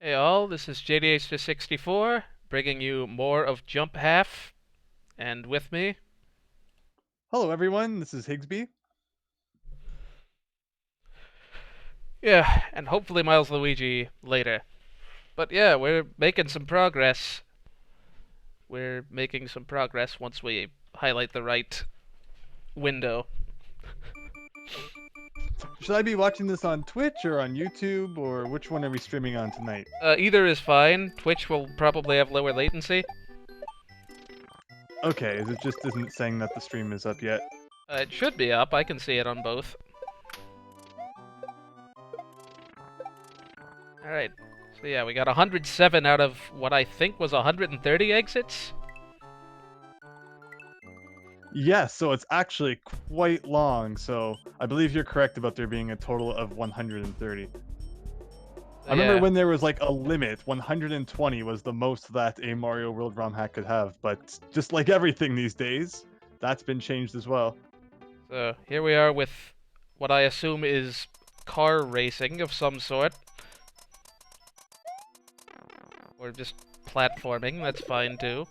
Hey all, this is JDH64, bringing you more of Jump Half, and with me, Hello, everyone. This is Higsby. yeah, and hopefully Miles Luigi later. But yeah, we're making some progress. We're making some progress once we highlight the right window. Should I be watching this on Twitch or on YouTube, or which one are we streaming on tonight? Either is fine. Twitch will probably have lower latency. Okay, it just isn't saying that the stream is up yet. It should be up. I can see it on both. Alright, so yeah, we got 107 out of what I think was 130 exits. Yes, so it's actually quite long, so I believe you're correct about there being a total of 130. I remember Yeah. when there was like a limit, 120 was the most that a Mario World ROM hack could have, but just like everything these days, that's been changed as well. So here we are with what I assume is car racing of some sort. Or just platforming, that's fine too.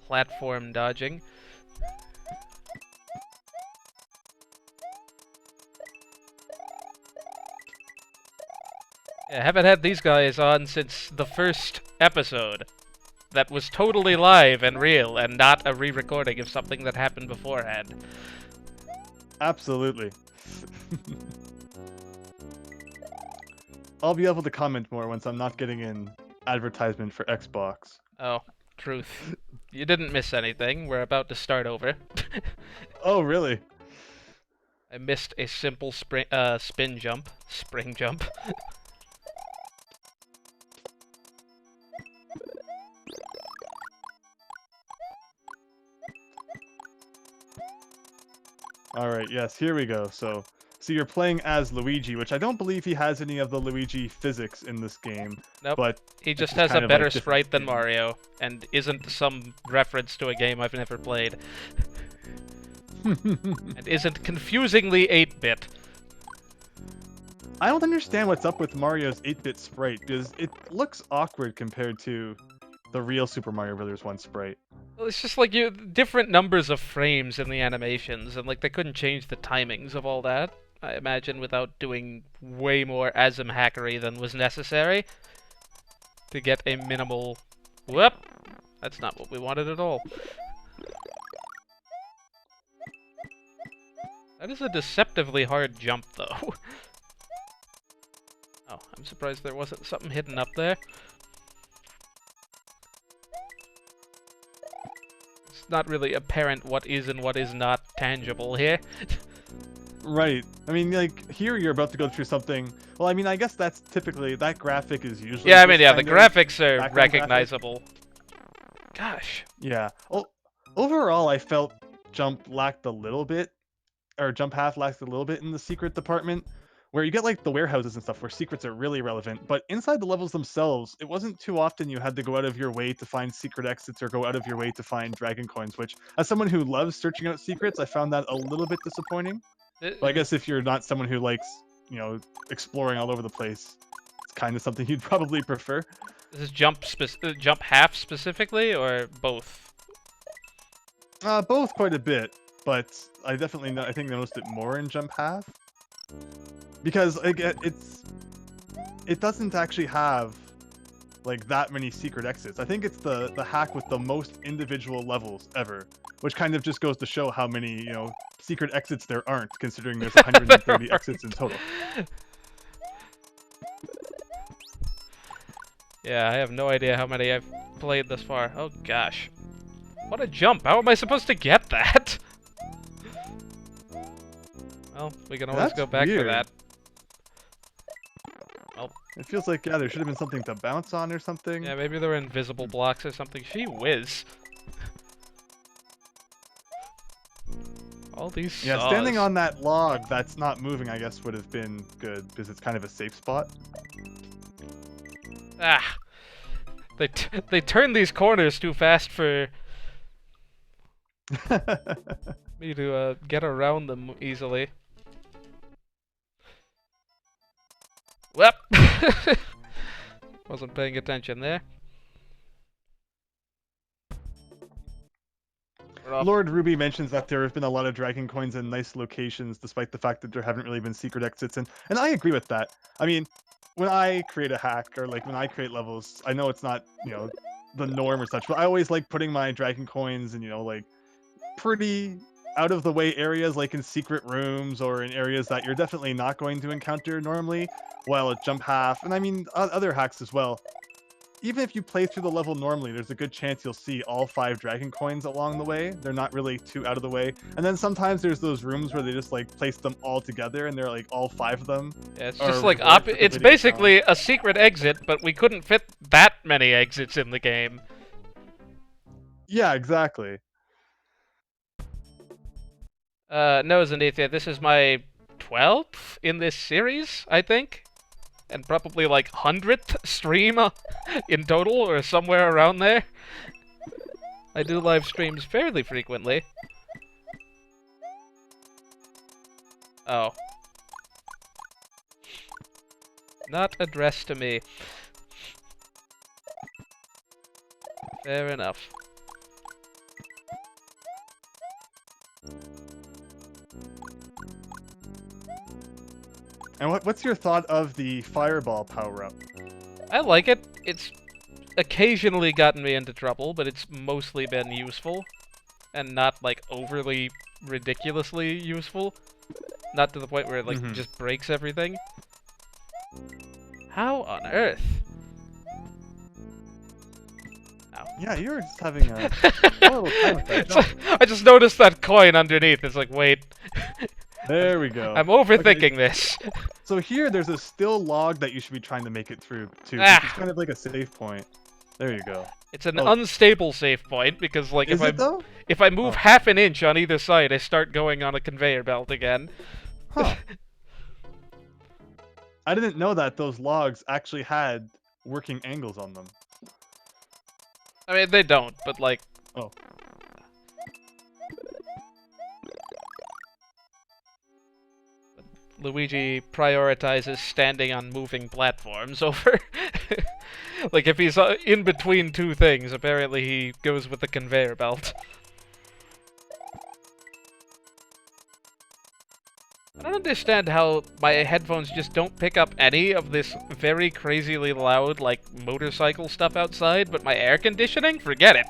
Platform dodging. Yeah, I haven't had these guys on since the first episode. That was totally live and real and not a re-recording of something that happened beforehand. Absolutely. I'll be able to comment more once I'm not getting an advertisement for Xbox. Oh, truth. You didn't miss anything. We're about to start over. Oh, really? I missed a simple spin jump. Spring jump. Alright, yes, here we go. So you're playing as Luigi, which I don't believe he has any of the Luigi physics in this game, Nope. but He it's just just has a kind of better like different sprite than skins. Mario, and isn't some reference to a game I've never played, and isn't confusingly 8-bit. I don't understand what's up with Mario's 8-bit sprite, because it looks awkward compared to the real Super Mario Bros. 1 sprite. Well, it's just like you different numbers of frames in the animations, and like they couldn't change the timings of all that. I imagine without doing way more ASM hackery than was necessary to get a minimal. Whoop! That's not what we wanted at all. That is a deceptively hard jump, though. Oh, I'm surprised there wasn't something hidden up there. It's not really apparent what is and what is not tangible here. Right. I mean, like, here you're about to go through something... Well, I mean, I guess that's typically... That graphic is usually Yeah, I mean, just yeah, the kind of graphics are background graphic. recognizable. Gosh. Yeah. Overall, I felt Jump lacked a little bit, or Jump Half lacked a little bit in the secret department, where you get like the warehouses and stuff where secrets are really relevant. But inside the levels themselves, it wasn't too often you had to go out of your way to find secret exits or go out of your way to find dragon coins. Which, as someone who loves searching out secrets, I found that a little bit disappointing. But I guess if you're not someone who likes, exploring all over the place, it's kind of something you'd probably prefer. This is jump half specifically, or both? Both quite a bit, but I definitely I think noticed it more in Jump Half because it doesn't actually have like that many secret exits. I think it's the hack with the most individual levels ever, which kind of just goes to show how many secret exits there aren't, considering there's There 130 exits in aren't. total. Yeah, I have no idea how many I've played this far. Oh gosh. What a jump! How am I supposed to get that? Well, we can always That's go back to weird. that. Well, It feels like there should have been something to bounce on or something. yeah, maybe there were invisible blocks or something. Gee whiz. All these Yeah, standing saws. on that log that's not moving, I guess, would have been good because it's kind of a safe spot. Ah! They turn these corners too fast for me to get around them easily. Whoop! Wasn't paying attention there. Lord Ruby mentions that there have been a lot of dragon coins in nice locations, despite the fact that there haven't really been secret exits, and I agree with that. I mean, when I create a hack or like when I create levels, I know it's not the norm or such, but I always like putting my dragon coins in like pretty out of the way areas, like in secret rooms or in areas that you're definitely not going to encounter normally. While at jump half, and I mean other hacks as well. Even if you play through the level normally, there's a good chance you'll see all 5 dragon coins along the way. They're not really too out of the way. And then sometimes there's those rooms where they just like place them all together, and they're like all 5 of them. Yeah, it's just like it's video basically a secret exit, but we couldn't fit that many exits in the game. Yeah, exactly. No, Zenithia, this is my 12th in this series, I think. And probably like 100th stream in total, or somewhere around there. I do live streams fairly frequently. Oh. Not addressed to me. Fair enough. And what's your thought of the fireball power-up? I like it. It's occasionally gotten me into trouble, but it's mostly been useful. And not, like, overly ridiculously useful. Not to the point where it, like, just breaks everything. How on earth? Ow. Yeah, you were just having a horrible time with that jump. I just noticed that coin underneath. It's like, wait. There we go. I'm overthinking this. So here, there's a still log that you should be trying to make it through, too. Ah. It's kind of like a save point. There you go. It's an unstable save point, because, like, if I move half an inch on either side, I start going on a conveyor belt again. Huh. I didn't know that those logs actually had working angles on them. I mean, they don't, but, like... Oh. Luigi prioritizes standing on moving platforms over... like, if he's in between two things, apparently he goes with the conveyor belt. I don't understand how my headphones just don't pick up any of this very crazily loud, like, motorcycle stuff outside, but my air conditioning? Forget it.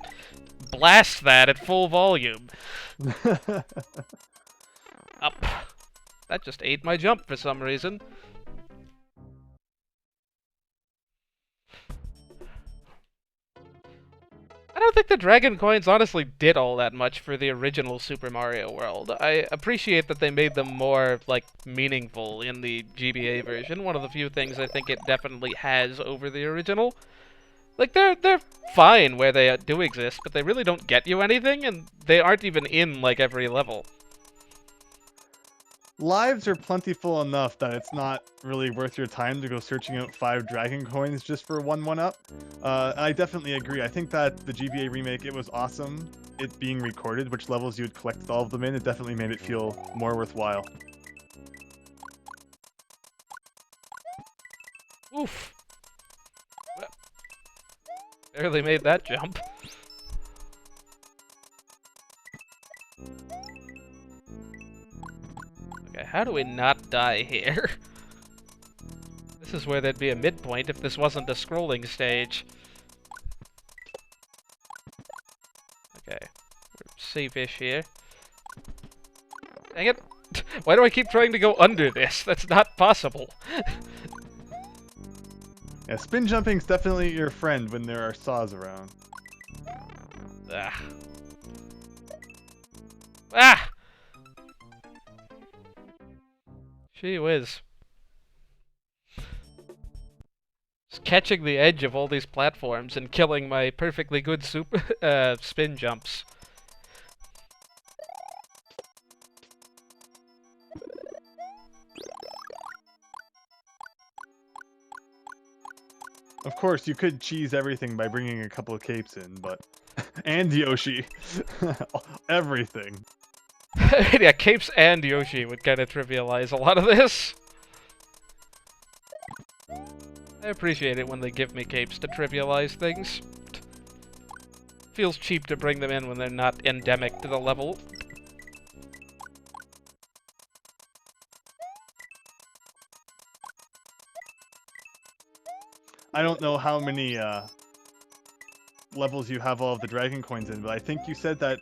Blast that at full volume. Up. That just ate my jump for some reason. I don't think the Dragon Coins honestly did all that much for the original Super Mario World. I appreciate that they made them more, like, meaningful in the GBA version. One of the few things I think it definitely has over the original. Like, they're fine where they do exist, but they really don't get you anything, and they aren't even in, like, every level. Lives are plentiful enough that it's not really worth your time to go searching out 5 dragon coins just for one 1-up. I definitely agree. I think that the GBA remake, it was awesome. It being recorded, which levels you had collected all of them in, it definitely made it feel more worthwhile. Oof. Barely made that jump. Okay, how do we not die here? This is where there'd be a midpoint if this wasn't a scrolling stage. Okay, we're safe-ish here. Dang it! Why do I keep trying to go under this? That's not possible. Yeah, spin jumping's definitely your friend when there are saws around. Ah. Ah! Gee whiz. Just catching the edge of all these platforms and killing my perfectly good spin jumps. Of course, you could cheese everything by bringing a couple of capes in, but... and Yoshi. Everything. Yeah, capes and Yoshi would kind of trivialize a lot of this. I appreciate it when they give me capes to trivialize things. Feels cheap to bring them in when they're not endemic to the level. I don't know how many levels you have all of the dragon coins in, but I think you said that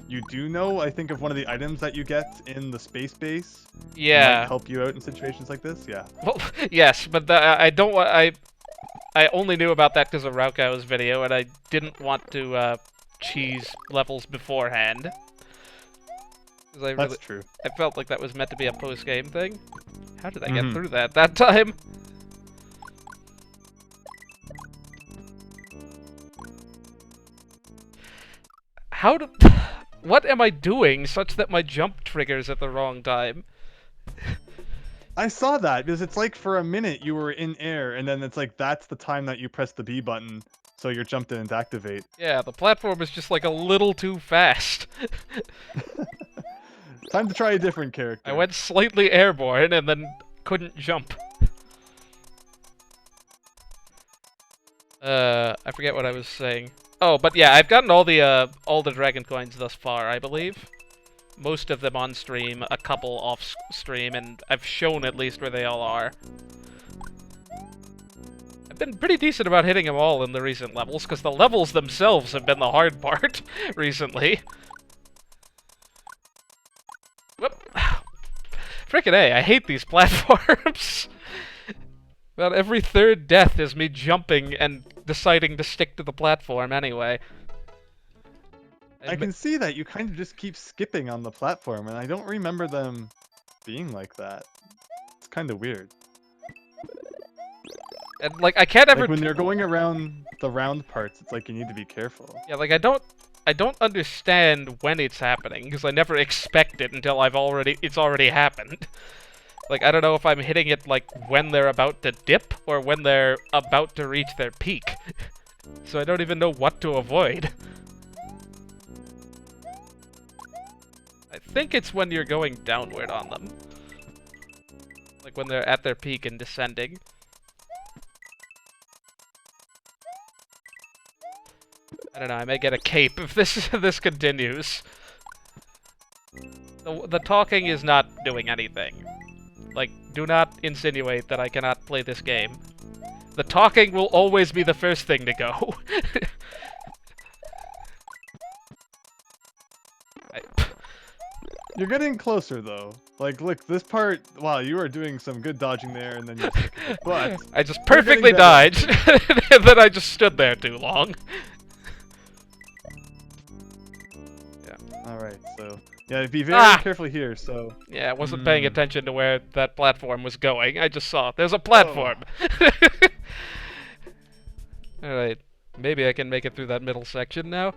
you do know, I think, of one of the items that you get in the space base. Yeah. Might help you out in situations like this, yeah. Well, yes, but I don't want... I only knew about that because of Raukao's video, and I didn't want to cheese levels beforehand. That's true. I felt like that was meant to be a post-game thing. How did I get through that time? How do... What am I doing such that my jump triggers at the wrong time? I saw that, because it's like for a minute you were in air, and then it's like that's the time that you press the B button, so your jump didn't activate. Yeah, the platform is just like a little too fast. Time to try a different character. I went slightly airborne and then couldn't jump. I forget what I was saying. Oh, but yeah, I've gotten all the dragon coins thus far, I believe. Most of them on stream, a couple off stream, and I've shown at least where they all are. I've been pretty decent about hitting them all in the recent levels, because the levels themselves have been the hard part recently. Whoop. Frickin' A, I hate these platforms. About every third death is me jumping and deciding to stick to the platform anyway. I can see that you kind of just keep skipping on the platform, and I don't remember them being like that. It's kind of weird. And, like, I can't ever... Like, when they're going around the round parts, it's like you need to be careful. Yeah, like, I don't understand when it's happening, because I never expect it until it's already happened. Like, I don't know if I'm hitting it, like, when they're about to dip, or when they're about to reach their peak. So I don't even know what to avoid. I think it's when you're going downward on them. Like, when they're at their peak and descending. I don't know, I may get a cape if this continues. The talking is not doing anything. Like, do not insinuate that I cannot play this game. The talking will always be the first thing to go. You're getting closer, though. Like, look, this part, wow, you are doing some good dodging there, and then you're but... I just perfectly dodged, and then I just stood there too long. Yeah. Alright, so... Yeah, be very careful here, so... Yeah, I wasn't paying attention to where that platform was going. I just saw, there's a platform! Oh. Alright, maybe I can make it through that middle section now.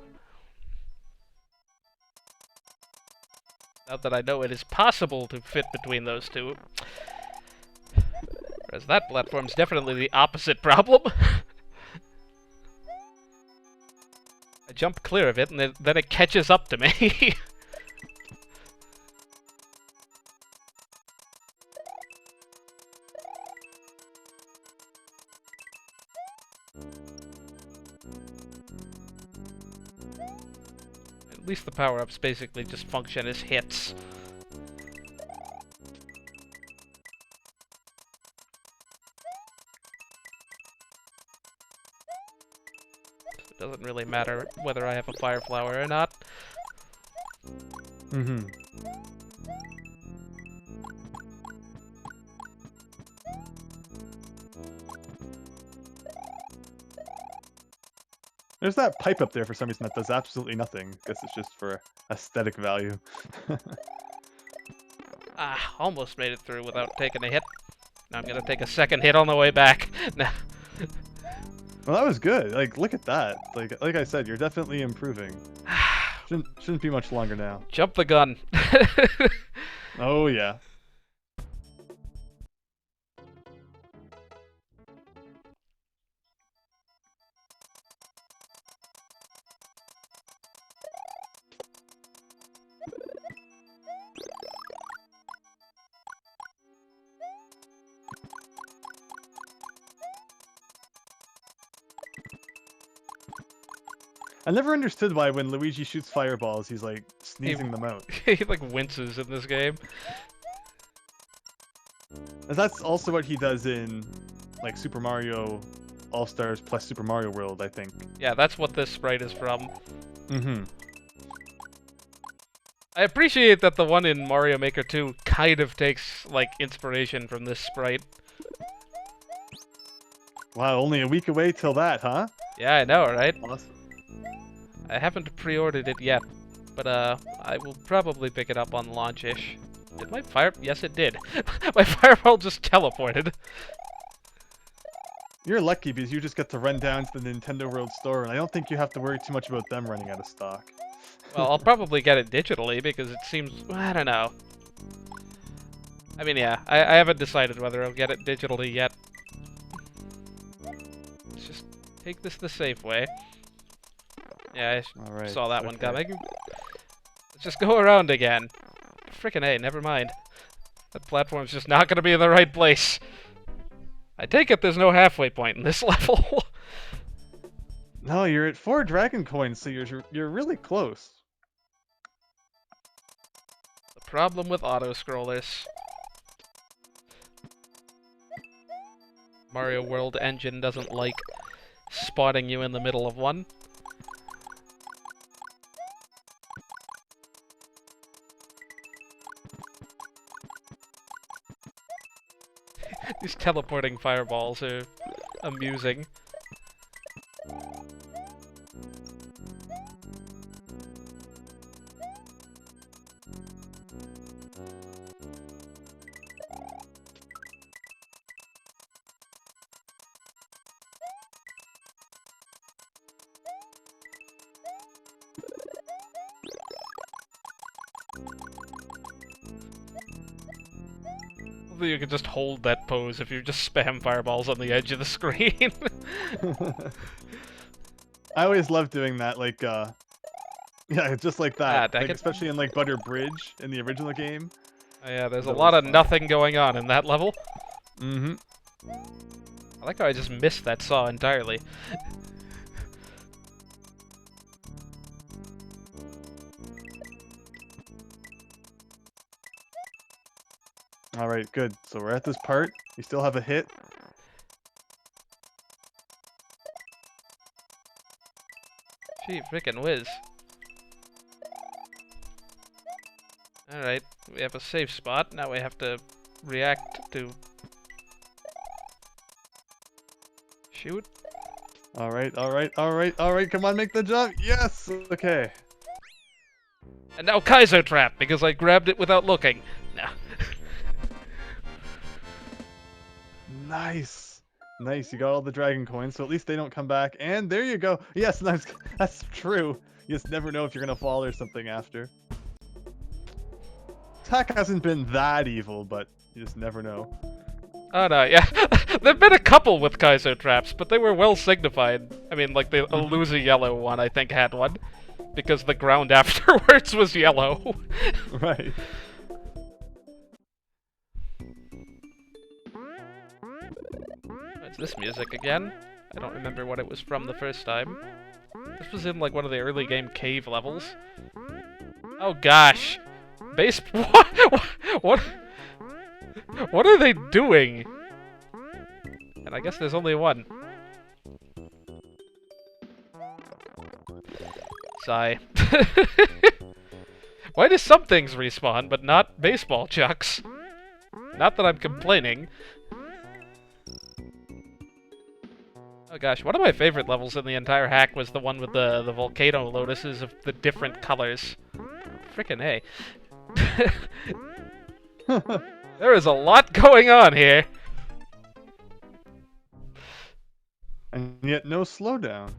Now that I know it is possible to fit between those two. Whereas that platform's definitely the opposite problem. I jump clear of it, and then it catches up to me. At least the power-ups basically just function as hits. It doesn't really matter whether I have a fire flower or not. There's that pipe up there for some reason that does absolutely nothing. Guess it's just for aesthetic value. Almost made it through without taking a hit. Now I'm gonna take a second hit on the way back. Well, that was good. Like, look at that. Like I said, you're definitely improving. Shouldn't be much longer now. Jump the gun. Oh yeah. I never understood why when Luigi shoots fireballs, he's like sneezing them out. He like winces in this game. And that's also what he does in like Super Mario All-Stars plus Super Mario World, I think. Yeah, that's what this sprite is from. Mm-hmm. I appreciate that the one in Mario Maker 2 kind of takes, like, inspiration from this sprite. Wow, only a week away till that, huh? Yeah, I know, right? Awesome. I haven't pre-ordered it yet, but, I will probably pick it up on launch-ish. Did my fire... Yes, it did. My fireball just teleported. You're lucky because you just get to run down to the Nintendo World Store, and I don't think you have to worry too much about them running out of stock. Well, I'll probably get it digitally, because it seems... I don't know. I mean, yeah, I haven't decided whether I'll get it digitally yet. Let's just take this the safe way. Yeah, I saw that one coming. Let's just go around again. Frickin' A, never mind. That platform's just not gonna be in the right place. I take it there's no halfway point in this level. No, you're at 4 dragon coins, so you're really close. The problem with auto-scrollers. Mario World engine doesn't like spotting you in the middle of one. These teleporting fireballs are amusing. You can just hold that pose if you just spam fireballs on the edge of the screen. I always love doing that, like, yeah, just like that. Ah, Like, especially in, like, Butter Bridge in the original game. Oh, yeah, there's a That lot was of fun. nothing going on in that level. Mm-hmm. I like how I just missed that saw entirely. Alright, good. So we're at this part. You still have a hit. Gee, frickin' whiz. Alright, we have a safe spot. Now we have to react to... Shoot. Alright, come on, make the jump! Yes! Okay. And now Kaizo Trap, because I grabbed it without looking. No. Nice! Nice, you got all the dragon coins, so at least they don't come back. And there you go! Yes, that's true. You just never know if you're gonna fall or something after. Attack hasn't been that evil, but you just never know. Oh no, yeah. There've been a couple with Kaizo Traps, but they were well signified. I mean, like the Aluza Yellow one, I think, had one. Because the ground afterwards was yellow. Right. What's this music again? I don't remember what it was from the first time. This was in, like, one of the early game cave levels. Oh gosh! What? What are they doing? And I guess there's only one. Sigh. Why do some things respawn, but not baseball chucks? Not that I'm complaining. Oh gosh, one of my favorite levels in the entire hack was the one with the volcano lotuses of the different colors. Frickin' A. There is a lot going on here. And yet no slowdown.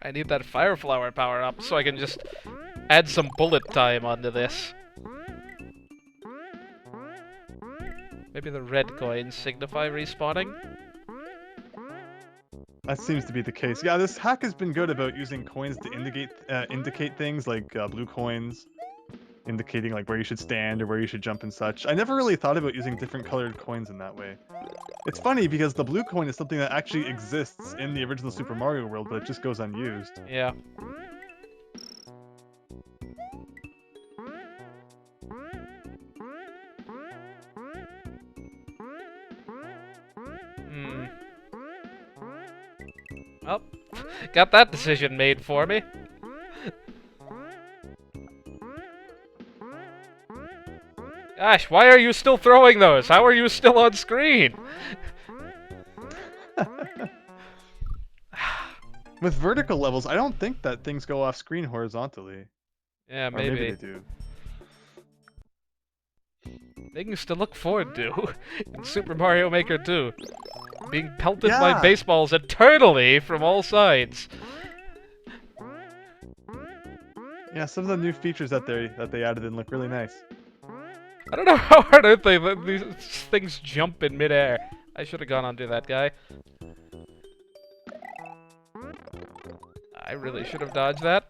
I need that fire flower power up so I can just add some bullet time onto this. Maybe the red coins signify respawning? That seems to be the case. Yeah, this hack has been good about using coins to indicate things, like blue coins, indicating like where you should stand or where you should jump and such. I never really thought about using different colored coins in that way. It's funny because the blue coin is something that actually exists in the original Super Mario World, but it just goes unused. Yeah. Well, got that decision made for me. Gosh, why are you still throwing those? How are you still on screen? With vertical levels, I don't think that things go off screen horizontally. Yeah, Or maybe maybe. they do. Things to look forward to in Super Mario Maker 2. Being pelted by Yeah. baseballs eternally from all sides. Yeah, some of the new features that they added in look really nice. I don't know how hard are they that these things jump in midair. I should have gone under that guy. I really should have dodged that.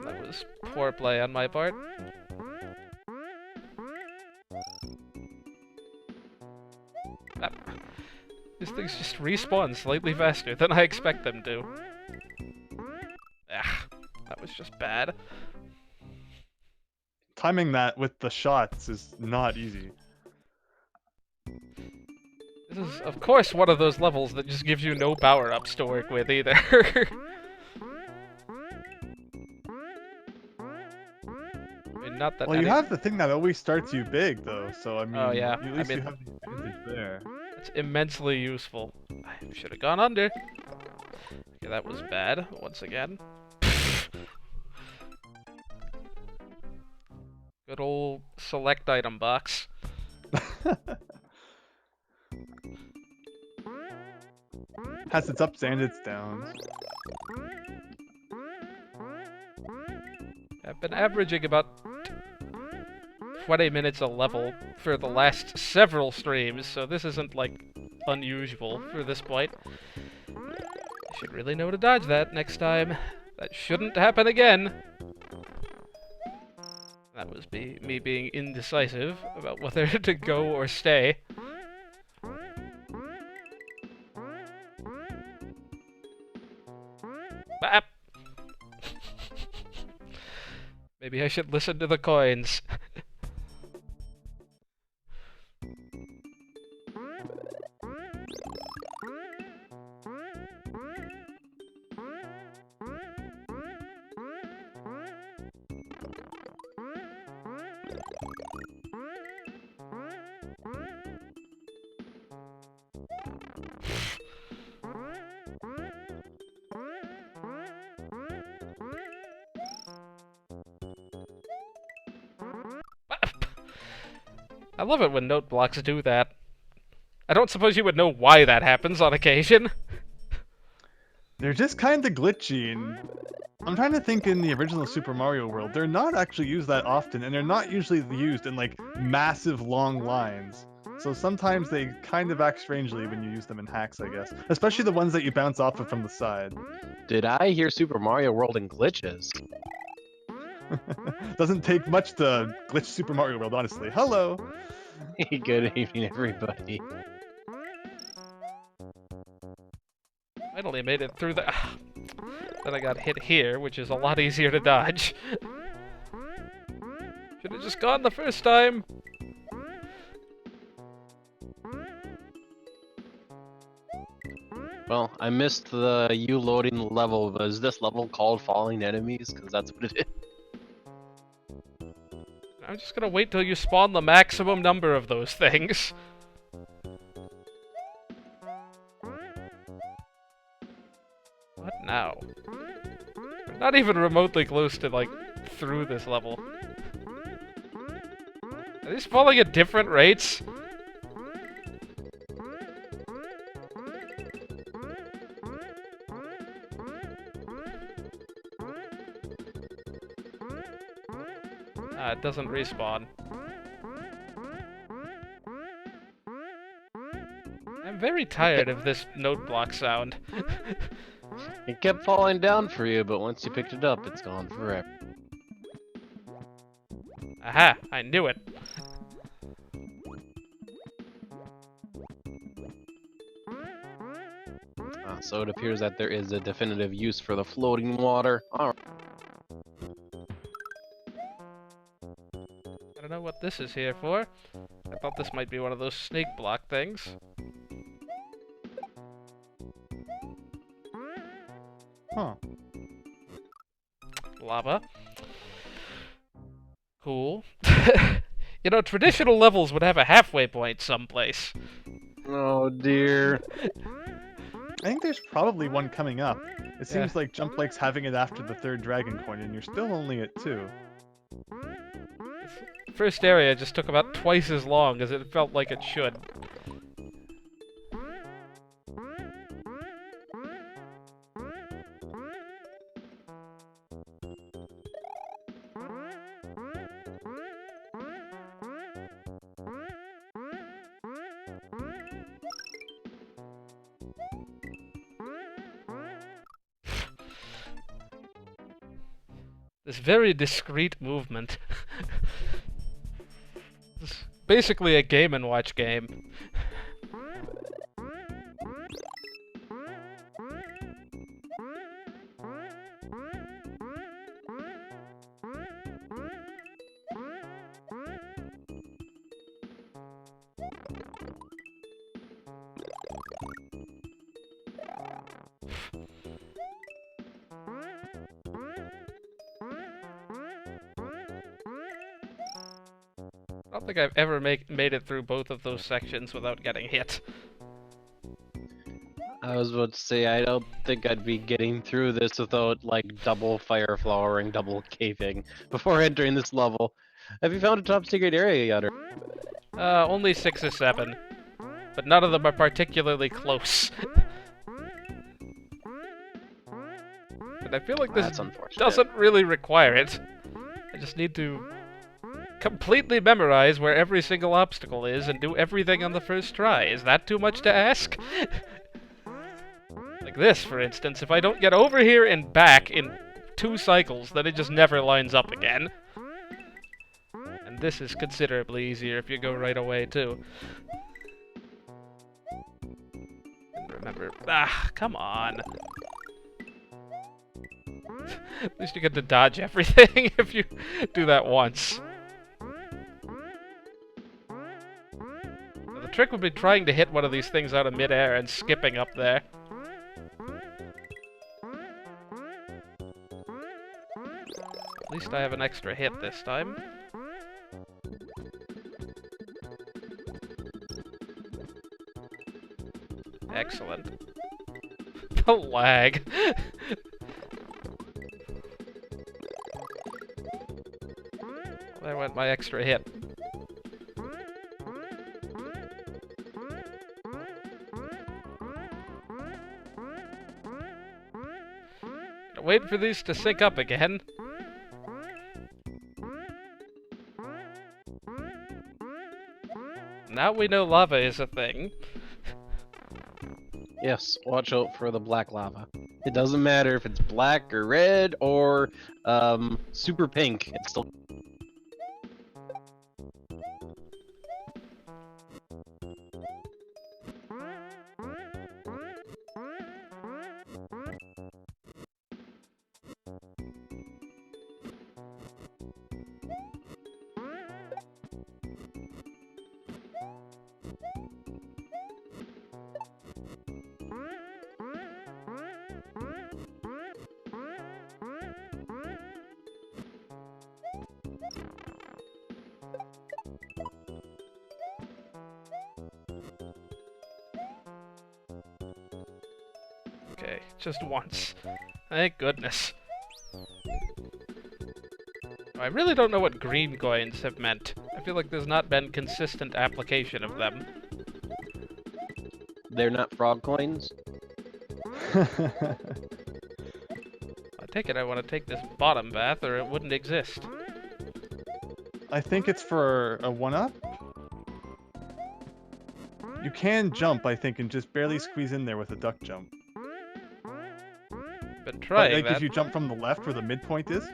That was poor play on my part. Ah, these things just respawn slightly faster than I expect them to. Ah, that was just bad. Timing that with the shots is not easy. This is, of course, one of those levels that just gives you no power-ups to work with either. I mean, not that Well, you have the thing that always starts you big, though, so I mean, Oh, yeah. at least you have the advantage there. It's immensely useful. I should have gone under. Okay, that was bad, once again. Good old select item box. Has its ups and its downs. I've been averaging about 20 minutes a level for the last several streams, so this isn't, like, unusual for this point. I should really know to dodge that next time. That shouldn't happen again. That was me being indecisive about whether to go or stay. Bap! Maybe I should listen to the coins. I love it when note blocks do that. I don't suppose you would know why that happens on occasion. They're just kind of glitchy, and I'm trying to think in the original Super Mario World, they're not actually used that often, and they're not usually used in, like, massive long lines. So sometimes they kind of act strangely when you use them in hacks, I guess. Especially the ones that you bounce off of from the side. Did I hear Super Mario World in glitches? Doesn't take much to glitch Super Mario World, honestly. Hello! Good evening, everybody. Finally made it through the... Then I got hit here, which is a lot easier to dodge. Should have just gone the first time. Well, I missed the you loading the level. But is this level called Falling Enemies? Because that's what it is. I'm just gonna wait till you spawn the maximum number of those things. What now? We're not even remotely close to, like, through this level. Are these falling at different rates? It doesn't respawn. I'm very tired of this note block sound. It kept falling down for you, but once you picked it up, it's gone forever. Aha! I knew it. So it appears that there is a definitive use for the floating water. Alright. I don't know what this is here for. I thought this might be one of those snake block things. Huh. Lava. Cool. You know, traditional levels would have a halfway point someplace. Oh dear. I think there's probably one coming up. It seems like Jump likes having it after the 3rd Dragon Coin, and you're still only at 2. First area just took about twice as long as it felt like it should. This very discreet movement. It's basically a Game & Watch game. I don't think I've ever made it through both of those sections without getting hit. I was about to say, I don't think I'd be getting through this without, like, double fire flowering, double caving before entering this level. Have you found a top secret area yet? Or... Only 6 or 7. But none of them are particularly close. And I feel like this That's unfortunate. doesn't really require it. I just need to completely memorize where every single obstacle is and do everything on the first try. Is that too much to ask? Like this, for instance, if I don't get over here and back in 2 cycles, then it just never lines up again. And this is considerably easier if you go right away, too. And remember... come on. At least you get to dodge everything if you do that once. The trick would be trying to hit one of these things out of midair and skipping up there. At least I have an extra hit this time. Excellent. The lag. There went my extra hit. Wait for these to sync up again. Now we know lava is a thing. Yes, watch out for the black lava. It doesn't matter if it's black or red or super pink. It's still... Okay, just once. Thank goodness. I really don't know what green coins have meant. I feel like there's not been consistent application of them. They're not frog coins? I take it I want to take this bottom bath or it wouldn't exist. I think it's for a 1-up. You can jump, I think, and just barely squeeze in there with a duck jump. Been But, trying like, that. if you jump from the left where the midpoint is.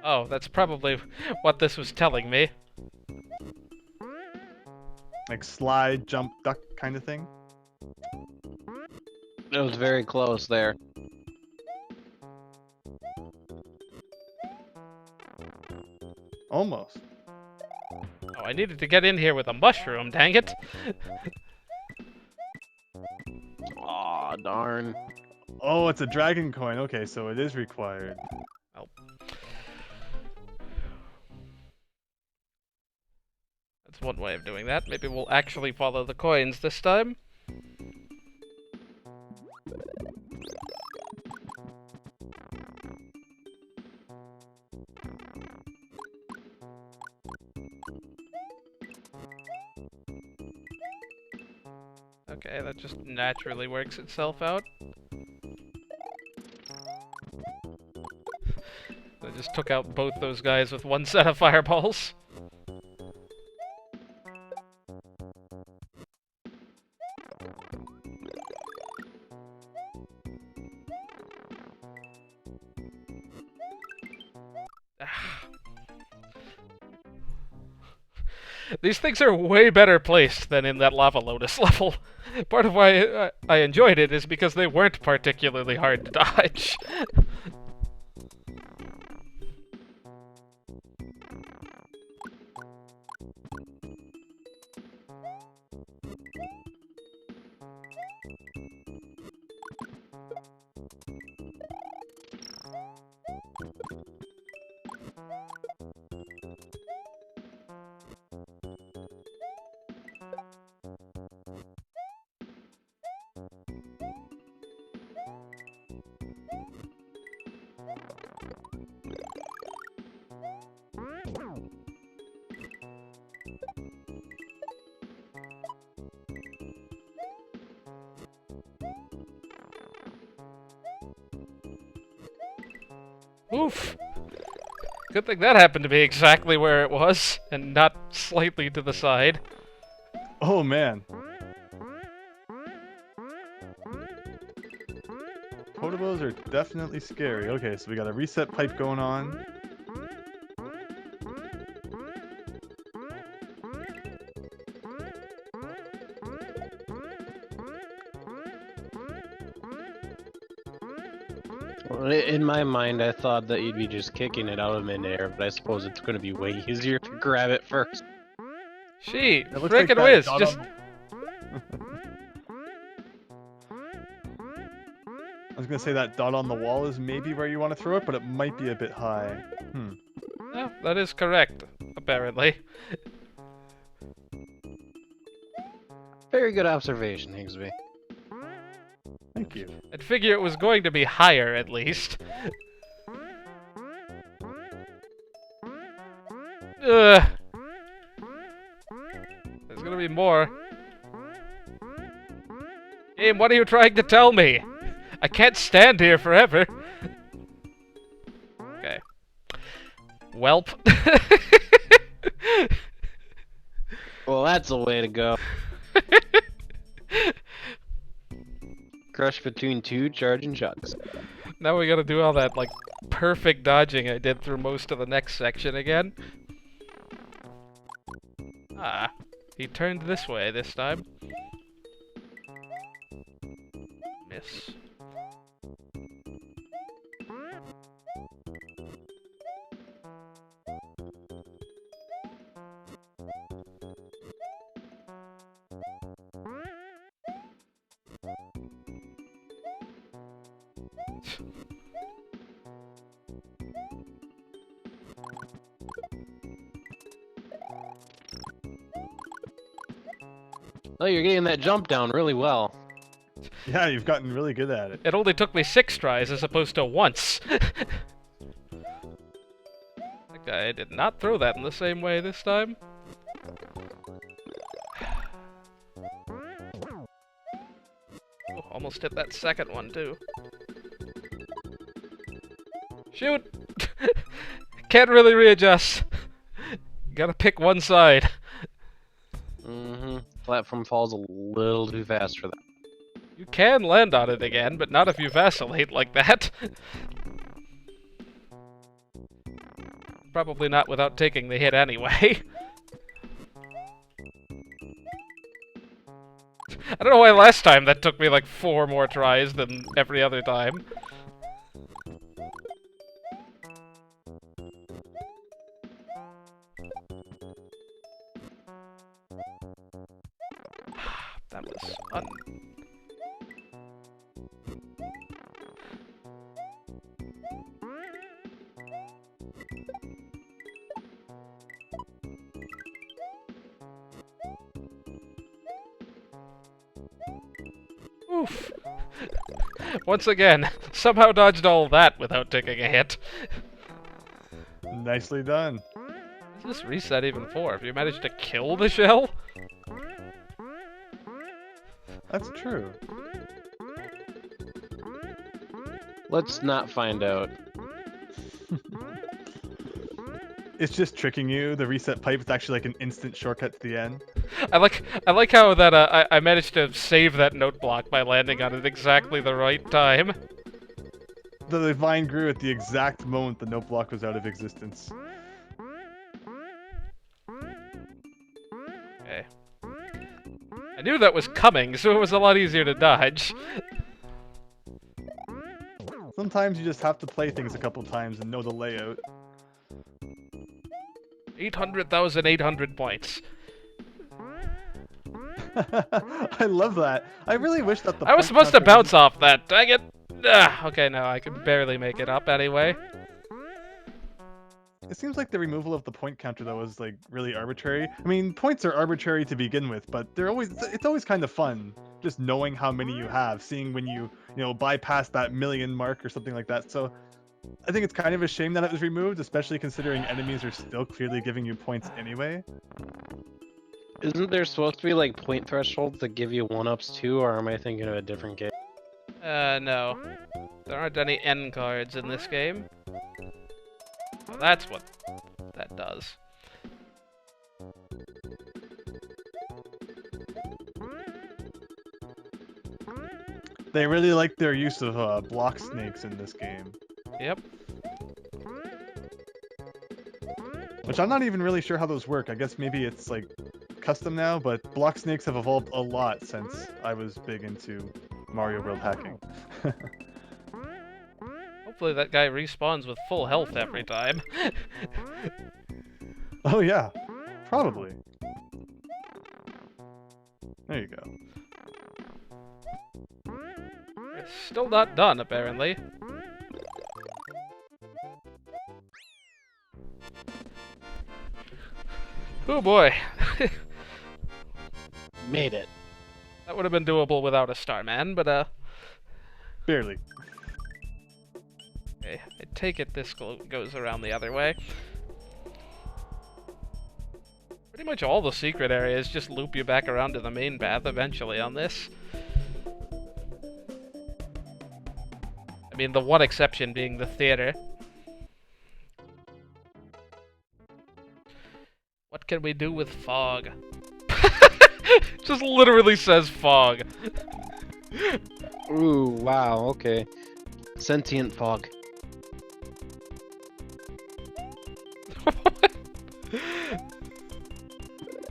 Oh, that's probably what this was telling me. Like slide, jump, duck kind of thing. It was very close there. Almost. Oh, I needed to get in here with a mushroom, dang it! Aw, darn. Oh, it's a dragon coin. Okay, so it is required. Oh. That's one way of doing that. Maybe we'll actually follow the coins this time. Okay, that just naturally works itself out. I just took out both those guys with one set of fireballs. These things are way better placed than in that Lava Lotus level. Part of why I enjoyed it is because they weren't particularly hard to dodge. Oof. Good thing that happened to be exactly where it was, and not slightly to the side. Oh man. Potobos are definitely scary. Okay, so we got a reset pipe going on. In my mind, I thought that you'd be just kicking it out of midair, but I suppose it's going to be way easier to grab it first. She, It looks like frickin' that whiz, dot just... on I was gonna say that dot on the wall is maybe where you want to throw it, but it might be a bit high. Yeah, that is correct, apparently. Very good observation, Higsby. Thank you. I'd figure it was going to be higher, at least. Ugh. There's gonna be more. Game, what are you trying to tell me? I can't stand here forever. Okay. Welp. Well, that's the way to go. Crush between two charging chucks. Now we gotta do all that, like, perfect dodging I did through most of the next section again. Ah, he turned this way this time. Miss. Oh, you're getting that jump down really well. Yeah, you've gotten really good at it. It only took me 6 tries as opposed to once. That guy did not throw that in the same way this time. Oh, almost hit that second one, too. Shoot! Can't really readjust. Gotta pick one side. Mm-hmm. Platform falls a little too fast for that. You can land on it again, but not if you vacillate like that. Probably not without taking the hit anyway. I don't know why last time that took me like 4 more tries than every other time. That was Oof. Once again, somehow dodged all that without taking a hit. Nicely done. What's this reset even for? Have you managed to kill the shell? That's true. Let's not find out. It's just tricking you. The reset pipe is actually like an instant shortcut to the end. I like how that I managed to save that note block by landing on it exactly the right time. The vine grew at the exact moment the note block was out of existence. Okay. I knew that was coming, so it was a lot easier to dodge. Sometimes you just have to play things a couple times and know the layout. 800,800 points. I love that. I really wish that the I was point supposed to counter bounce off that, dang it! Okay, no, I could barely make it up anyway. It seems like the removal of the point counter though is like really arbitrary. I mean, points are arbitrary to begin with, but it's always kind of fun just knowing how many you have, seeing when you bypass that million mark or something like that. So I think it's kind of a shame that it was removed, especially considering enemies are still clearly giving you points anyway. Isn't there supposed to be like point thresholds that give you 1-ups too, or am I thinking of a different game? No. There aren't any N cards in this game. So that's what that does. They really like their use of block snakes in this game. Yep. Which I'm not even really sure how those work. I guess maybe it's like custom now, but block snakes have evolved a lot since I was big into Mario World hacking. Hopefully that guy respawns with full health every time. Oh yeah, probably. There you go. It's still not done, apparently. Oh boy. Made it. That would have been doable without a Starman, but Barely. okay, I take it this goes around the other way. Pretty much all the secret areas just loop you back around to the main path eventually on this. I mean, the one exception being the theater. What can we do with fog? Just literally says fog. Ooh, wow, okay. Sentient fog.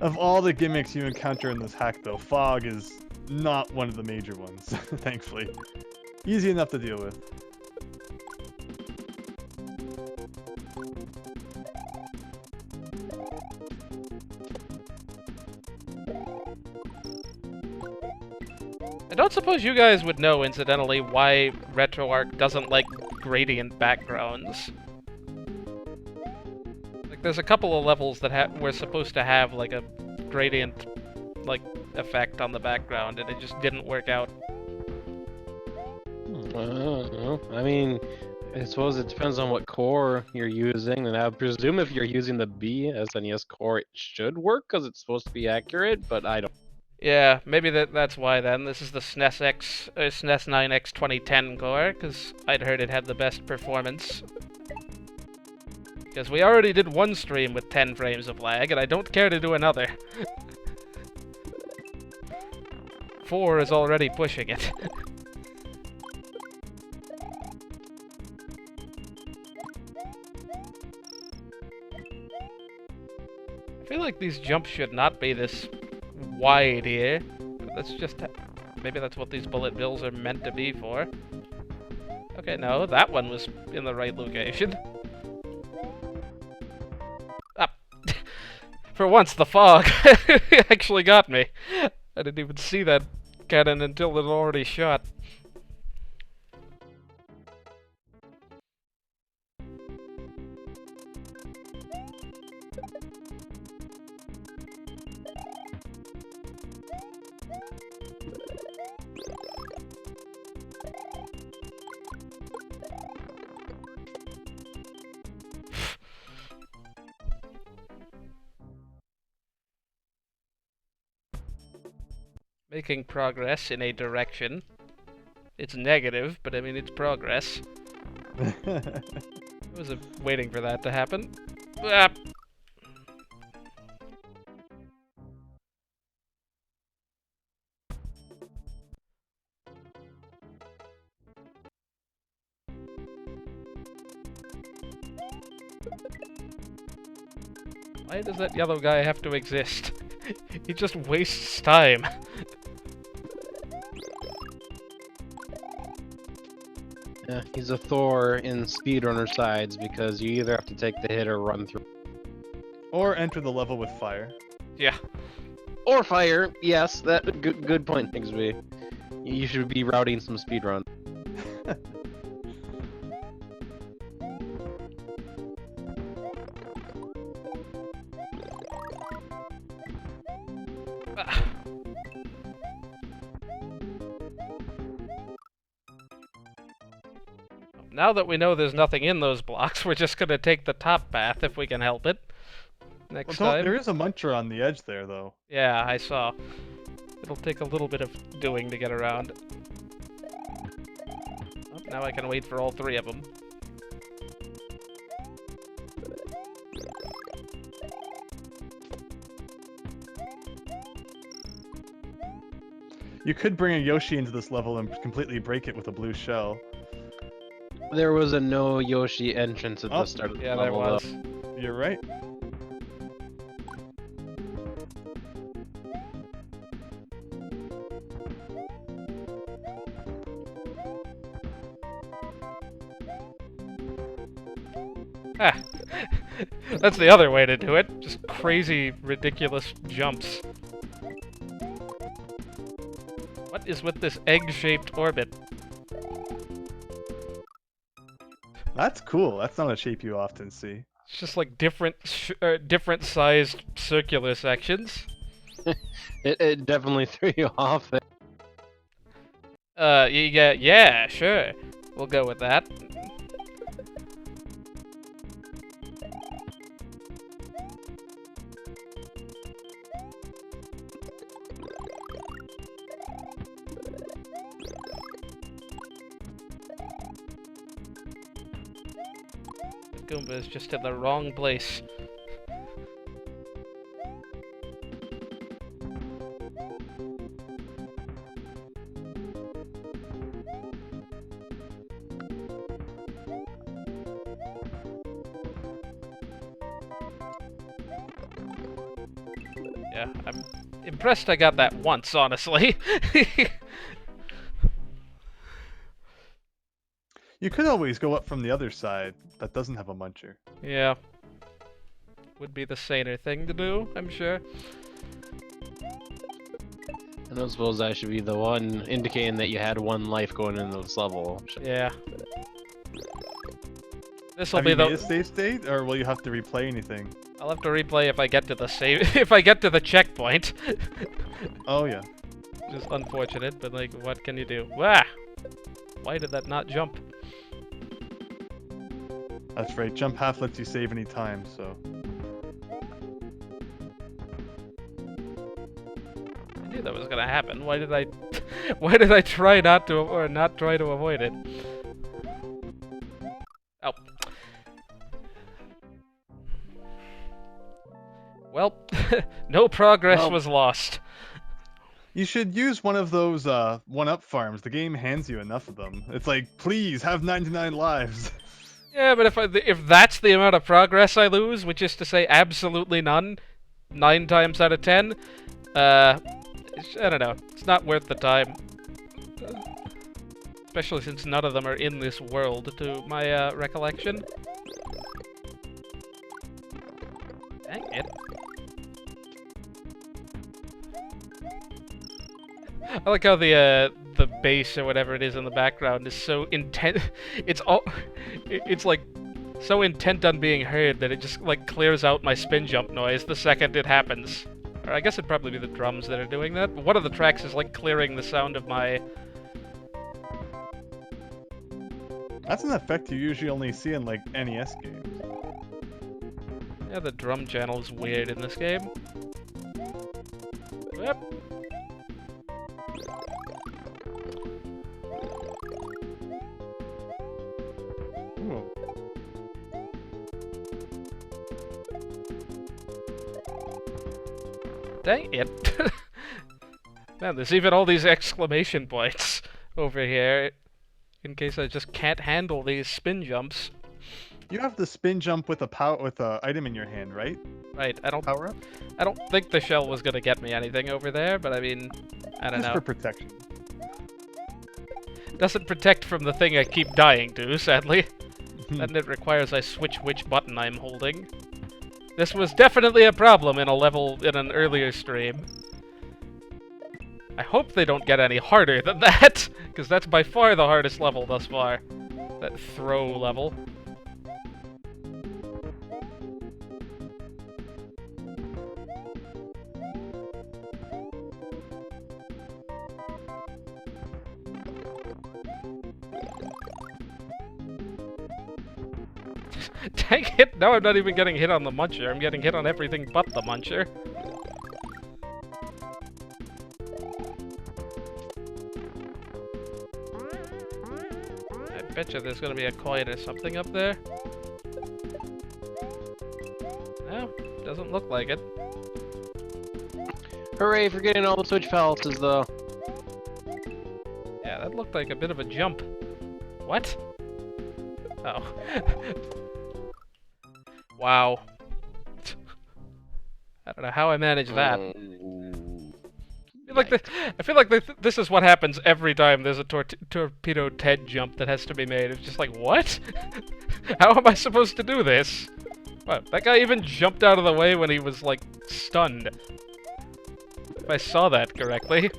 Of all the gimmicks you encounter in this hack though, fog is not one of the major ones, thankfully. Easy enough to deal with. I don't suppose you guys would know, incidentally, why RetroArch doesn't like gradient backgrounds. Like, there's a couple of levels that were supposed to have, like, a gradient, like, effect on the background, and it just didn't work out. I mean, I suppose it depends on what core you're using, and I presume if you're using the B SNES core, it should work, because it's supposed to be accurate, but I don't. Yeah, maybe that's why then. This is the SNES 9X 2010 core, because I'd heard it had the best performance. Because we already did one stream with 10 frames of lag, and I don't care to do another. 4 is already pushing it. I feel like these jumps should not be this wide here. that's just... Maybe that's what these bullet bills are meant to be for. Okay, no, that one was in the right location. Ah. For once, the fog actually got me. I didn't even see that cannon until it had already shot. Making progress in a direction. It's negative, but I mean, it's progress. I was waiting for that to happen. Ah. Why does that yellow guy have to exist? He just wastes time. Yeah, he's a Thor in speedrunner sides because you either have to take the hit or run through. Or enter the level with fire. Yeah. Or fire, yes, that good point, Higsby. You should be routing some speedrun. Now that we know there's nothing in those blocks, we're just gonna take the top path if we can help it. Next time. There is a muncher on the edge there, though. Yeah, I saw. It'll take a little bit of doing to get around. Oh, now I can wait for all three of them. You could bring a Yoshi into this level and completely break it with a blue shell. There was a no Yoshi entrance at the start of the yeah, level. there was. You're right. Ah. That's the other way to do it. Just crazy, ridiculous jumps. What is with this egg-shaped orbit? That's cool. That's not a shape you often see. It's just like different sized circular sections. It definitely threw you off there. Yeah, sure. We'll go with that. Goomba is just in the wrong place. Yeah, I'm impressed I got that once, honestly. You could always go up from the other side that doesn't have a muncher. Yeah. Would be the saner thing to do, I'm sure. I don't suppose I should be the one indicating that you had one life going into this level. Yeah. This'll Have be you the made a save state, or will you have to replay anything? I'll have to replay if I get to the save if I get to the checkpoint. Oh yeah. Just unfortunate, but like what can you do? Wah! Why did that not jump? That's right. Jump half lets you save any time, so. I knew that was gonna happen. Why did I why did I try not to or not try to avoid it? Oh. Well, no progress was lost. You should use one of those one-up farms. The game hands you enough of them. It's like, please have 99 lives. Yeah, but if that's the amount of progress I lose, which is to say absolutely none, 9 times out of 10, I don't know. It's not worth the time. Especially since none of them are in this world, to my recollection. Dang it. I like how the bass or whatever it is in the background is so intent. It's like so intent on being heard that it just like clears out my spin jump noise the second it happens. Or I guess it'd probably be the drums that are doing that. But one of the tracks is like clearing the sound of my. That's an effect you usually only see in like NES games. Yeah, the drum channel is weird in this game. Yep. Ooh. Dang it. Man, there's even all these exclamation points over here. In case I just can't handle these spin jumps. You have the spin jump with a item in your hand, right? Right, I don't think the shell was gonna get me anything over there, but I mean, I don't Just know. for protection. Doesn't protect from the thing I keep dying to, sadly. And it requires I switch which button I'm holding. This was definitely a problem in a level in an earlier stream. I hope they don't get any harder than that, because that's by far the hardest level thus far. That throw level. Dang it, now I'm not even getting hit on the muncher, I'm getting hit on everything but the muncher. I betcha there's gonna be a coin or something up there. No, doesn't look like it. Hooray for getting all the switch palaces, though. Yeah, that looked like a bit of a jump. What? Oh. Wow. I don't know how I managed that. I feel like this is what happens every time there's a torpedo Ted jump that has to be made. It's just like, what? How am I supposed to do this? Wow, that guy even jumped out of the way when he was, like, stunned. If I saw that correctly.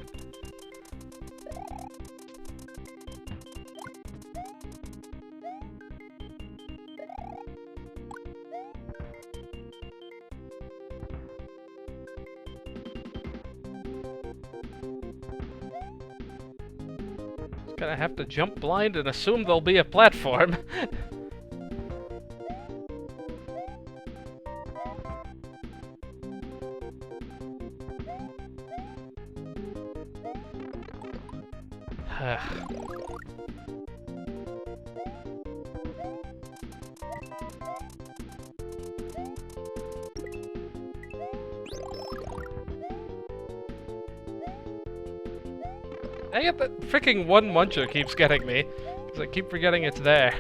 Gonna have to jump blind and assume there'll be a platform. Dang it, that freaking one muncher keeps getting me, because I keep forgetting it's there.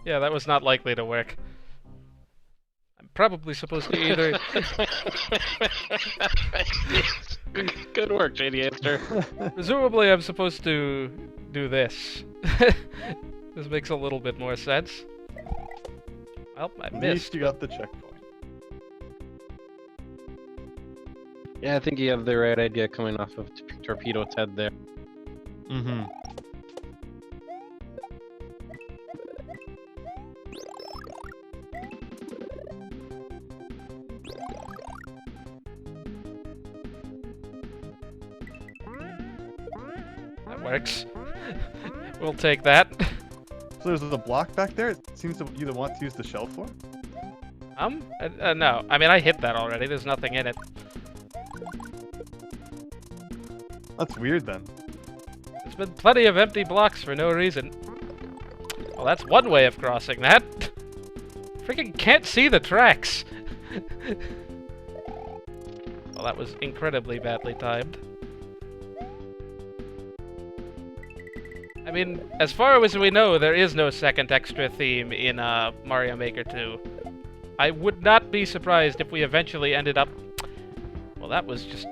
Yeah, that was not likely to work. I'm probably supposed to either... Good work, JD Aster. Presumably I'm supposed to do this. This makes a little bit more sense. Well, I missed. At least you got the checkpoint. Yeah, I think you have the right idea coming off of Torpedo Ted there. Mm-hmm. That works. We'll take that. So there's a block back there. It seems that you want to use the shell for. No. I mean, I hit that already. There's nothing in it. That's weird then. There's been plenty of empty blocks for no reason. Well, that's one way of crossing that. Freaking can't see the tracks. Well, that was incredibly badly timed. I mean, as far as we know, there is no second extra theme in Mario Maker 2. I would not be surprised if we eventually ended up... Well, that was just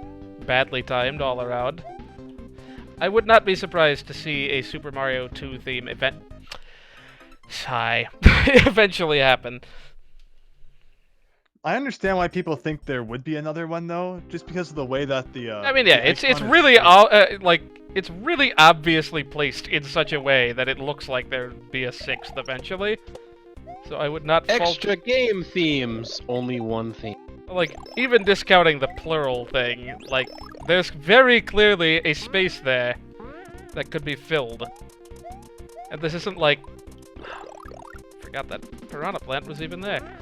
badly timed all around. I would not be surprised to see a Super Mario 2 theme eventually happen. I understand why people think there would be another one though, just because of the way that the. I mean, yeah, it's really it's really obviously placed in such a way that it looks like there'd be a 6th eventually. So I would not Extra game themes, only one theme. Like, even discounting the plural thing, like, there's very clearly a space there that could be filled. And this isn't like... Forgot that piranha plant was even there.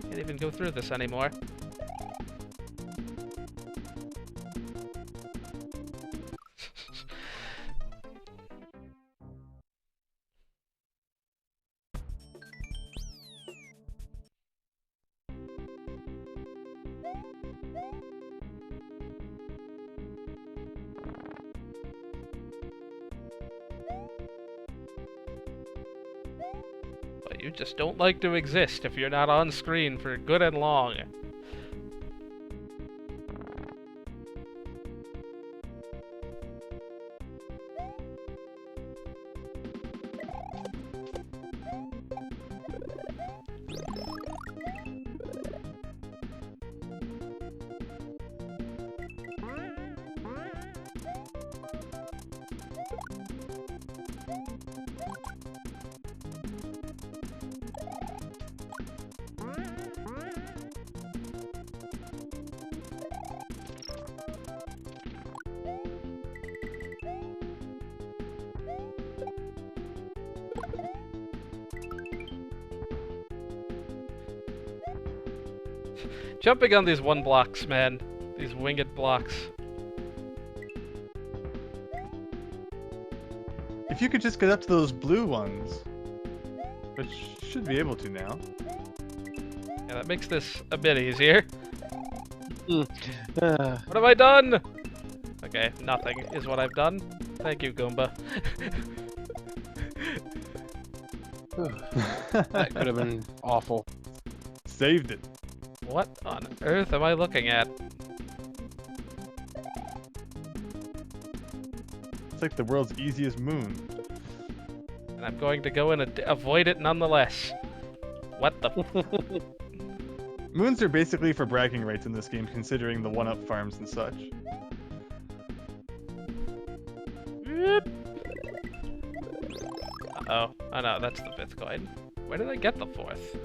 Can't even go through this anymore. You just don't like to exist if you're not on screen for good and long. Jumping on these one blocks, man. These winged blocks. If you could just get up to those blue ones, which should be able to now. Yeah, that makes this a bit easier. What What have I done? Okay, nothing is what I've done. Thank you, Goomba. That could have been awful. Saved it. What on earth am I looking at? It's like the world's easiest moon. And I'm going to go in and avoid it nonetheless. What the... Moons are basically for bragging rights in this game, considering the one-up farms and such. Uh-oh. Oh no, that's the 5th coin. Where did I get the 4th?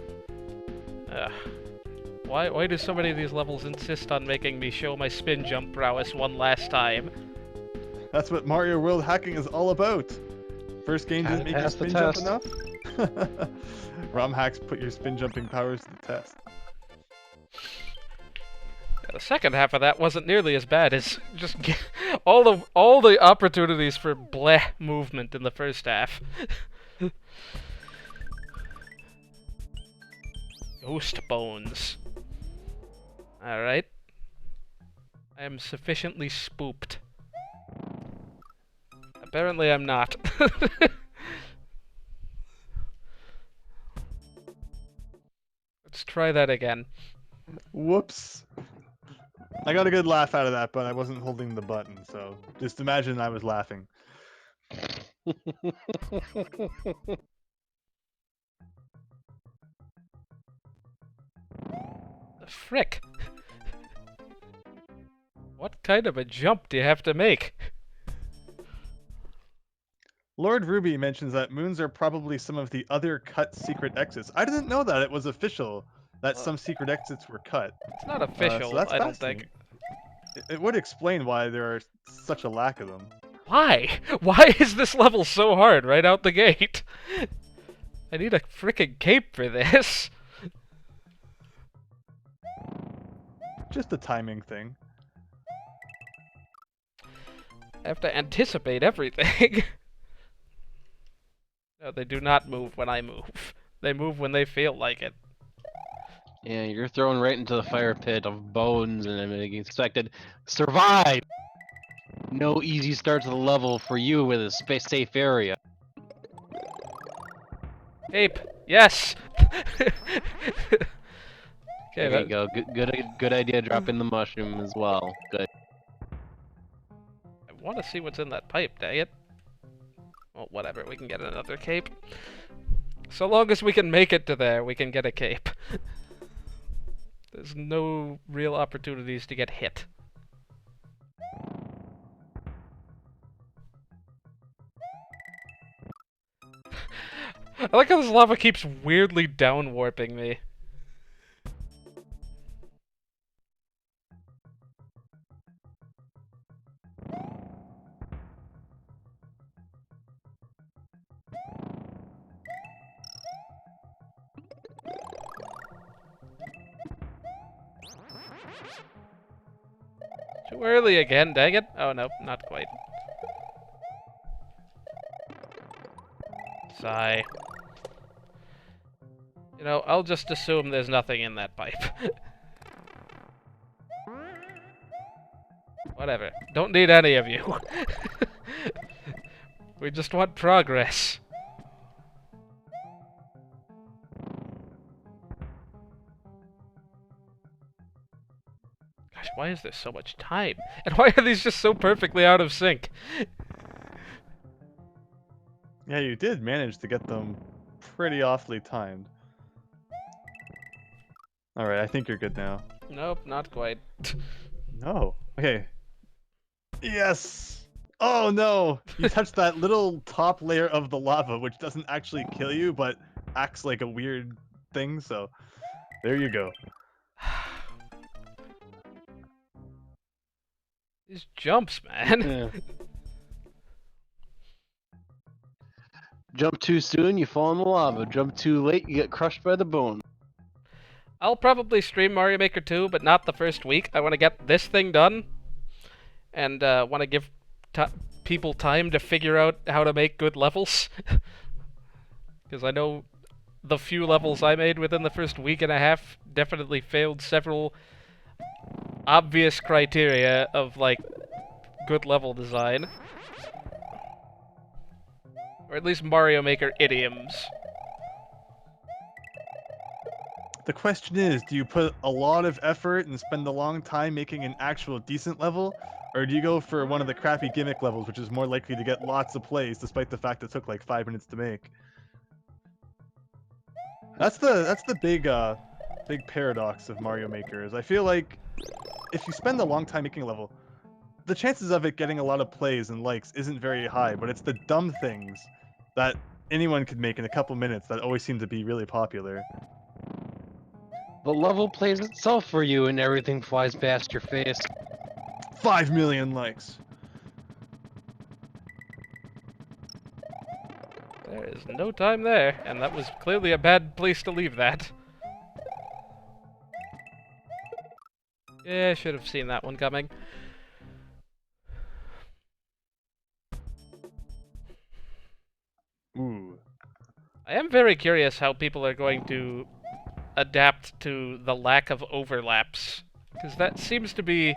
Ugh. Why do so many of these levels insist on making me show my spin jump prowess one last time? That's what Mario World hacking is all about. First game didn't make you spin jump enough? ROM hacks put your spin jumping powers to the test. Yeah, the second half of that wasn't nearly as bad as just all the opportunities for bleh movement in the first half. Ghost bones. Alright. I am sufficiently spooked. Apparently I'm not. Let's try that again. Whoops. I got a good laugh out of that, but I wasn't holding the button, so just imagine I was laughing. The frick? What kind of a jump do you have to make? Lord Ruby mentions that moons are probably some of the other cut secret exits. I didn't know that it was official that some secret exits were cut. It's not official, So that's I don't think. fascinating. It would explain why there are such a lack of them. Why? Why is this level so hard right out the gate? I need a frickin' cape for this. Just a timing thing. I have to anticipate everything. No, they do not move when I move. They move when they feel like it. Yeah, you're thrown right into the fire pit of bones and everything expected. Survive! No easy start to the level for you with a space safe area. Cape! Yes! Okay, There you go. Good idea dropping the mushroom as well. Good. I want to see what's in that pipe, dang it. Well, whatever, we can get another cape. So long as we can make it to there, we can get a cape. There's no real opportunities to get hit. I like how this lava keeps weirdly down-warping me. Too early again, dang it. Oh no, not quite. Sigh. You know, I'll just assume there's nothing in that pipe. Whatever. Don't need any of you. We just want progress. Gosh, why is there so much time? And why are these just so perfectly out of sync? Yeah, you did manage to get them pretty awfully timed. Alright, I think you're good now. Nope, not quite. No. Okay. Yes! Oh no! You touched that little top layer of the lava, which doesn't actually kill you, but acts like a weird thing, so there you go. These jumps, man. Yeah. Jump too soon, you fall in the lava. Jump too late, you get crushed by the bone. I'll probably stream Mario Maker 2, but not the first week. I want to get this thing done. And want to give people time to figure out how to make good levels. Because I know the few levels I made within the first week and a half definitely failed several obvious criteria of, like, good level design. Or at least Mario Maker idioms. The question is, do you put a lot of effort and spend a long time making an actual decent level? Or do you go for one of the crappy gimmick levels, which is more likely to get lots of plays, despite the fact it took like 5 minutes to make? That's the big paradox of Mario Maker, is I feel like if you spend a long time making a level, the chances of it getting a lot of plays and likes isn't very high, but it's the dumb things that anyone could make in a couple minutes that always seem to be really popular. The level plays itself for you and everything flies past your face. 5 million likes. There is no time there, and that was clearly a bad place to leave that. Yeah, I should have seen that one coming. Ooh. I am very curious how people are going to adapt to the lack of overlaps. Because that seems to be...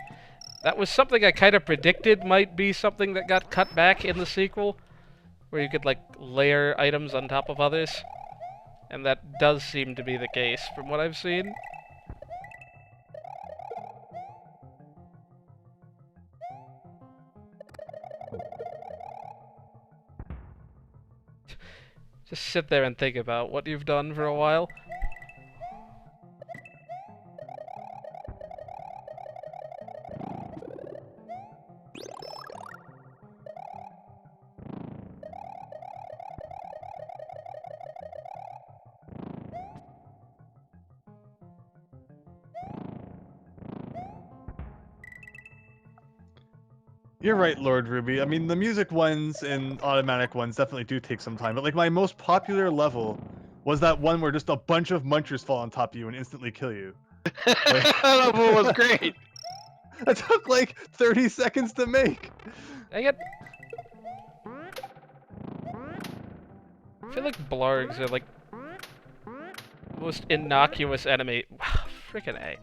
That was something I kind of predicted might be something that got cut back in the sequel. Where you could, like, layer items on top of others. And that does seem to be the case, from what I've seen. Just sit there and think about what you've done for a while. You're right, Lord Ruby. I mean, the music ones and automatic ones definitely do take some time, but like my most popular level was that one where just a bunch of munchers fall on top of you and instantly kill you. Like, That level was great. That took like 30 seconds to make. Dang it. I feel like blargs are like the most innocuous enemy. Frickin' A.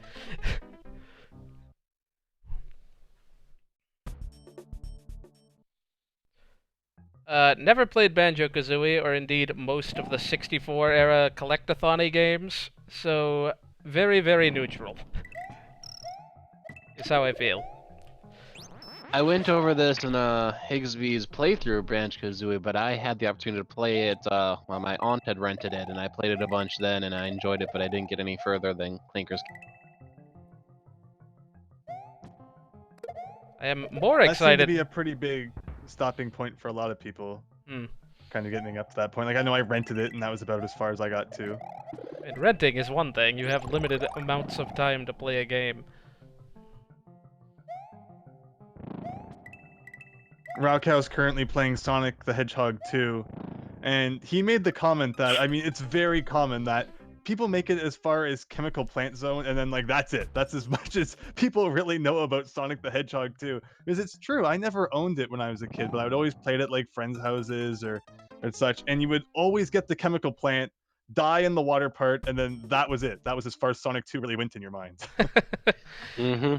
Never played Banjo-Kazooie, or indeed most of the 64-era collectathon games, so very, very neutral. Is how I feel. I went over this in Higsby's playthrough of Banjo-Kazooie, but I had the opportunity to play it while my aunt had rented it, and I played it a bunch then, and I enjoyed it, but I didn't get any further than Clinker's. I am more That seemed to excited. be a pretty big stopping point for a lot of people. Kind of getting up to that point. Like, I know I rented it, and that was about as far as I got to. And renting is one thing. You have limited amounts of time to play a game. Raukow's currently playing Sonic the Hedgehog 2, and he made the comment that, I mean, it's very common that people make it as far as Chemical Plant Zone, and then, like, that's it. That's as much as people really know about Sonic the Hedgehog 2. Because it's true, I never owned it when I was a kid, but I would always play it at, like, friends' houses or such, and you would always get the Chemical Plant, die in the water part, and then that was it. That was as far as Sonic 2 really went in your mind. Mm-hmm.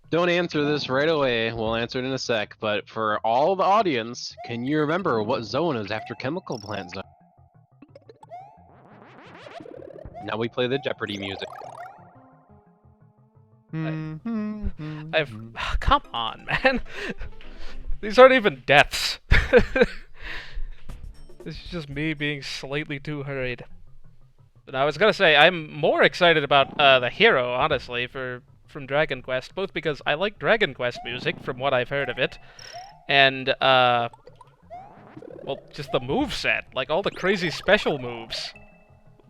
Don't answer this right away. We'll answer it in a sec. But for all the audience, can you remember what zone is after Chemical Plant Zone? Now we play the Jeopardy music. Come on, man. These aren't even deaths. This is just me being slightly too hurried. But I was gonna say, I'm more excited about the hero, honestly, from Dragon Quest, both because I like Dragon Quest music, from what I've heard of it, and, well, just the moveset, like all the crazy special moves.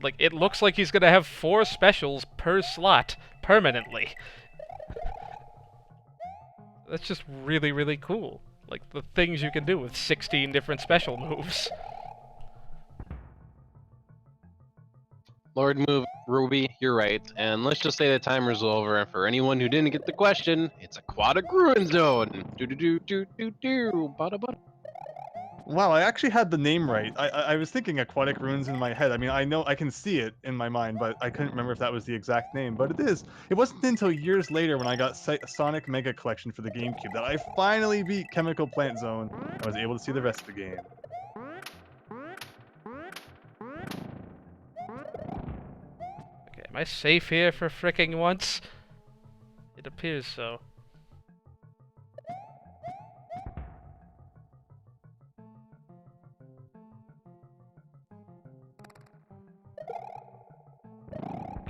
Like, it looks like he's gonna have 4 specials per slot, permanently. That's just really, really cool. Like, the things you can do with 16 different special moves. Lord Ruby, you're right. And let's just say the timer's over. And for anyone who didn't get the question, it's Aquatic Ruin Zone. Do-do-do-do-do-do. Bada-bada. Wow, I actually had the name right. I was thinking Aquatic Ruins in my head. I mean, I know I can see it in my mind, but I couldn't remember if that was the exact name. But it is. It wasn't until years later when I got Sonic Mega Collection for the GameCube that I finally beat Chemical Plant Zone and was able to see the rest of the game. Okay, am I safe here for fricking once? It appears so.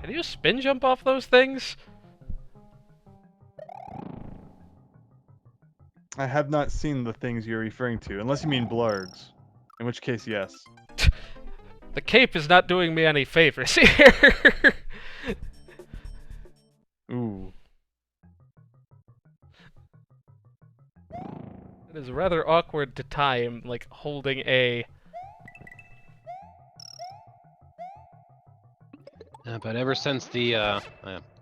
Can you spin jump off those things? I have not seen the things you're referring to, unless you mean blargs. In which case, yes. The cape is not doing me any favors here. Ooh. It is rather awkward to time, like, holding A. But ever since the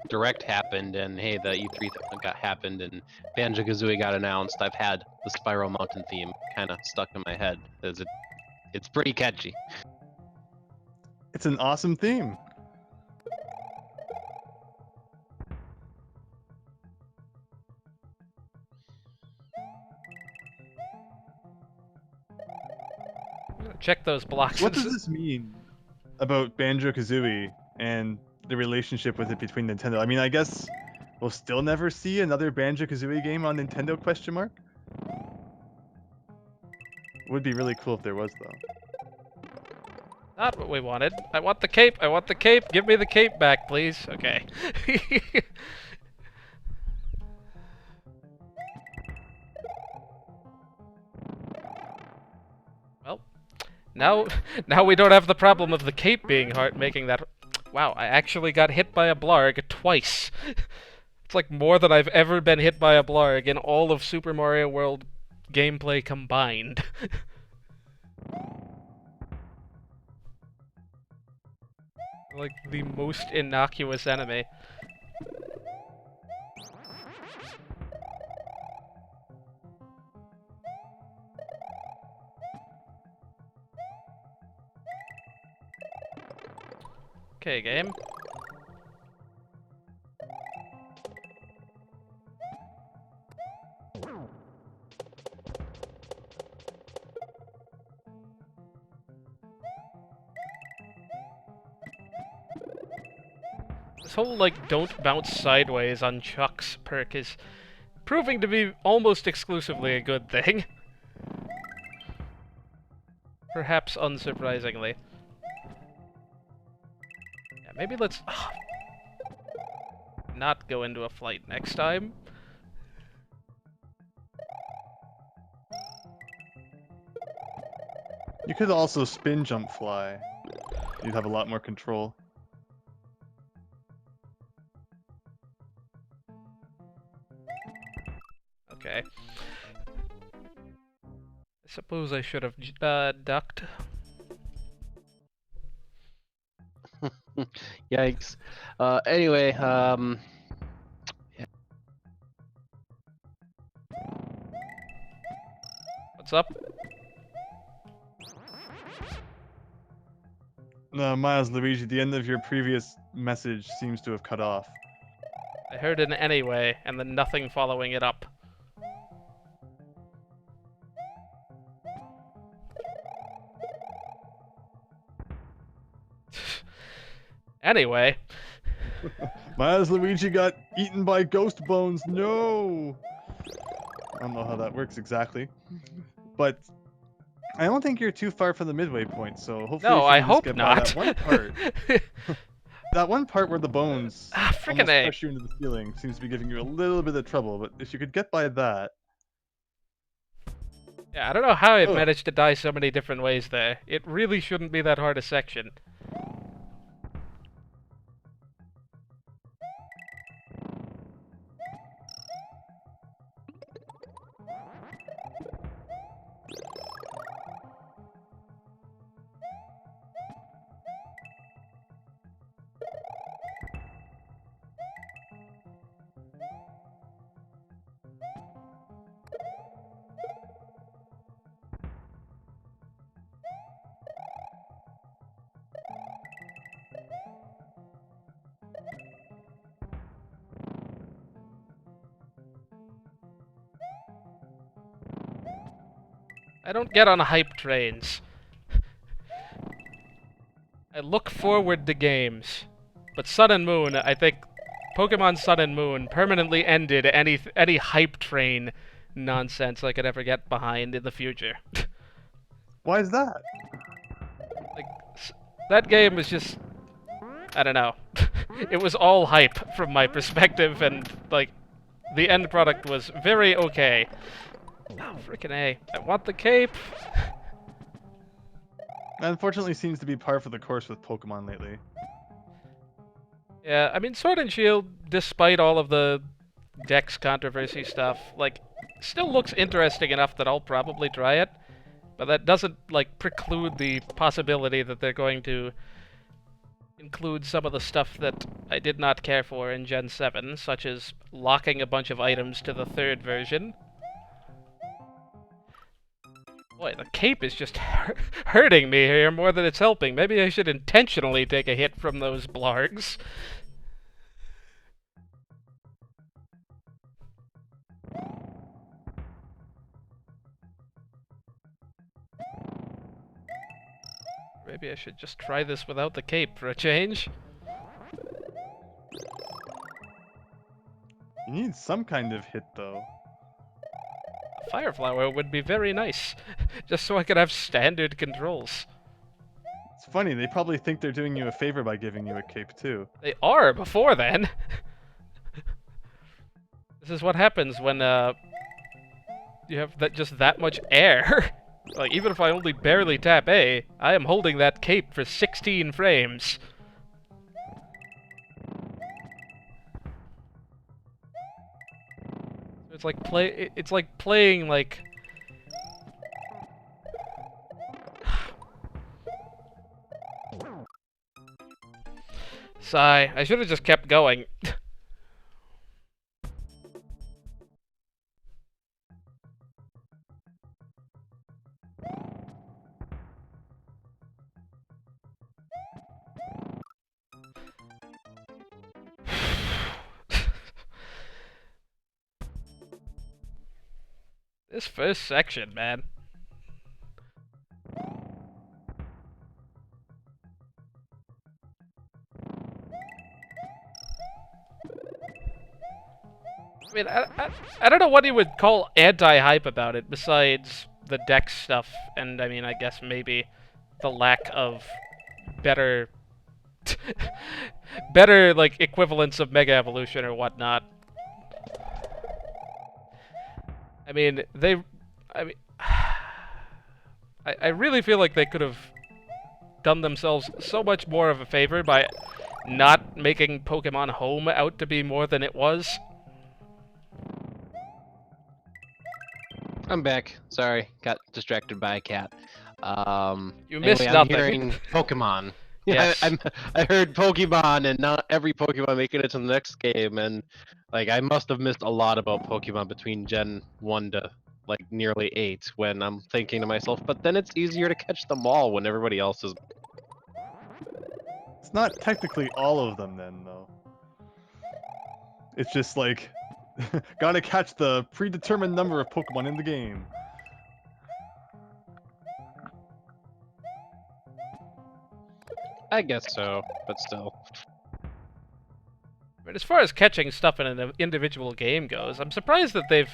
Direct happened and hey, the E3 happened and Banjo-Kazooie got announced, I've had the Spiral Mountain theme kind of stuck in my head. It's pretty catchy. It's an awesome theme. Check those blocks. What does this mean about Banjo-Kazooie and the relationship with it between Nintendo? I mean, I guess we'll still never see another Banjo-Kazooie game on Nintendo, question mark? Would be really cool if there was, though. Not what we wanted. I want the cape. I want the cape. Give me the cape back, please. Okay. Well, now we don't have the problem of the cape being hard, making that. Wow, I actually got hit by a blarg twice. It's like more than I've ever been hit by a blarg in all of Super Mario World gameplay combined. Like the most innocuous enemy. Okay, game. This whole, like, don't bounce sideways on Chuck's perk is proving to be almost exclusively a good thing. Perhaps unsurprisingly. Yeah, maybe let's not go into a flight next time. You could also spin jump fly. You'd have a lot more control. Okay. I suppose I should have ducked. Yikes. Anyway, What's up? Miles, Luigi, the end of your previous message seems to have cut off. I heard an anyway, and then nothing following it up. Anyway. Miles, Luigi got eaten by ghost bones. No! I don't know how that works exactly. But I don't think you're too far from the midway point, so hopefully No, you can I just hope get by not. that one part. That one part where the bones Frickin' almost A. push you into the ceiling seems to be giving you a little bit of trouble, but if you could get by that... Yeah, I don't know how I've Ugh. managed to die so many different ways there. It really shouldn't be that hard a section. I don't get on hype trains. I look forward to games. But Sun and Moon, I think Pokemon Sun and Moon permanently ended any hype train nonsense I could ever get behind in the future. Why is that? Like, that game was just... I don't know. It was all hype from my perspective, and, like, the end product was very okay. Oh, frickin' A. I want the cape! That unfortunately seems to be par for the course with Pokemon lately. Yeah, I mean, Sword and Shield, despite all of the Dex controversy stuff, like, still looks interesting enough that I'll probably try it. But that doesn't, like, preclude the possibility that they're going to include some of the stuff that I did not care for in Gen 7, such as locking a bunch of items to the third version. Boy, the cape is just hurting me here more than it's helping. Maybe I should intentionally take a hit from those blargs. Maybe I should just try this without the cape for a change. You need some kind of hit, though. A Fire Flower would be very nice, just so I could have standard controls. It's funny, they probably think they're doing you a favor by giving you a cape, too. They are before then. This is what happens when you have just that much air. Like, even if I only barely tap A, I am holding that cape for 16 frames. It's like it's like playing like. Sigh. I should have just kept going. This first section, man. I mean, I don't know what you would call anti-hype about it, besides the dex stuff, and I mean, I guess maybe the lack of better, better, like, equivalents of Mega Evolution or whatnot. I mean, I mean, I really feel like they could have done themselves so much more of a favor by not making Pokemon Home out to be more than it was. I'm back. Sorry, got distracted by a cat. You missed anyway, nothing. I'm hearing Pokemon. Yes. I heard Pokemon, and not every Pokemon making it to the next game, and like I must have missed a lot about Pokemon between Gen 1 to like nearly 8. When I'm thinking to myself, but then it's easier to catch them all when everybody else is. It's not technically all of them then, though. It's just like, gotta catch the predetermined number of Pokemon in the game. I guess so, but still. But as far as catching stuff in an individual game goes, I'm surprised that they've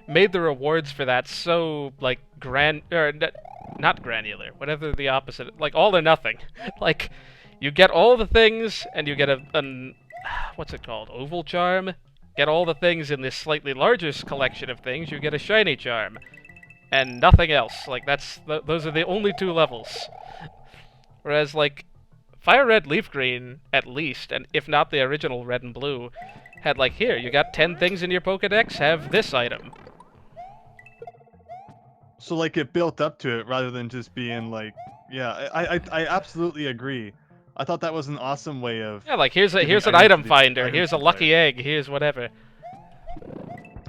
made the rewards for that so, like, not granular, whatever the opposite, like, all or nothing. Like, you get all the things, and you get what's it called, Oval Charm? Get all the things in this slightly larger collection of things, you get a Shiny Charm. And nothing else. Like, those are the only 2 levels. Whereas, like, Fire Red, Leaf Green, at least, and if not the original Red and Blue, had like, here, you got 10 things in your Pokedex, have this item. So like it built up to it rather than just being like, yeah, I absolutely agree. I thought that was an awesome way of. Yeah, like here's an items item to the finder, item here's a supplier. lucky egg, here's whatever.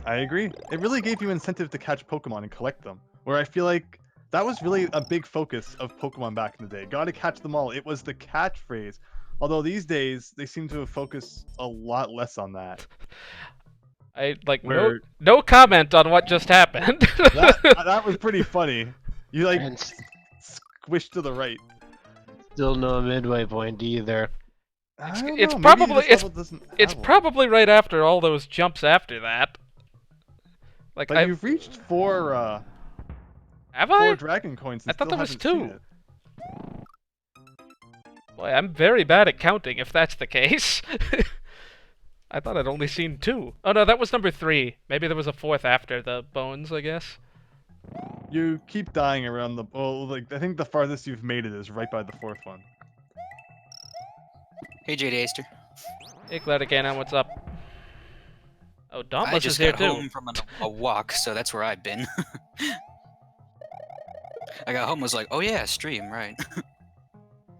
I agree. It really gave you incentive to catch Pokemon and collect them. Where I feel like that was really a big focus of Pokemon back in the day. Gotta catch them all. It was the catchphrase. Although these days they seem to have focused a lot less on that. I like Where- no comment on what just happened. That was pretty funny. You like And squished to the right. still no midway point either. I don't it's know, maybe probably- this it's- level doesn't It's have one. probably right after all those jumps after that. Like, But you've reached four have I? dragon coins and I thought still there was haven't seen 2. it. Boy, I'm very bad at counting, if that's the case. I thought I'd only seen 2. Oh no, that was number 3. Maybe there was a 4th after the bones, I guess. You keep dying around the. Well, like I think the farthest you've made it is right by the 4th one. Hey, JD Aster. Hey, Gladicanon, what's up? Oh, I Dauntless just is here got too. home from a walk, so that's where I've been. I got home, was like, oh yeah, stream, right?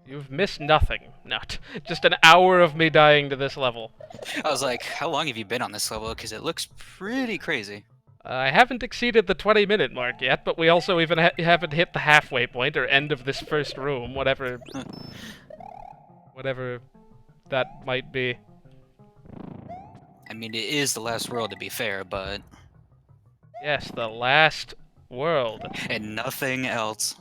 You've missed nothing. Not just an hour of me dying to this level. I was like, how long have you been on this level? Because it looks pretty crazy. I haven't exceeded the 20-minute mark yet, but we also even haven't hit the halfway point or end of this first room, whatever that might be. I mean, it is the last world, to be fair, but... Yes, the last world. And nothing else.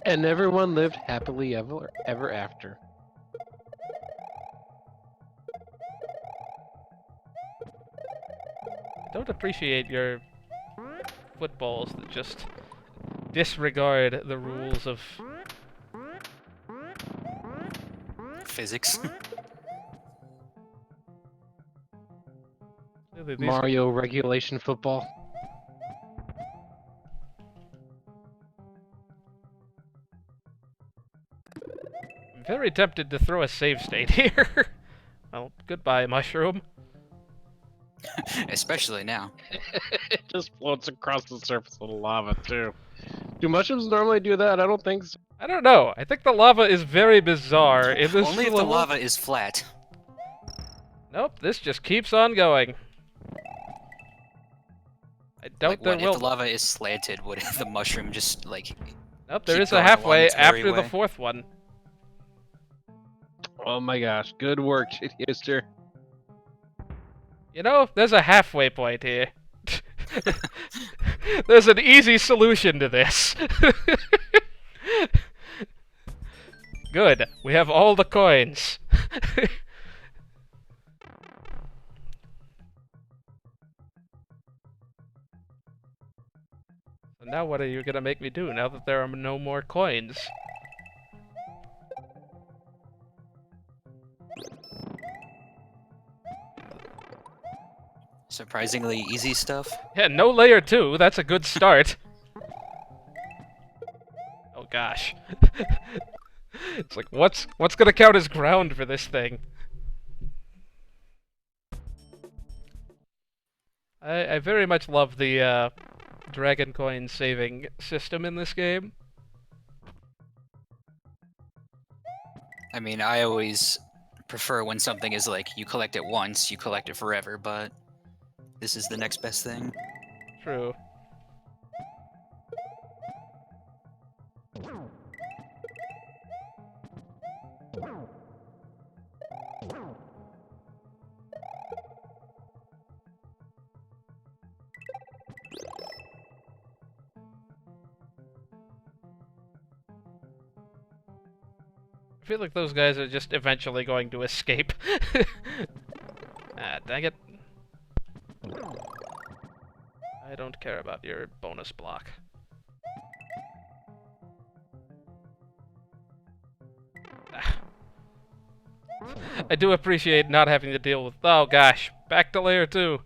And everyone lived happily ever after. I don't appreciate your footballs that just disregard the rules of... Physics. These- Mario regulation football. I'm very tempted to throw a save state here. Well, goodbye, mushroom. Especially now. It just floats across the surface of the lava too. Do mushrooms normally do that? I don't think so. I don't know. I think the lava is very bizarre in this Only if the level. lava is flat. Nope, this just keeps on going. I doubt Like, there what, will. if the lava is slanted, would the mushroom just, like... Nope, there keep is a going along halfway its merry after the way? fourth one. Oh my gosh, good work, Shitty. You know, there's a halfway point here. There's an easy solution to this. Good, we have all the coins. So now what are you gonna make me do now that there are no more coins? Surprisingly easy stuff. Yeah, no layer 2, that's a good start. Oh gosh. It's like, what's gonna count as ground for this thing? I very much love the dragon coin saving system in this game. I mean, I always prefer when something is like, you collect it once, you collect it forever, but this is the next best thing. True. I feel like those guys are just eventually going to escape. Ah, dang it. I don't care about your bonus block. Ah. I do appreciate not having to deal with... Oh gosh, back to layer 2.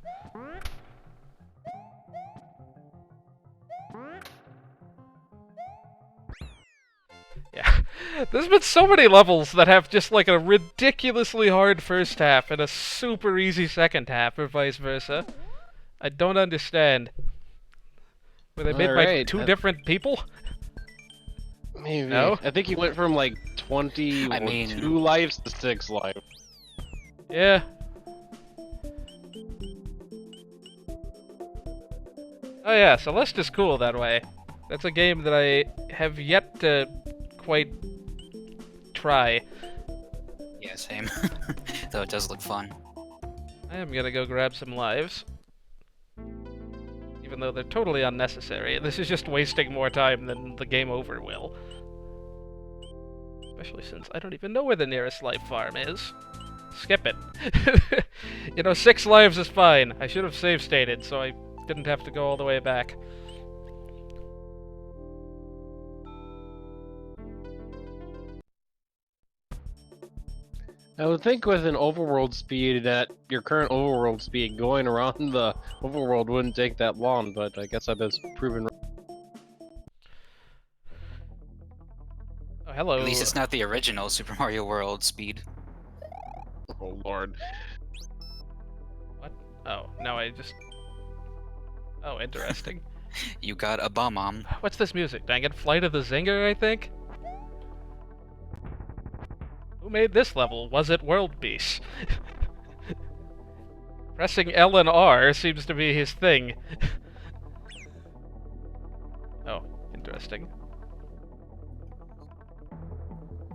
Yeah, there's been so many levels that have just like a ridiculously hard first half and a super easy second half, or vice versa. I don't understand. Were they made by Alright, two different people? Maybe. No? I think he went from like 22 I mean- lives to 6 lives. Yeah. Oh yeah, Celeste is cool that way. That's a game that I have yet to quite try. Yeah, same. Though it does look fun. I am gonna go grab some lives. Even though they're totally unnecessary. This is just wasting more time than the game over will. Especially since I don't even know where the nearest life farm is. Skip it. You know, 6 lives is fine. I should have save stated, so I didn't have to go all the way back. I would think with an overworld speed that your current overworld speed going around the overworld wouldn't take that long, but I guess I've been proven wrong. Oh, hello. At least it's not the original Super Mario World speed. Oh lord. What? Oh, now I just... Oh, interesting. You got a bomb. What's this music? Dang it, Flight of the Zinger, I think? Who made this level? Was it World Peace? Pressing L and R seems to be his thing. Oh, interesting.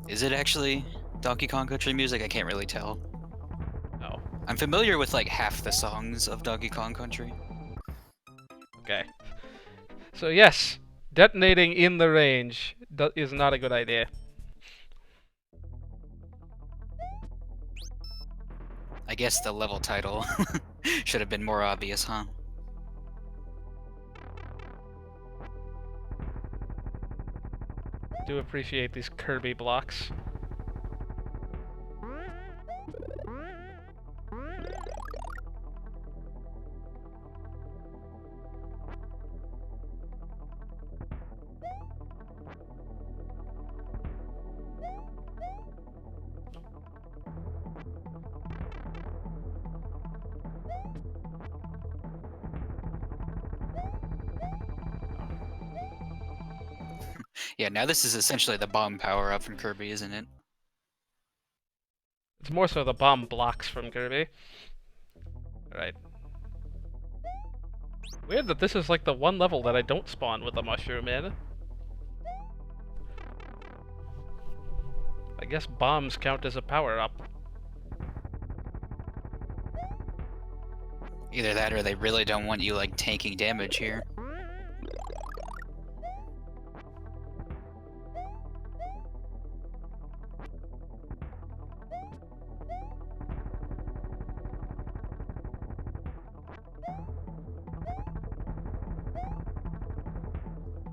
Is it actually Donkey Kong Country music? I can't really tell. Oh, I'm familiar with like half the songs of Donkey Kong Country. okay. So yes, detonating in the range is not a good idea. I guess the level title should have been more obvious, huh? I do appreciate these Kirby blocks. Yeah, now this is essentially the bomb power-up from Kirby, isn't it? It's more so the bomb blocks from Kirby. Right. Weird that this is like the one level that I don't spawn with a mushroom in. I guess bombs count as a power-up. Either that or they really don't want you, like, taking damage here.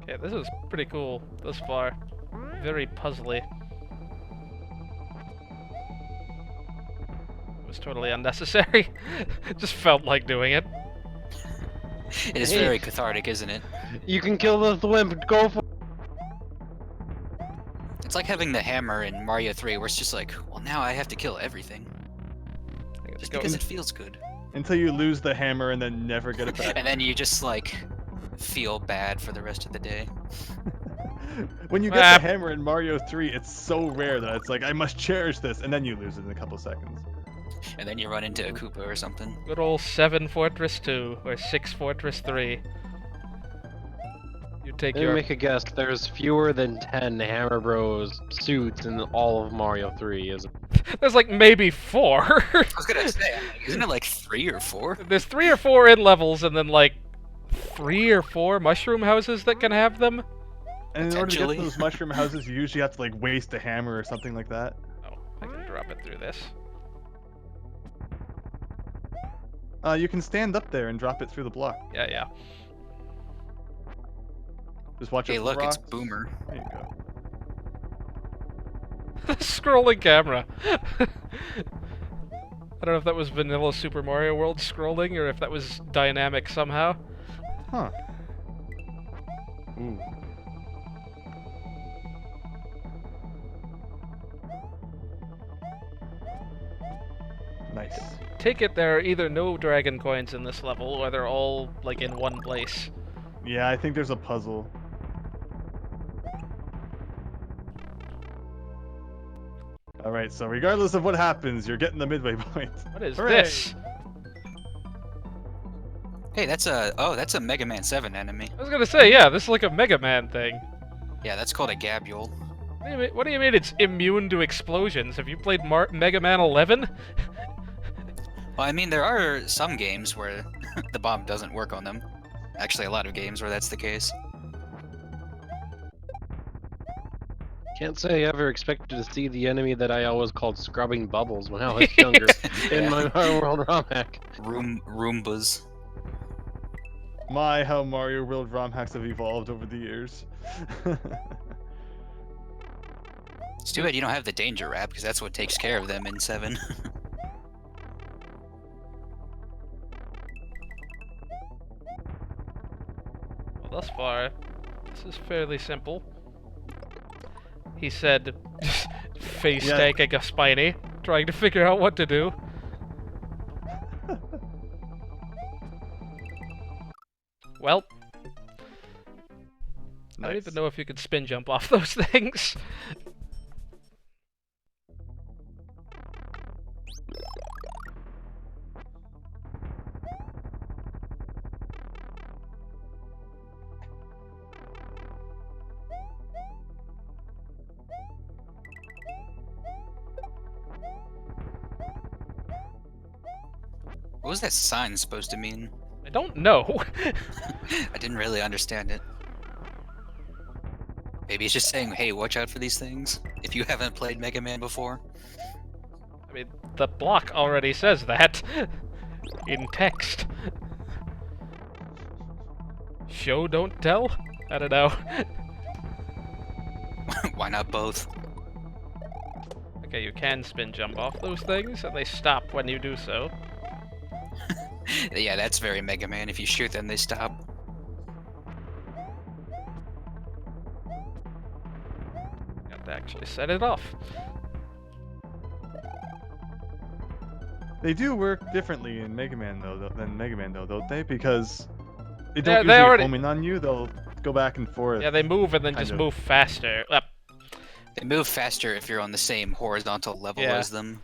Okay, this is pretty cool thus far. Very puzzly. It was totally unnecessary. Just felt like doing it. It is very cathartic, isn't it? You can kill the Thwimp. Go for. It's like having the hammer in Mario 3, where it's just like, well, now I have to kill everything. Just because it feels good. Until you lose the hammer and then never get it back. And then you just, like, feel bad for the rest of the day. When you get the hammer in Mario 3, it's so rare that it's like, I must cherish this, and then you lose it in a couple seconds. And then you run into a Koopa or something. Good old 7 Fortress 2, or 6 Fortress 3. You take Let me your... make a guess. There's fewer than 10 Hammer Bros suits in all of Mario 3, isn't There's like maybe 4. I was gonna say, isn't it like 3 or 4? There's 3 or 4 in levels, and then like 3 or 4 mushroom houses that can have them. And in order to get those mushroom houses, you usually have to like waste a hammer or something like that. Oh, I can drop it through this. You can stand up there and drop it through the block. Yeah. Just watch it. Hey, look, it's rocks. Boomer. There you go. Scrolling camera. I don't know if that was vanilla Super Mario World scrolling or if that was dynamic somehow. Huh. Ooh. Nice. Take it there are either no dragon coins in this level, or they're all like in one place. Yeah, I think there's a puzzle. Alright, so regardless of what happens, you're getting the midway point. What is Hooray! this? Hey, that's a Mega Man 7 enemy. I was gonna say, yeah, this is like a Mega Man thing. Yeah, that's called a Gabule. What do you mean it's immune to explosions? Have you played Mega Man 11? Well, I mean, there are some games where the bomb doesn't work on them. Actually, a lot of games where that's the case. Can't say I ever expected to see the enemy that I always called Scrubbing Bubbles when I was younger in my Mario World ROM hack. Roombas. My, how Mario World ROM hacks have evolved over the years. It's too bad you don't have the danger wrap, because that's what takes care of them in 7. Well, thus far, this is fairly simple. He said, face tanking a Spiny, trying to figure out what to do. Well, I don't even know if you could spin jump off those things. What was that sign supposed to mean? I don't know. I didn't really understand it. Maybe it's just saying, hey, watch out for these things, if you haven't played Mega Man before. I mean, the block already says that. In text. Show, don't tell? I don't know. Why not both? Okay, you can spin jump off those things, and they stop when you do so. Yeah, that's very Mega Man. If you shoot them, they stop. Got to actually set it off. They do work differently in Mega Man though than Mega Man though, don't they? Because they Yeah, don't they usually already- home in on you. They'll go back and forth. Yeah, they move and then kind just of. move faster. They move faster if you're on the same horizontal level Yeah. as them.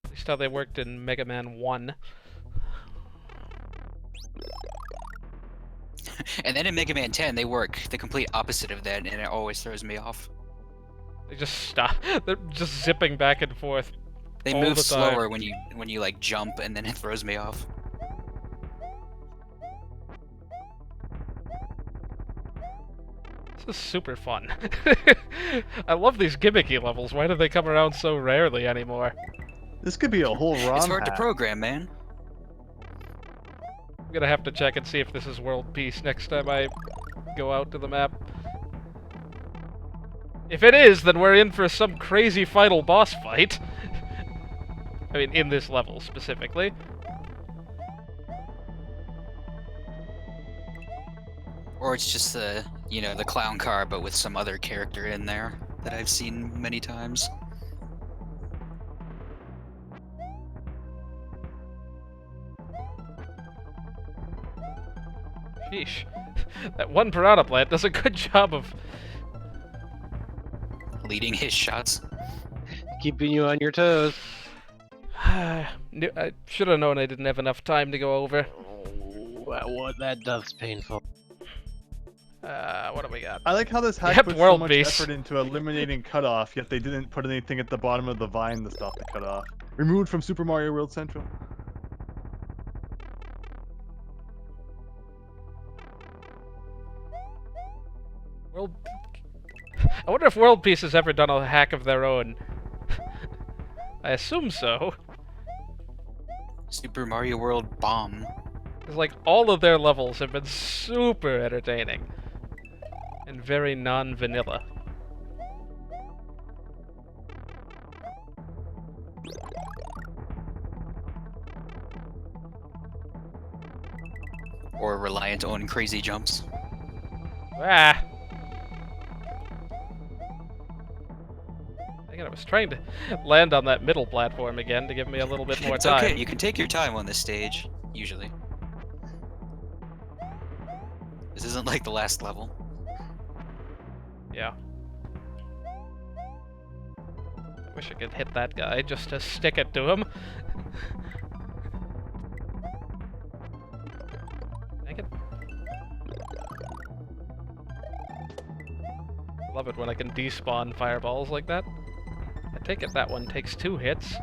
At least how they worked in Mega Man 1. And then in Mega Man 10, they work the complete opposite of that, and it always throws me off. They just stop. They're just zipping back and forth. They All move the time. slower when you like jump, and then it throws me off. This is super fun. I love these gimmicky levels. Why do they come around so rarely anymore? This could be a whole ROM It's hard to hack. program, man. I'm gonna have to check and see if this is world peace next time I go out to the map. If it is, then we're in for some crazy final boss fight. I mean, in this level specifically. Or it's just the, the clown car, but with some other character in there that I've seen many times. Sheesh. That one piranha plant does a good job of... Leading his shots. Keeping you on your toes. I should have known I didn't have enough time to go over. That does painful. What do we got? I like how this hack Yep, puts so world much peace. effort into eliminating cutoff, yet they didn't put anything at the bottom of the vine to stop the cutoff. Removed from Super Mario World Central. World... I wonder if World Peace has ever done a hack of their own. I assume so. Super Mario World Bomb. Because, like, all of their levels have been super entertaining. And very non-vanilla. Or reliant on crazy jumps. Ah! I was trying to land on that middle platform again to give me a little bit more It's time. okay, you can take your time on this stage, usually. This isn't like the last level. Yeah. I wish I could hit that guy just to stick it to him. Dang it. Love it when I can despawn fireballs like that. I take it that one takes 2 hits.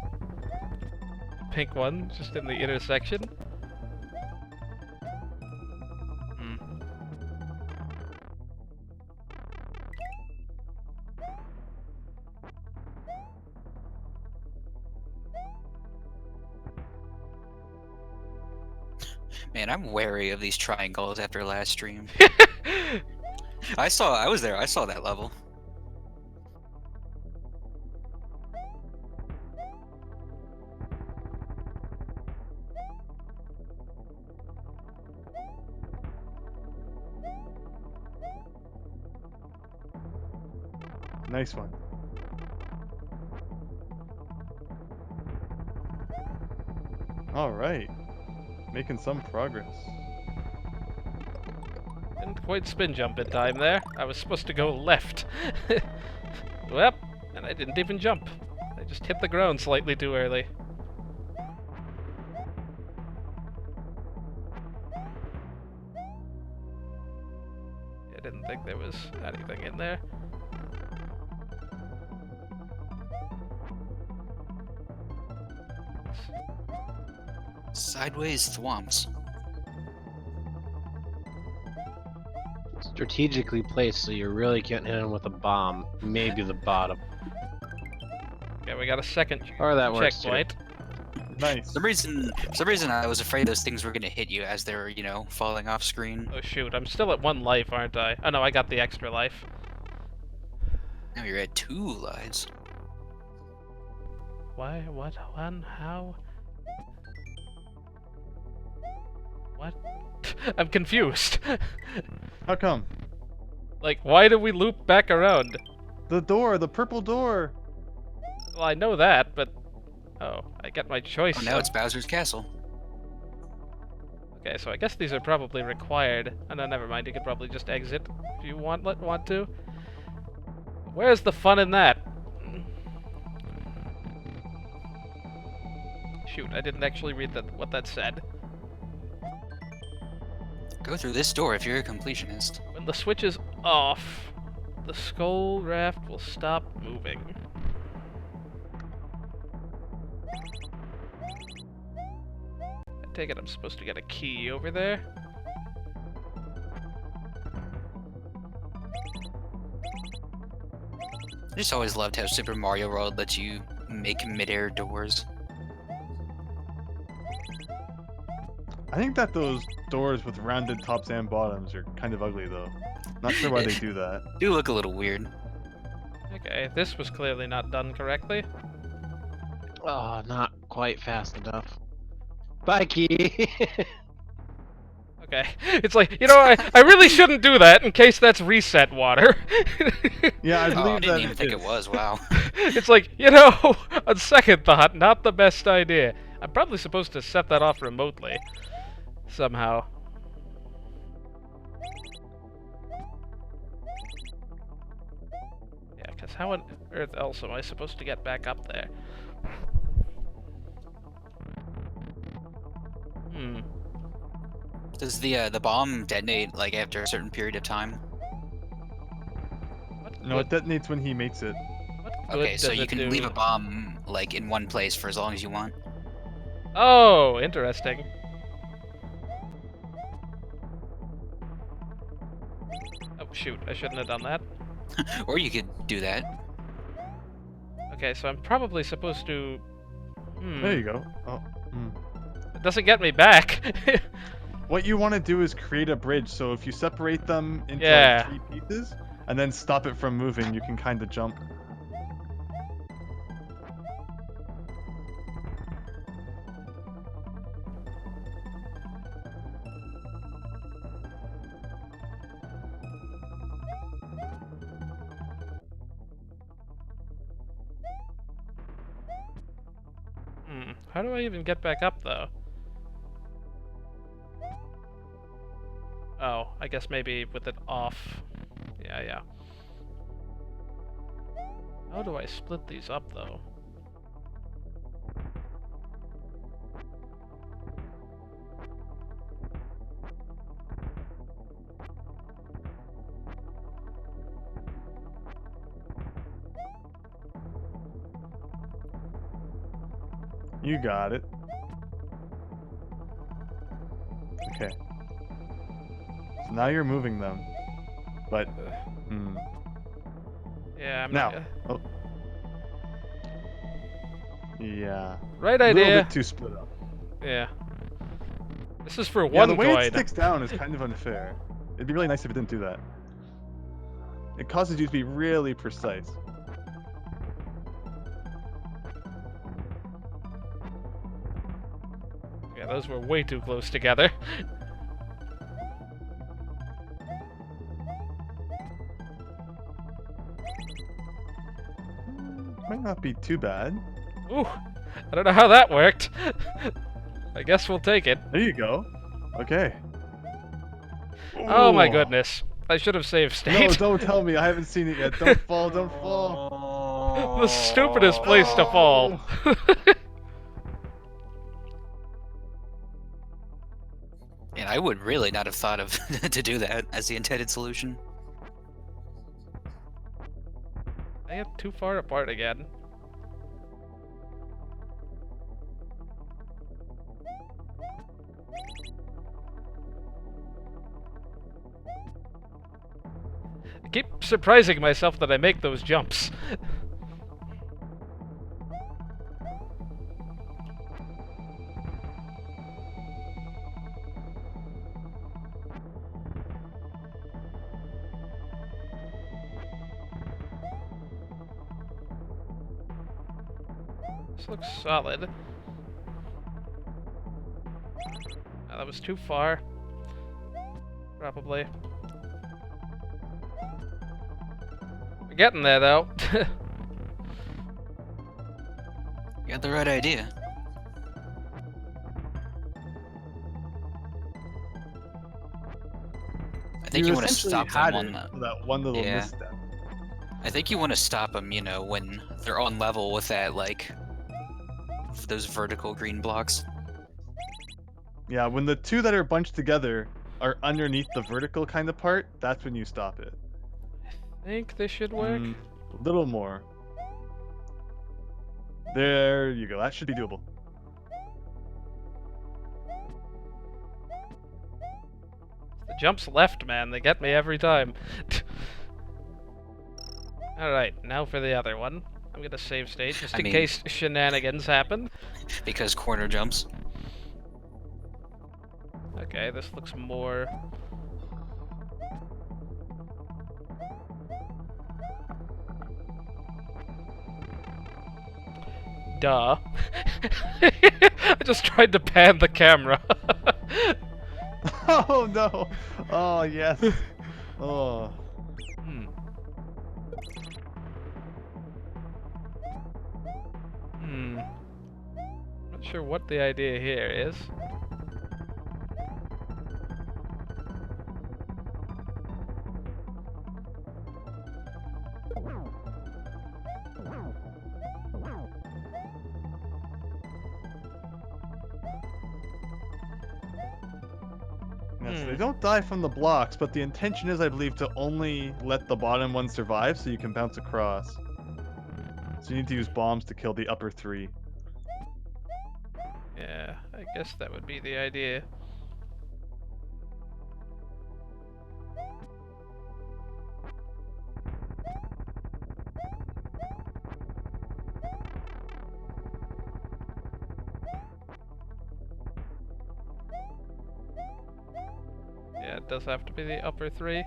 Pink one, just in the intersection. Hmm. Man, I'm wary of these triangles after last stream. I was there, I saw that level. Nice one. All right, making some progress. Didn't quite spin jump in time there. I was supposed to go left. Well, and I didn't even jump. I just hit the ground slightly too early. I didn't think there was anything in there. Sideways thwomps. Strategically placed so you really can't hit him with a bomb. Maybe the bottom. Okay, we got a second Or that works too. checkpoint. Nice. For some reason I was afraid those things were gonna hit you as they were, falling off screen. Oh shoot, I'm still at 1 life, aren't I? Oh no, I got the extra life. Now you're at 2 lives. Why? What? When? How? What? I'm confused. How come? Like, why did we loop back around? The door, the purple door. Well, I know that, but... Oh, I get my choice. Oh, now it's Bowser's Castle. Okay, so I guess these are probably required. Oh, no, never mind. You could probably just exit if you want to. Where's the fun in that? Shoot, I didn't actually read what that said. Go through this door if you're a completionist. When the switch is off, the skull raft will stop moving. I take it I'm supposed to get a key over there. I just always loved how Super Mario World lets you make mid-air doors. I think that those doors with rounded tops and bottoms are kind of ugly, though. Not sure why they do that. Do look a little weird. Okay, this was clearly not done correctly. Oh, not quite fast enough. Bye, key. Okay, it's like, you know, I really shouldn't do that in case that's reset water. Yeah, I Oh, believe I that didn't even think it is. was, wow. It's like, you know, on second thought, not the best idea. I'm probably supposed to set that off remotely. Somehow. Yeah, because how on earth else am I supposed to get back up there? Does the bomb detonate, like, after a certain period of time? What No, it good- detonates when he makes it. what good Okay, so does you it can do? leave a bomb, like, in one place for as long as you want. Oh, interesting. Oh, shoot, I shouldn't have done that. Or you could do that. Okay, so I'm probably supposed to... There you go. Oh. It doesn't get me back. What you want to do is create a bridge, so if you separate them into Yeah. like 3 pieces, and then stop it from moving, you can kind of jump. How do I even get back up, though? Oh, I guess maybe with it off. Yeah. How do I split these up, though? You got it. Okay. So now you're moving them. But, Yeah, I'm Now. not... Oh. Yeah. Right A little idea. bit too split up. Yeah. This is for Yeah, one the way coin. it sticks down is kind of unfair. It'd be really nice if it didn't do that. It causes you to be really precise. Yeah, those were way too close together. Might not be too bad. Ooh, I don't know how that worked. I guess we'll take it. There you go. Okay. Oh my Ooh. goodness. I should have saved No, state. don't tell me. I haven't seen it yet. Don't fall, don't fall. The stupidest place to fall. And I would really not have thought of to do that as the intended solution. I get too far apart again. I keep surprising myself that I make those jumps. This looks solid. Oh, that was too far. Probably. We're getting there, though. You had the right idea. think you want to essentially stop had them it on for that one little Yeah. misstep. I think you want to stop them, you know, when they're on level with that, like, those vertical green blocks. Yeah, when the two that are bunched together are underneath the vertical kind of part, that's when you stop it. I think this should work. A little more. There you go. That should be doable. The jumps left, man. They get me every time. Alright, now for the other one. I'm gonna save state just in case shenanigans happen. Because corner jumps. Okay, this looks more... Duh. I just tried to pan the camera. Oh no! Oh yes. Oh. Not sure what the idea here is. Yes, they don't die from the blocks, but the intention is, I believe, to only let the bottom one survive so you can bounce across. So you need to use bombs to kill the upper three. Yeah, I guess that would be the idea. Yeah, it does have to be the upper three.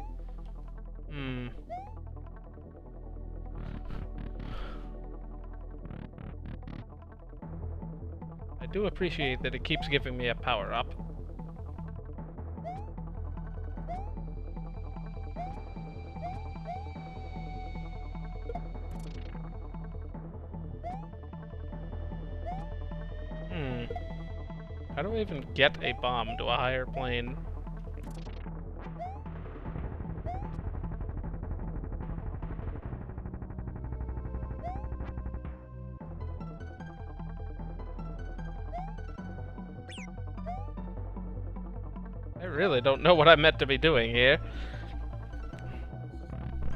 I do appreciate that it keeps giving me a power-up. How do I even get a bomb to a higher plane? I really don't know what I'm meant to be doing here.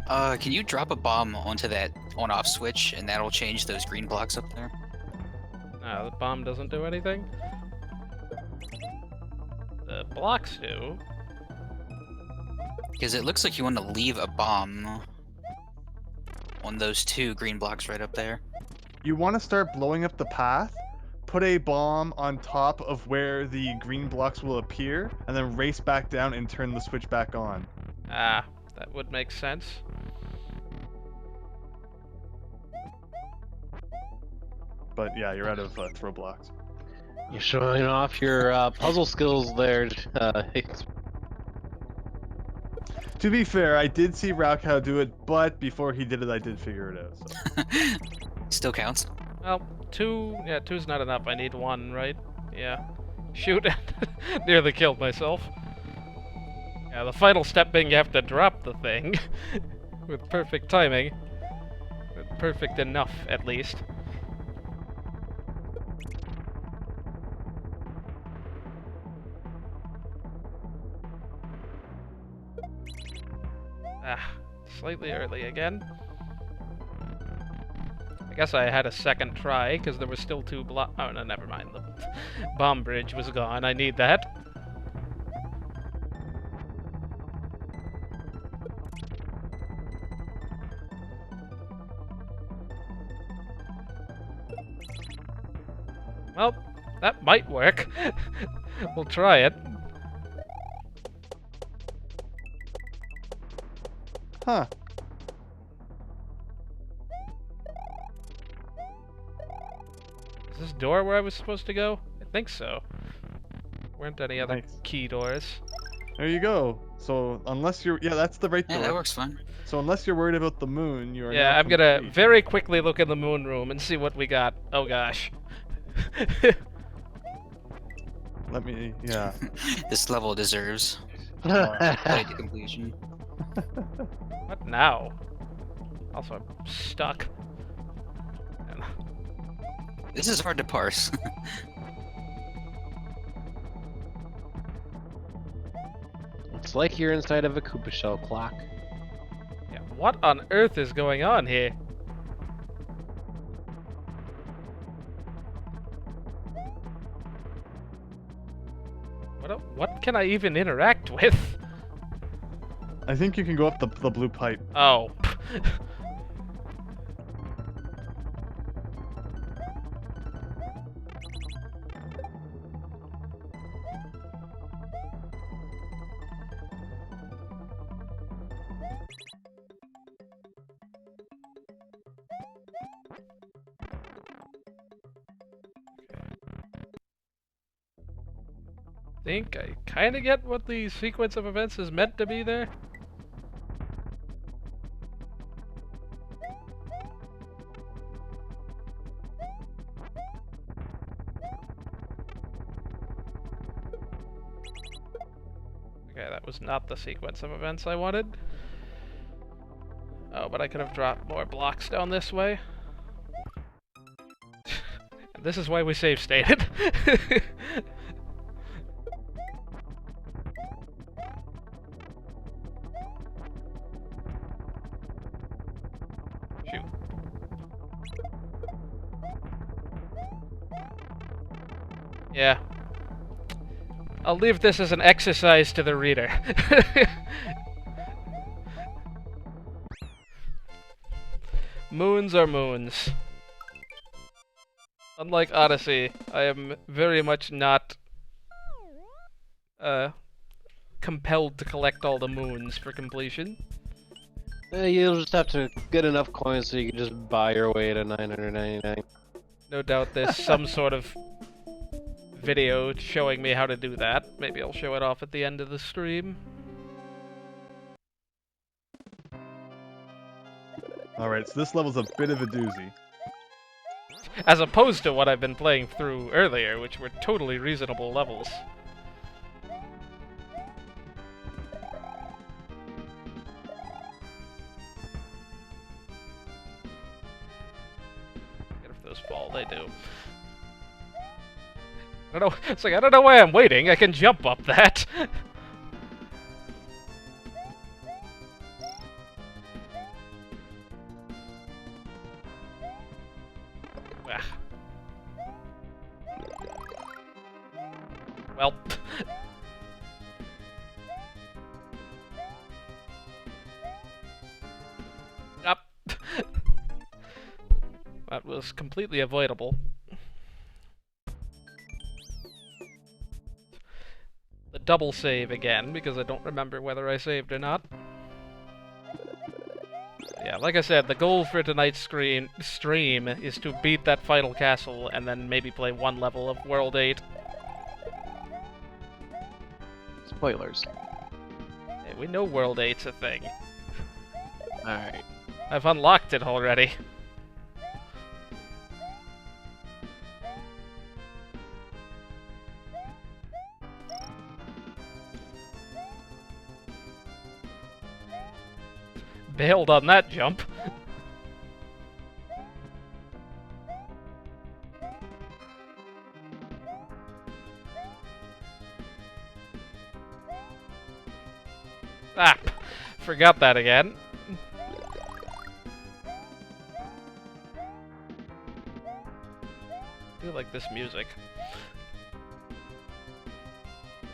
Can you drop a bomb onto that on-off switch, and that'll change those green blocks up there? No, the bomb doesn't do anything. The blocks do. Because it looks like you want to leave a bomb on those two green blocks right up there. You want to start blowing up the path, put a bomb on top of where the green blocks will appear, and then race back down and turn the switch back on. Ah, that would make sense. But yeah, you're out of throw blocks. You're showing off your puzzle skills there. To be fair, I did see Raukau do it, but before he did it, I did figure it out. So. Still counts. Well, two's not enough. I need one, right? Yeah. Shoot. Nearly killed myself. Yeah, the final step being you have to drop the thing. With perfect timing. Perfect enough, at least. Ah, slightly early again. I guess I had a second try, because there were still two oh no, never mind. The bomb bridge was gone. I need that. Well, that might work. We'll try it. Huh. Is this door where I was supposed to go? I think so. Weren't any other key doors. There you go. So unless you're, yeah, that's the right door. Yeah, that works fine. So unless you're worried about the moon, you are. Yeah, now I'm gonna complete. very quickly look in the moon room and see what we got. Oh gosh. Let me, yeah. This level deserves Play to completion. What now? Also, I'm stuck. This is hard to parse. It's like you're inside of a Koopa Shell clock. Yeah, what on earth is going on here? What can I even interact with? I think you can go up the blue pipe. Oh. Think I kind of get what the sequence of events is meant to be there. Okay, that was not the sequence of events I wanted. Oh, but I could have dropped more blocks down this way. And this is why we save stated. Shoot. Yeah. I'll leave this as an exercise to the reader. Moons are moons. Unlike Odyssey, I am very much not compelled to collect all the moons for completion. You'll just have to get enough coins so you can just buy your way to 999. No doubt there's some sort of video showing me how to do that. Maybe I'll show it off at the end of the stream. Alright, so this level's a bit of a doozy. As opposed to what I've been playing through earlier, which were totally reasonable levels. If those fall, they do. I don't know. It's like, I don't know why I'm waiting. I can jump up that. Well. Up. That was completely avoidable. The double save again, because I don't remember whether I saved or not. Yeah, like I said, the goal for tonight's stream is to beat that final castle and then maybe play one level of World 8. Spoilers. Hey, we know World 8's a thing. Alright. I've unlocked it already. Bailed on that jump. Ah, forgot that again. I do like this music.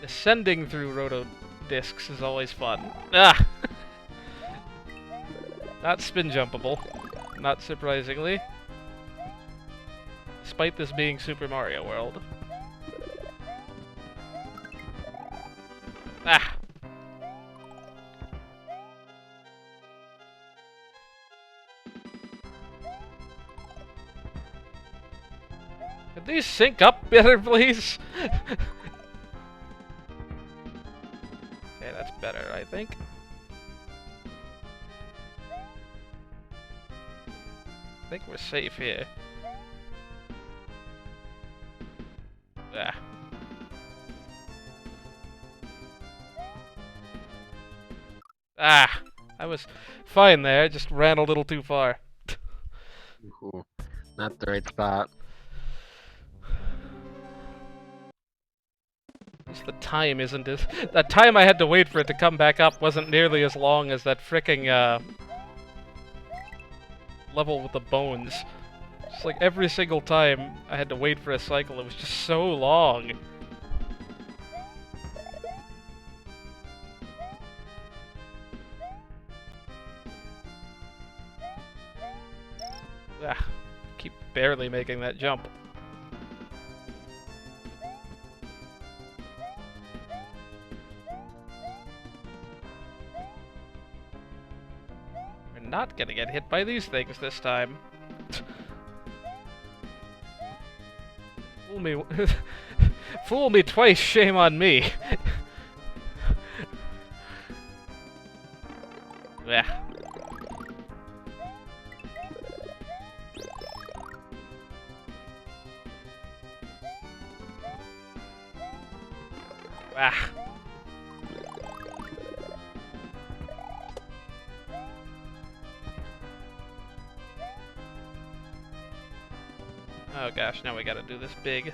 Ascending through roto discs is always fun. Ah! Not spin jumpable, not surprisingly. Despite this being Super Mario World. Ah! Could these sync up better, please? Okay, that's better, I think. I think we're safe here. Ah. Ah, I was fine there, just ran a little too far. Ooh, not the right spot. At least the time isn't as... That time I had to wait for it to come back up wasn't nearly as long as that fricking, level with the bones. Just like every single time I had to wait for a cycle, it was just so long. Ah, keep barely making that jump. We're not gonna get hit by these things this time. Fool me, fool me twice, shame on me. Yeah. Ah. Oh gosh, now we gotta do this big.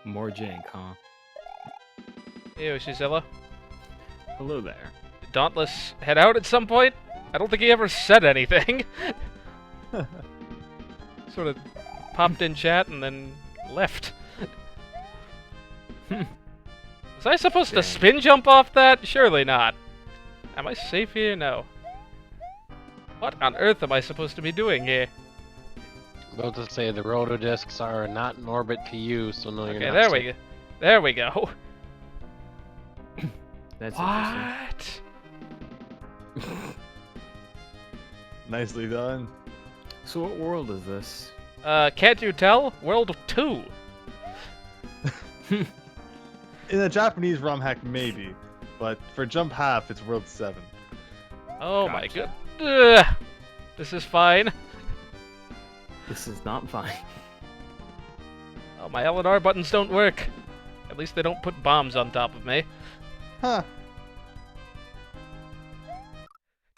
More jank, huh? Hey, Yoshizilla. Hello there. Did Dauntless head out at some point? I don't think he ever said anything. Sort of popped in chat and then left. Was I supposed to spin jump off that? Surely not. Am I safe here? No. What on earth am I supposed to be doing here? About to say the rotodiscs are not in orbit to you, so no, you're Okay, not. there we safe. go. There we go. That's What? Nicely done. interesting. So what world is this? Can't you tell? World 2. In a Japanese ROM hack, maybe, but for Jump Half, it's World 7. Oh my Gotcha. god. This is fine. This is not fine. Oh, my L and R buttons don't work. At least they don't put bombs on top of me. Huh.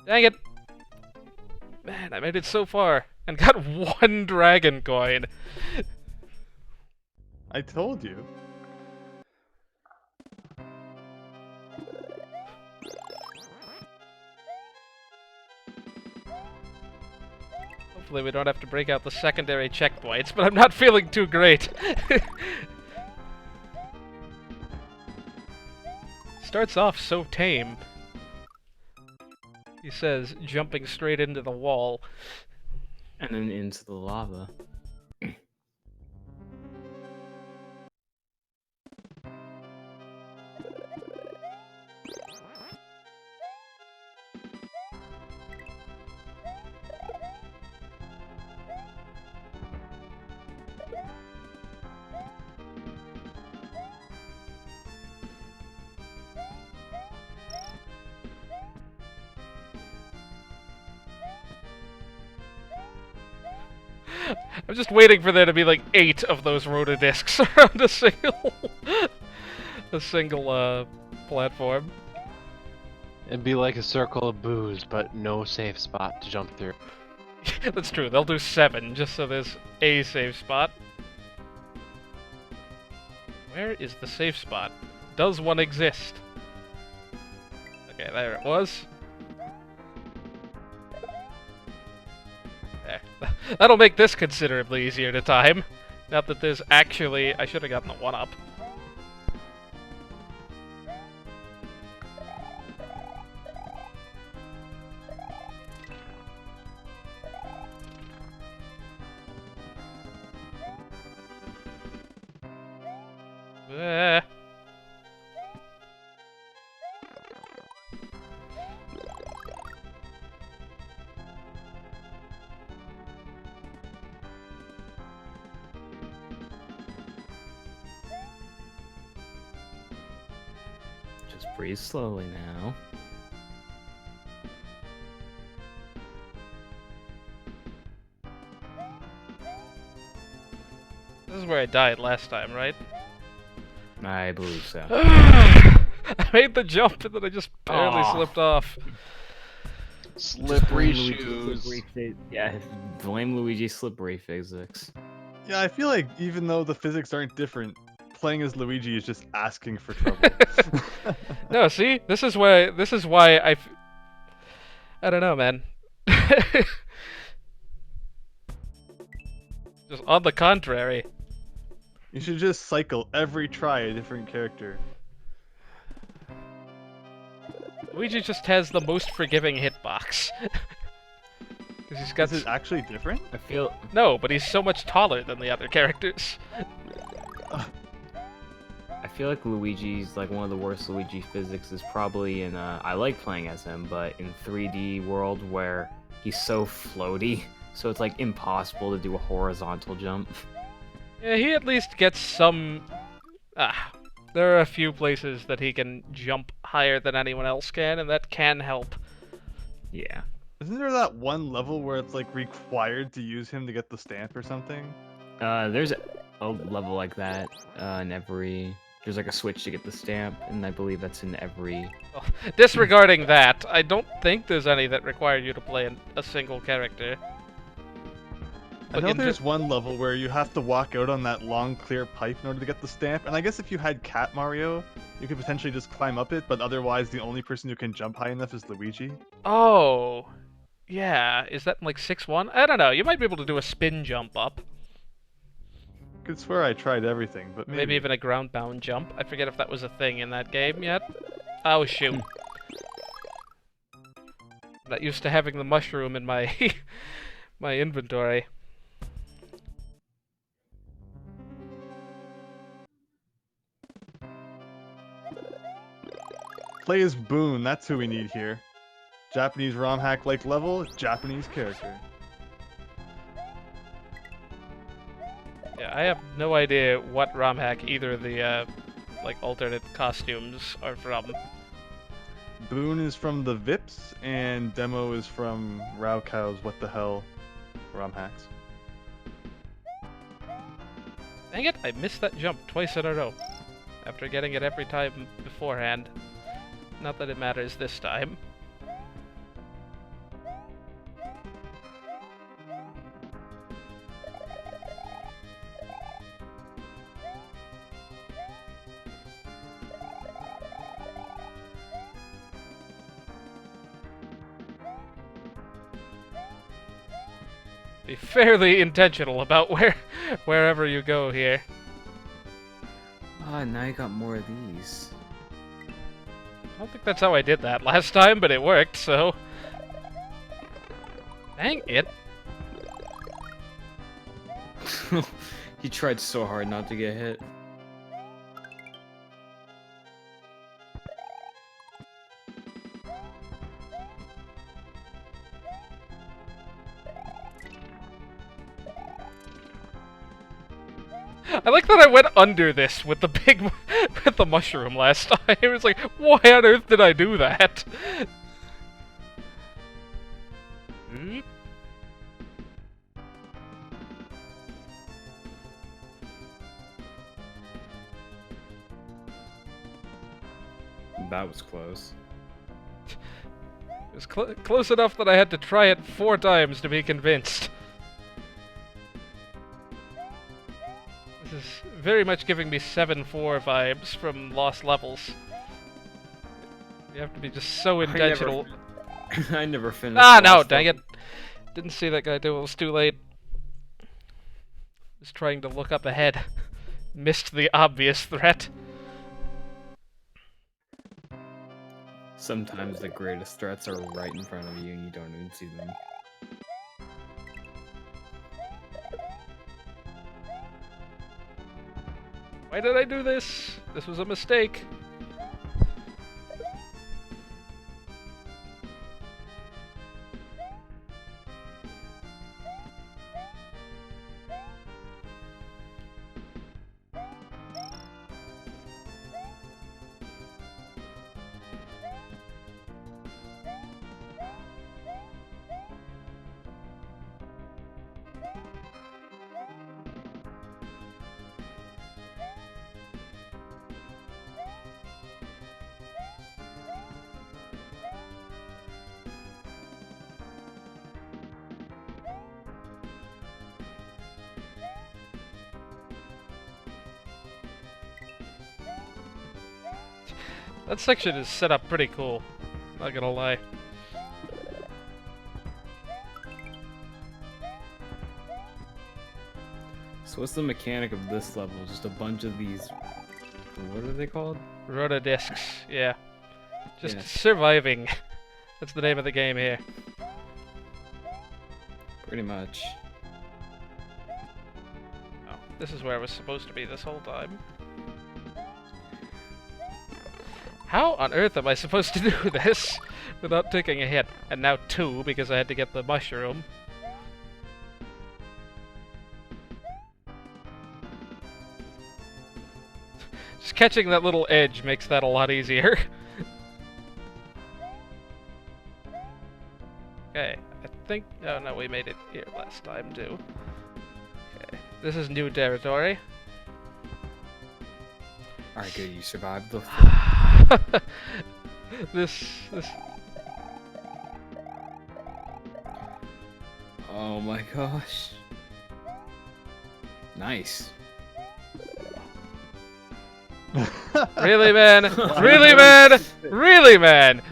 Dang it. Man, I made it so far and got 1 dragon coin. I told you. Hopefully we don't have to break out the secondary checkpoints, but I'm not feeling too great. Starts off so tame. He says, jumping straight into the wall. And then into the lava. I'm just waiting for there to be like 8 of those rotodiscs around a single platform. It'd be like a circle of booze, but no safe spot to jump through. That's true, they'll do 7 just so there's a safe spot. Where is the safe spot? Does one exist? Okay, there it was. There. That'll make this considerably easier to time. Not that there's actually... I should have gotten the 1-up. Just breathe slowly now. This is where I died last time, right? I believe so. I made the jump and then I just barely Aw. slipped off. Slippery Blame Luigi's shoes. yeah, blame Luigi's slippery physics. Yeah, I feel like even though the physics aren't different, playing as Luigi is just asking for trouble. No, see, this is why I don't know, man. Just on the contrary. You should just cycle every try a different character. Luigi just has the most forgiving hitbox. Because he's got Is it actually different? I feel no, but he's so much taller than the other characters. I feel like Luigi's like one of the worst Luigi physics is probably in I like playing as him, but in 3D world where he's so floaty, so it's like impossible to do a horizontal jump. Yeah, he at least gets some. There are a few places that he can jump higher than anyone else can, and that can help. Yeah. Isn't there that one level where it's like required to use him to get the stamp or something? There's a level like that in every. There's like a switch to get the stamp, and I believe that's in every. Well, disregarding that, I don't think there's any that require you to play a single character. I But know in there's one level where you have to walk out on that long clear pipe in order to get the stamp, and I guess if you had Cat Mario, you could potentially just climb up it, but otherwise the only person who can jump high enough is Luigi. Oh, yeah. Is that like 6-1? I don't know. You might be able to do a spin jump up. Could swear I tried everything, but Maybe even a ground-bound jump. I forget if that was a thing in that game yet. Oh, shoot. Not used to having the mushroom in my my inventory. Play as Boone, that's who we need here. Japanese ROM hack like level, Japanese character. Yeah, I have no idea what ROM hack either of the like alternate costumes are from. Boone is from the Vips, and Demo is from Raukow's What the Hell ROM hacks. Dang it, I missed that jump twice in a row. After getting it every time beforehand. Not that it matters this time. Be fairly intentional about wherever you go here. Ah, now you got more of these. I don't think that's how I did that last time, but it worked, so... Dang it. He tried so hard not to get hit. I like that I went under this with the with the mushroom last time. It was like, why on earth did I do that? That was close. It was close enough that I had to try it 4 times to be convinced. This is very much giving me 7-4 vibes from Lost Levels. You have to be just so intentional. I never finished. Ah, no, dang it. Didn't see that guy do it. It was too late. Was trying to look up ahead. Missed the obvious threat. Sometimes the greatest threats are right in front of you and you don't even see them. Why did I do this? This was a mistake. That section is set up pretty cool. Not gonna lie. So what's the mechanic of this level? Just a bunch of these... What are they called? Rotodiscs, yeah. Just Yeah. surviving. That's the name of the game here. Pretty much. Oh, this is where I was supposed to be this whole time. How on earth am I supposed to do this without taking a hit? And now 2 because I had to get the mushroom. Just catching that little edge makes that a lot easier. Okay, I think... Oh no, we made it here last time too. Okay, this is new territory. Alright, good. You survived the... this... Oh my gosh. Nice. Really, man? Really, man? Really, man?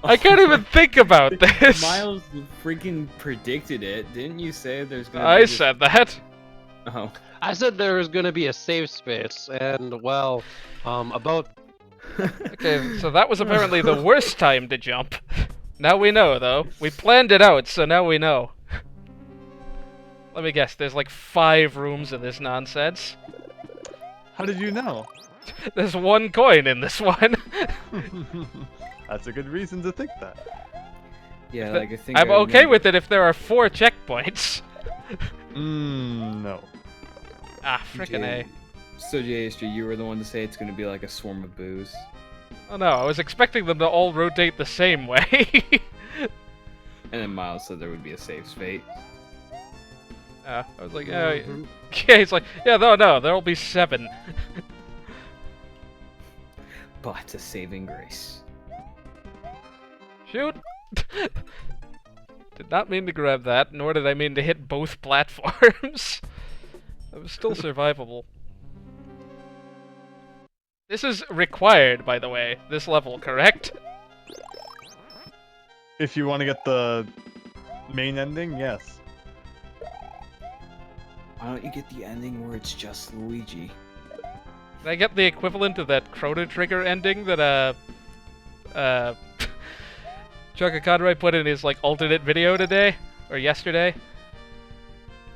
I can't even think about this. Miles freaking predicted it. Didn't you say there's gonna be I this- said that. Oh. I said there was gonna be a safe space, and well, about Okay, so that was apparently the worst time to jump. Now we know, though. We planned it out, so now we know. Let me guess, there's like 5 rooms in this nonsense. How did you know? There's 1 coin in this one. That's a good reason to think that. Yeah, But like I think I'm I okay remember- with it if there are 4 checkpoints. No. Ah, frickin' A. So JSG, you were the one to say it's gonna be like a swarm of boos. Oh no, I was expecting them to all rotate the same way. And then Miles said there would be a safe space. I was like, oh, yeah, he's like, yeah, no, there'll be 7. But a saving grace. Shoot! Did not mean to grab that, nor did I mean to hit both platforms. That was still survivable. This is required, by the way, this level, correct? If you want to get the main ending, yes. Why don't you get the ending where it's just Luigi? Did I get the equivalent of that Chrono Trigger ending that, Chaka Conroy put in his, like, alternate video today? Or yesterday?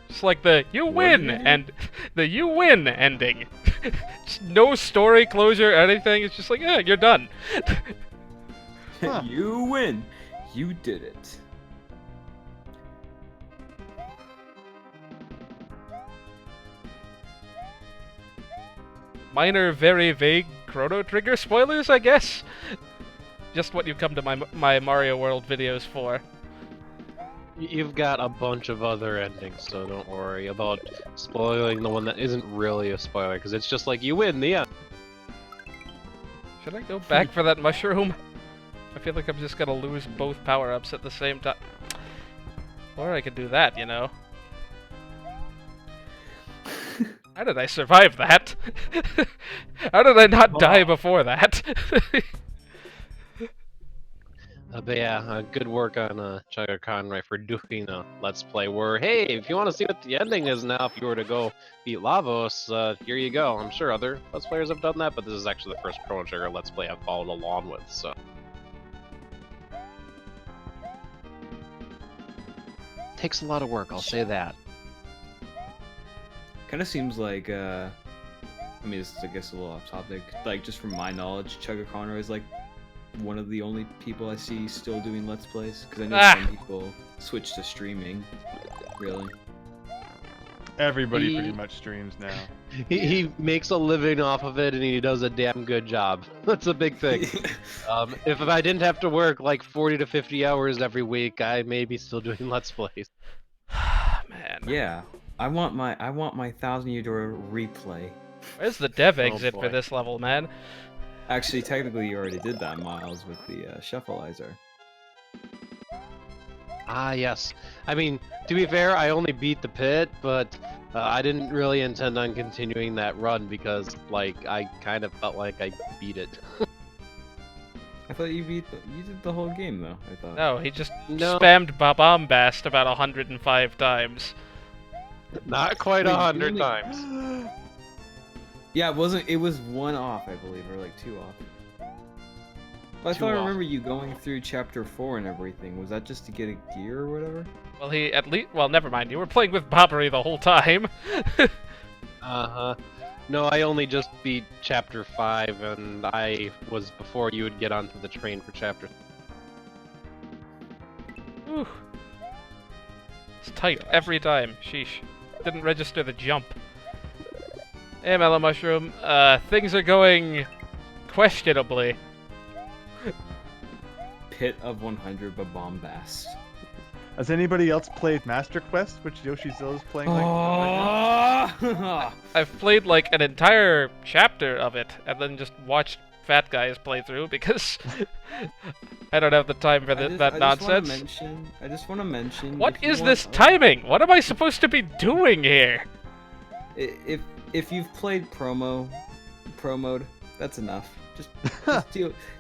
Just like the, you win! And the you win ending. Just no story closure or anything, it's just like, yeah, you're done. Huh. You win! You did it. Minor, very vague Chrono Trigger spoilers, I guess? Just what you come to my Mario World videos for. you've got a bunch of other endings, so don't worry about spoiling the one that isn't really a spoiler, because it's just like you win the end. Should I go back for that mushroom? I feel like I'm just gonna lose both power-ups at the same time. Or I could do that, you know? How did I survive that? How did I not die before that? But yeah, good work on Chugga Conroy for doing a Let's Play where, hey, if you want to see what the ending is now, if you were to go beat Lavos, here you go. I'm sure other Let's Players have done that, but this is actually the first Chrono Trigger Let's Play I've followed along with, so. Takes a lot of work, I'll say that. Kind of seems like, I mean, this is, I guess, a little off topic. Like, just from my knowledge, Chugga Conroy is like one of the only people I see still doing Let's Plays. Because I know some people switch to streaming. Really. Everybody He- pretty much streams now. He makes a living off of it, and he does a damn good job. That's a big thing. If I didn't have to work like 40 to 50 hours every week, I may be still doing Let's Plays. Man. Yeah. I want my 1,000-year door replay. Where's the dev Oh, exit for boy. this level, man? Actually, technically, you already did that, Miles, with the shuffleizer. Ah, yes. I mean, to be fair, I only beat the pit, but I didn't really intend on continuing that run because, like, I kind of felt like I beat it. I thought you did the whole game though. I thought. No, he just No. spammed Bombast about 105 times. Not quite Wait, you 100 only- times. Yeah, it wasn't. It was one off, I believe, or like two off. But I Two thought I off. remember you going through chapter 4 and everything. Was that just to get a gear or whatever? Well, he at least. Well, never mind. You were playing with Bobbery the whole time. Uh-huh. No, I only just beat chapter 5, and I was before you would get onto the train for chapter. Whew. It's tight every time. Sheesh. Didn't register the jump. Hey, Mellow Mushroom. Things are going questionably. Pit of 100 but Bombast. Has anybody else played Master Quest, which Yoshizill is playing right now? I've played like an entire chapter of it, and then just watched Fat Guys play through because I don't have the time for that nonsense. I just want to mention. What if you is want- this timing? What am I supposed to be doing here? If you've played pro mode, that's enough.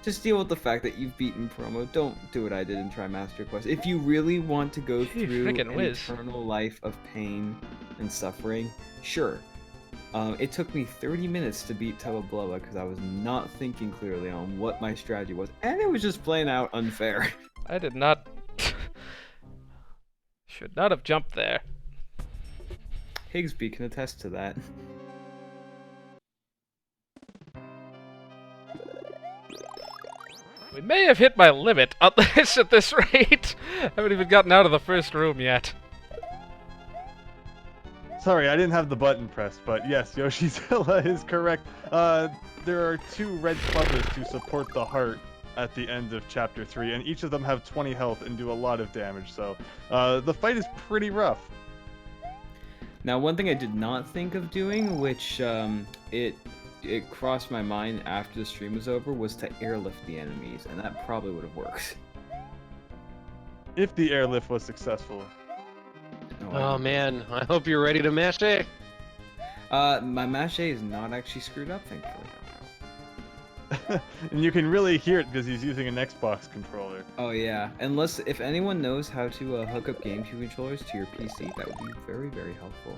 Just deal with the fact that you've beaten promo. Don't do what I did and try Master Quest. If you really want to go Gee, through frickin' an whiz. eternal life of pain and suffering, sure. It took me 30 minutes to beat Telebloa because I was not thinking clearly on what my strategy was, and it was just plain out unfair. I did not. Should not have jumped there. Higsby can attest to that. We may have hit my limit at this rate. I haven't even gotten out of the first room yet. Sorry, I didn't have the button pressed, but yes, Yoshizilla is correct. There are 2 red pluggers to support the heart at the end of Chapter 3, and each of them have 20 health and do a lot of damage, so the fight is pretty rough. Now, one thing I did not think of doing, which it crossed my mind after the stream was over, was to airlift the enemies, and that probably would have worked. If the airlift was successful. Oh man, I hope you're ready to mash it. My mache is not actually screwed up, thankfully. And you can really hear it because he's using an Xbox controller. Oh yeah, unless if anyone knows how to hook up GameCube controllers to your PC, that would be very, very helpful.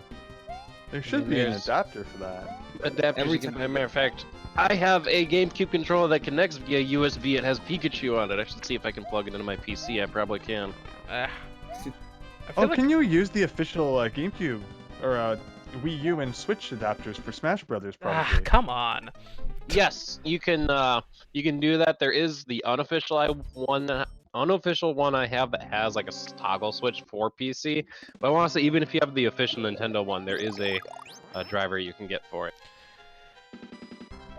There should be an There's- adapter for that. Adapters, Every as a time- matter of fact, I have a GameCube controller that connects via USB. It has Pikachu on it. I should see if I can plug it into my PC. I probably can. I feel Oh, like can you use the official GameCube or Wii U and Switch adapters for Smash Brothers? Probably. come on. Yes, you can do that. There is the unofficial one I have that has like a toggle switch for PC. But I want to say, even if you have the official Nintendo one, there is a driver you can get for it.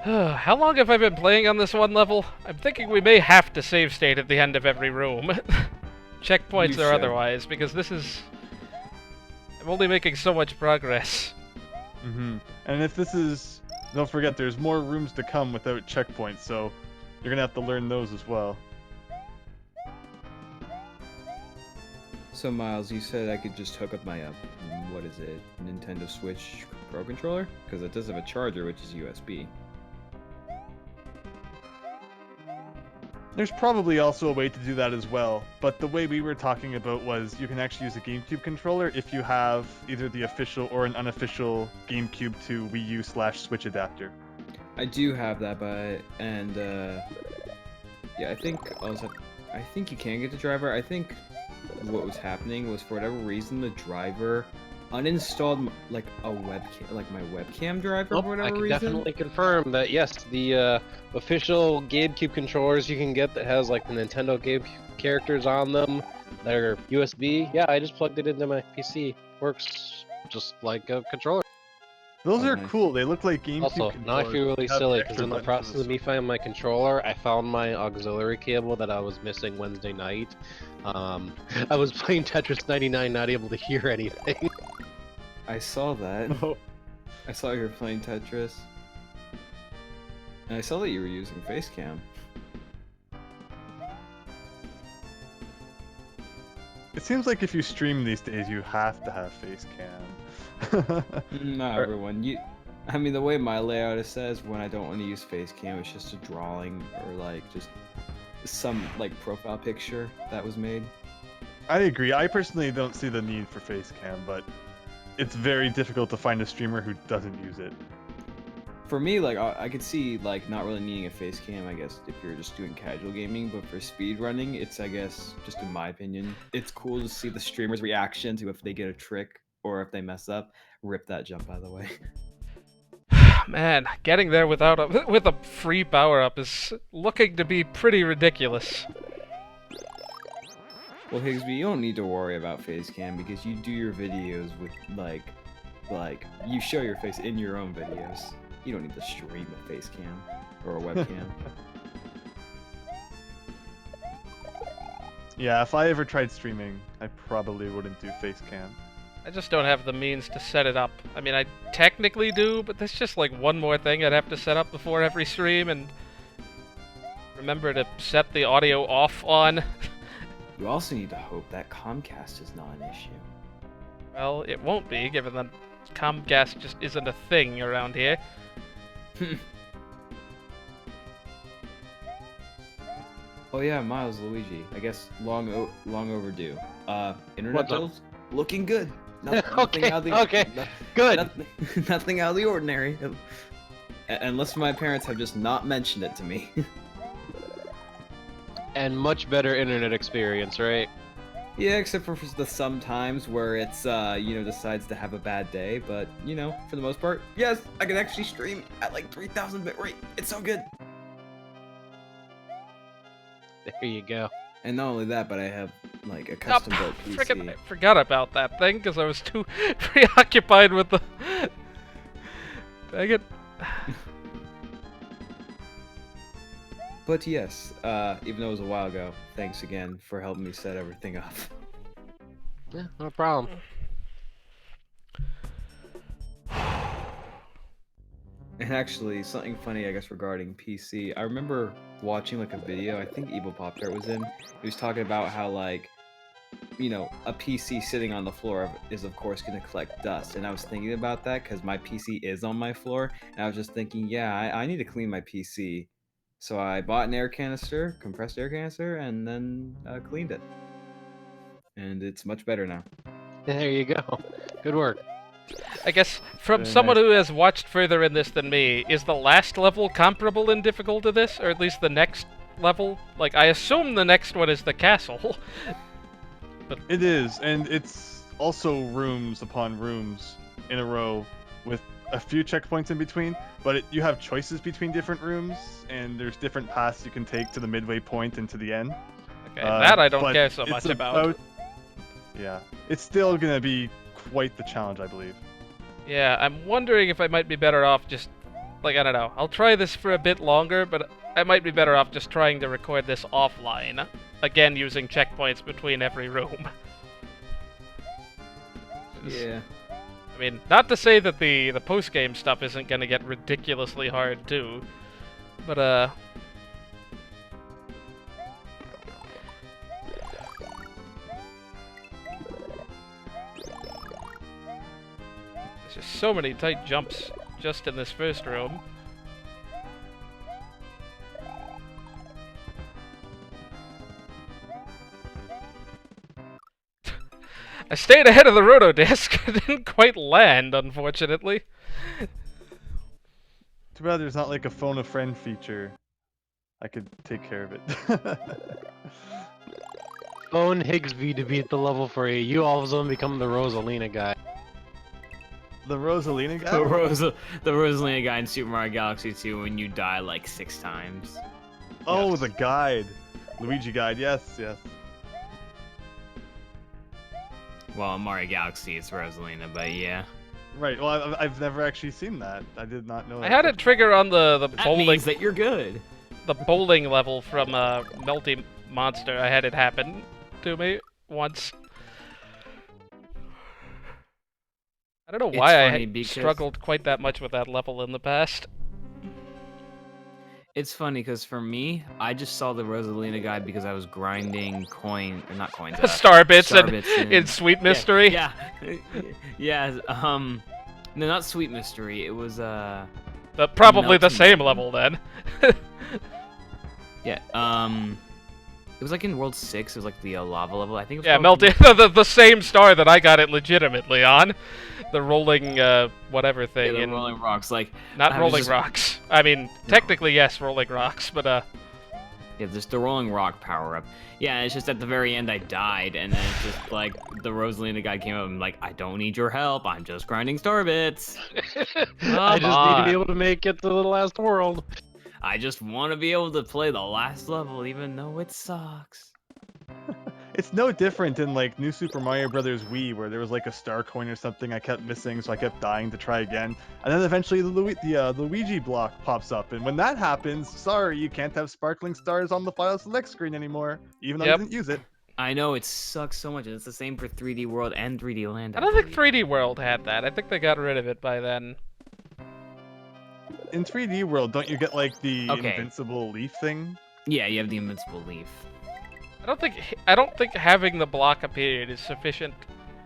How long have I been playing on this one level? I'm thinking we may have to save state at the end of every room. Checkpoints You or should. otherwise, because this is... I'm only making so much progress. Mm-hmm. And if this is... Don't forget, there's more rooms to come without checkpoints, so you're gonna have to learn those as well. So Miles, you said I could just hook up my what is it, Nintendo Switch Pro controller? Because it does have a charger, which is USB. There's probably also a way to do that as well, but the way we were talking about was you can actually use a GameCube controller if you have either the official or an unofficial GameCube to Wii U / Switch adapter. I do have that, but yeah, I think you can get the driver. I think what was happening was, for whatever reason, the driver uninstalled like a webcam, like my webcam driver Nope, for whatever I can reason. definitely confirm that yes, the official GameCube controllers you can get that has like the Nintendo GameCube characters on them that are USB. Yeah, I just plugged it into my PC. Works just like a controller. Those Oh, are nice. cool. They look like GameCube Also, controllers. now I feel really Have silly extra because in the buttons process for of me finding my controller, I found my auxiliary cable that I was missing Wednesday night. I was playing Tetris 99, not able to hear anything. I saw that. Oh, I saw you were playing Tetris. And I saw that you were using Facecam. it seems like if you stream these days, you have to have face cam. Not everyone. I mean, the way my layout is says when I don't want to use face cam, it's just a drawing or like just some like profile picture that was made. I agree. I personally don't see the need for face cam, but it's very difficult to find a streamer who doesn't use it. For me, like I could see like not really needing a face cam, I guess, if you're just doing casual gaming. But for speed running, it's, I guess, just in my opinion, it's cool to see the streamer's reaction to if they get a trick or if they mess up. Rip that jump, by the way. Man, getting there without with a free power-up is looking to be pretty ridiculous. Well, Higsby, you don't need to worry about face cam because you do your videos with like you show your face in your own videos. You don't need to stream a face cam or a webcam. Yeah, if I ever tried streaming, I probably wouldn't do face cam. I just don't have the means to set it up. I mean, I technically do, but there's just like one more thing I'd have to set up before every stream, and remember to set the audio off on. You also need to hope that Comcast is not an issue. Well, it won't be, given that Comcast just isn't a thing around here. Oh yeah, Miles Luigi. I guess long overdue. Internet What's up? bills looking good. Okay, okay, good. Nothing out of the ordinary. Unless my parents have just not mentioned it to me. And much better internet experience, right? Yeah, except for the sometimes where it's decides to have a bad day, but for the most part, yes, I can actually stream at like 3,000 bit rate. It's so good. There you go. And not only that, but I have like a custom built PC. Frickin' I forgot about that thing because I was too preoccupied with the. Dang it. But yes, even though it was a while ago, thanks again for helping me set everything up. Yeah, no problem. And actually, something funny, I guess, regarding PC. I remember watching like a video, I think Evil Pop Tart was in. He was talking about how like, a PC sitting on the floor is of course going to collect dust. And I was thinking about that because my PC is on my floor. And I was just thinking, yeah, I need to clean my PC. So I bought an air canister, compressed air canister, and then cleaned it. And it's much better now. There you go. Good work. I guess from Very someone nice. who has watched further in this than me, is the last level comparable in difficult to this, or at least the next level? Like, I assume the next one is the castle. It is, and it's also rooms upon rooms in a row with a few checkpoints in between, but you have choices between different rooms, and there's different paths you can take to the midway point and to the end. Okay, that I don't but care so it's much about. Yeah, it's still going to be quite the challenge, I believe. Yeah, I'm wondering if I might be better off just, like, I don't know. I'll try this for a bit longer, but I might be better off just trying to record this offline. Again, using checkpoints between every room. Yeah. I mean, not to say that the post-game stuff isn't gonna get ridiculously hard, too. But, there's just so many tight jumps just in this first room. I stayed ahead of the roto disc. I didn't quite land, unfortunately. Too bad there's not like a phone a friend feature. I could take care of it. Phone Higsby to beat the level for you. You all of a sudden become the Rosalina guy. The Rosalina guy? The Rosalina guy in Super Mario Galaxy 2 when you die like 6 times. Oh, Yes. the guide. Luigi guide, yes, yes. Well, in Mario Galaxy it's Rosalina, but yeah. Right, well, I've never actually seen that. I did not know I that. had it trigger on the That bowling means that you're good. the bowling level from Melty Monster. I had it happen to me once. I don't know It's why I funny had because- struggled quite that much with that level in the past. It's funny because for me, I just saw the Rosalina guide because I was grinding not coins. Star bits Star and bits in Sweet Mystery. Yeah. Yeah. No, not Sweet Mystery. It was Probably the Melting same Moon. level then. Yeah. It was like in World 6. It was like the lava level. I think it was Yeah, called melting the same star that I got it legitimately on. The rolling whatever Yeah, thing the in rolling rocks. Like not I was rolling just- rocks. I mean, technically yes, rolling rocks, but Yeah, just the rolling rock power up. Yeah, it's just at the very end I died, and then it's just like the Rosalina guy came up and like, I don't need your help. I'm just grinding star bits. I just need to be able to make it to the last world. I just want to be able to play the last level, even though it sucks. It's no different in like New Super Mario Brothers Wii, where there was like a star coin or something I kept missing, so I kept dying to try again. And then eventually the Luigi block pops up, and when that happens, sorry, you can't have sparkling stars on the file select screen anymore, even though Yep. you didn't use it. I know it sucks so much, and it's the same for 3D World and 3D Land. I don't think 3D World had that. I think they got rid of it by then. In 3D World, don't you get like the Okay. invincible leaf thing? Yeah, you have the invincible leaf. I don't think having the block appeared is sufficient.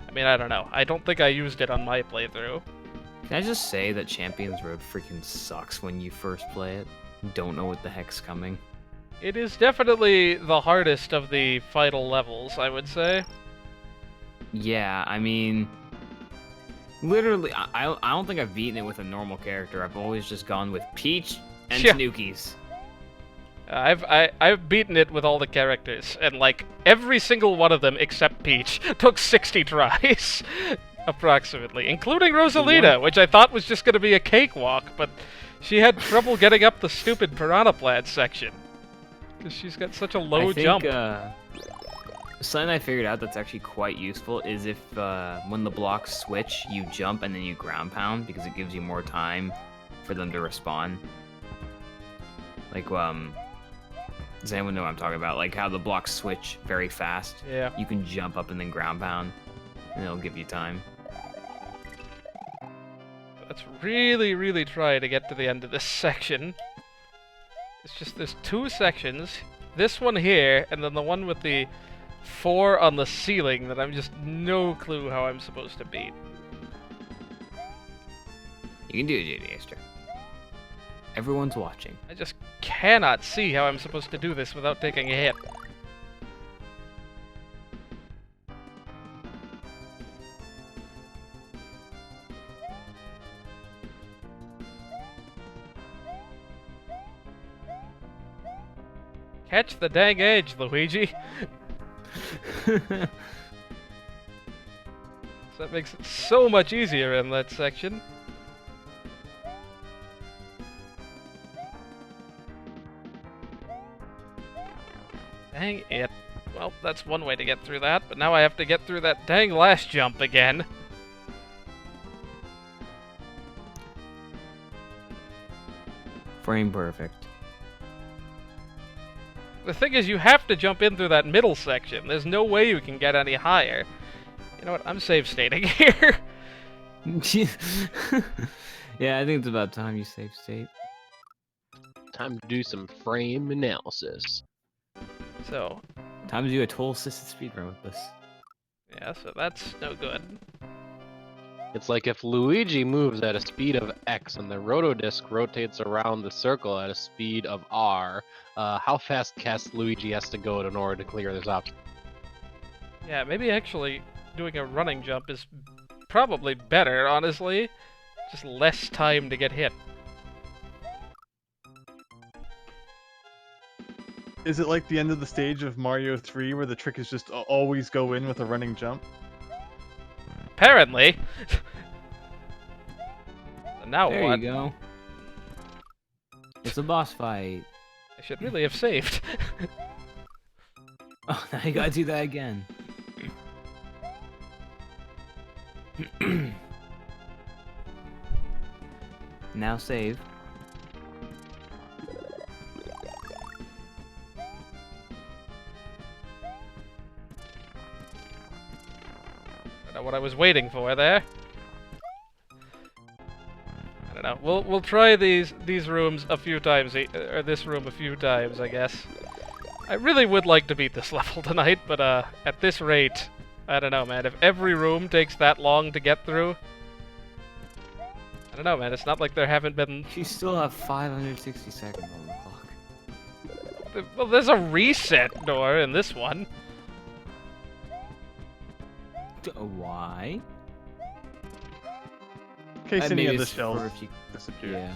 I mean, I don't know. I don't think I used it on my playthrough. Can I just say that Champions Road freaking sucks when you first play it? Don't know what the heck's coming. It is definitely the hardest of the final levels, I would say. Yeah, I mean, literally, I don't think I've beaten it with a normal character. I've always just gone with Peach and Yeah. Tanukis. I've beaten it with all the characters, and like every single one of them except Peach took 60 tries, approximately, including Rosalina, which I thought was just going to be a cakewalk, but she had trouble getting up the stupid Piranha Plant section because she's got such a low I think, jump. something I figured out that's actually quite useful is if when the blocks switch, you jump and then you ground pound because it gives you more time for them to respawn. Like, does anyone know what I'm talking about? Like how the blocks switch very fast. Yeah. You can jump up and then ground pound, and it'll give you time. Let's really, really try to get to the end of this section. It's just there's two sections. This one here, and then the one with the 4 on the ceiling that I'm just no clue how I'm supposed to beat. You can do it, JD Aster. Everyone's watching. I just cannot see how I'm supposed to do this without taking a hit. Catch the dang edge, Luigi. So that makes it so much easier in that section. Dang it. Well, that's one way to get through that, but now I have to get through that dang last jump again. Frame perfect. The thing is, you have to jump in through that middle section. There's no way you can get any higher. You know what? I'm save stating here. Yeah, I think it's about time you save state. Time to do some frame analysis. So, Time to do a total assisted speedrun with this. yeah, so that's no good. It's like if Luigi moves at a speed of X and the rotodisc rotates around the circle at a speed of R, how fast Luigi has to go in order to clear this obstacle? Yeah, maybe actually doing a running jump is probably better, honestly. Just less time to get hit. Is it like the end of the stage of Mario 3 where the trick is just always go in with a running jump? Apparently. So now There what? you go. It's a boss fight. I should really have saved. Oh, now you gotta do that again. Now save. I don't know what I was waiting for there. I don't don't know. We'll try these rooms a few times, or this room a few times, I guess. I really would like to beat this level tonight, but at this rate, I don't know, man. If every room takes that long to get through, I don't know, man. It's not like there haven't been. You still have 560 seconds on the clock. Well, there's a reset door in this one. Why? In case any maybe of the it's for shells if you- disappear. Yeah.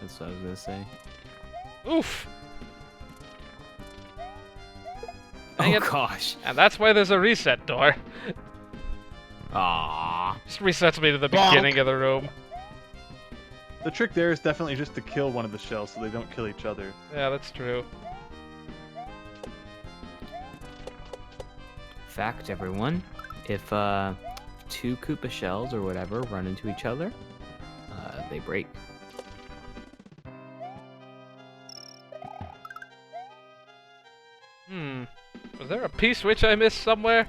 That's what I was gonna say. Oof. Dang Oh it. gosh. And that's why there's a reset door. Ah. Just resets me to the Bonk. beginning of the room. The trick there is definitely just to kill one of the shells so they don't kill each other. Yeah, that's true. Fact, everyone. If two Koopa shells or whatever run into each other, they break. Was there a P-switch I missed somewhere?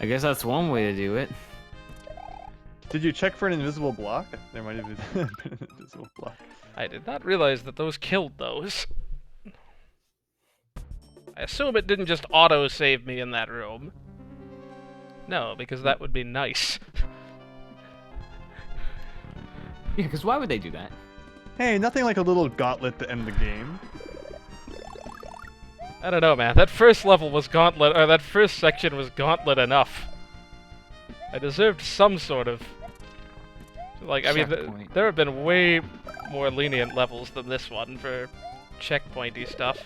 I guess that's one way to do it. Did you check for an invisible block? There might have been an invisible block. I did not realize that those killed those. I assume it didn't just auto-save me in that room. No, because that would be nice. Yeah, because why would they do that? Hey, nothing like a little gauntlet to end the game. I don't know, man. That first level was gauntlet, or that first section was gauntlet enough. I deserved some sort of... Like, I mean, Checkpoint. there have been way more lenient levels than this one for checkpointy stuff.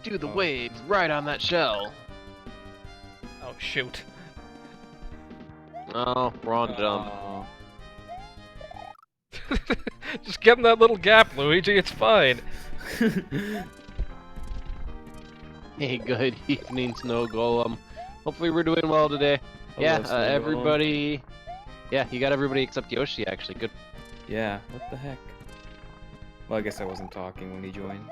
Do the waves right on that shell. Oh, shoot. Oh, wrong jump. Just get in that little gap, Luigi, it's fine. Hey, good evening, Snow Golem. Hopefully we're doing well today. Hello, Yeah, Snow Golem. everybody... Yeah, you got everybody except Yoshi, actually. Good. Yeah, what the heck? Well, I guess I wasn't talking when he joined.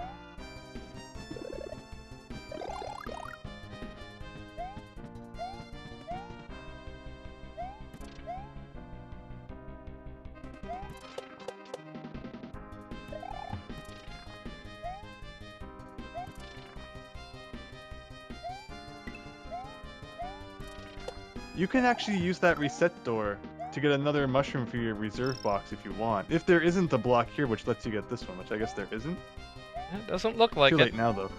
You can actually use that reset door to get another mushroom for your reserve box if you want. If there isn't a block here which lets you get this one, which I guess there isn't. It doesn't look like Too it. late now though.